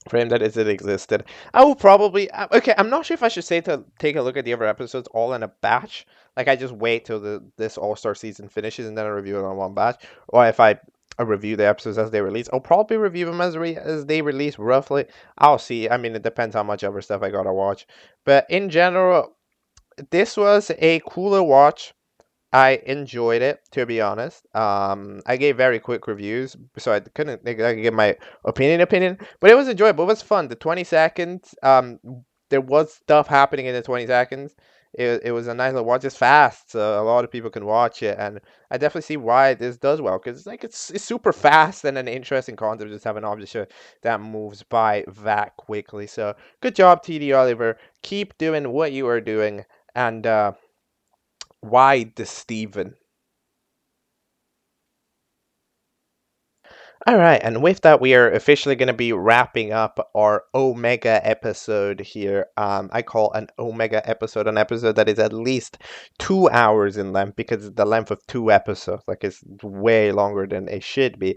frame that it existed. I will probably okay. I'm not sure if I should say to take a look at the other episodes all in a batch. Like I just wait till this All Star season finishes and then I review it on one batch, or if I review the episodes as they release. I'll probably review them as they release roughly. I'll see. I mean, it depends how much other stuff I gotta watch. But in general, this was a cooler watch. I enjoyed it, to be honest. I gave very quick reviews, so I couldn't give my opinion, but it was enjoyable. It was fun. The 20 seconds, there was stuff happening in the 20 seconds. It was a nice little watch. It's fast, so a lot of people can watch it, and I definitely see why this does well because it's super fast and an interesting concept. Just have an object show that moves by that quickly. So good job, TDOliver. Keep doing what you are doing, and why the Steven? All right, and with that, we are officially going to be wrapping up our Omega episode here. I call an Omega episode an episode that is at least 2 hours in length because it's the length of 2 episodes. Like it's way longer than it should be.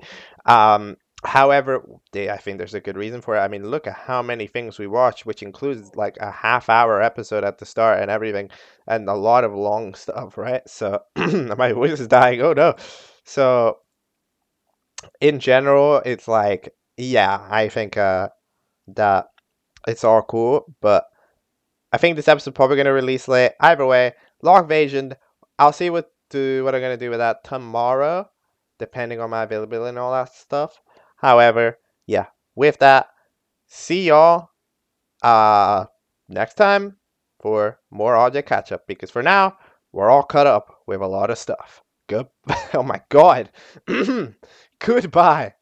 However, I think there's a good reason for it. I mean, look at how many things we watch, which includes like a half-hour episode at the start and everything, and a lot of long stuff, right? So my voice is dying. Oh no. So in general, it's like, yeah, I think that it's all cool, but I think this episode probably gonna release late. Either way, Lockvasion, I'll see what I'm gonna do with that tomorrow, depending on my availability and all that stuff. However, yeah, with that, see y'all next time for more Object Catchup, because for now, we're all cut up with a lot of stuff. Good. Oh my god. Goodbye.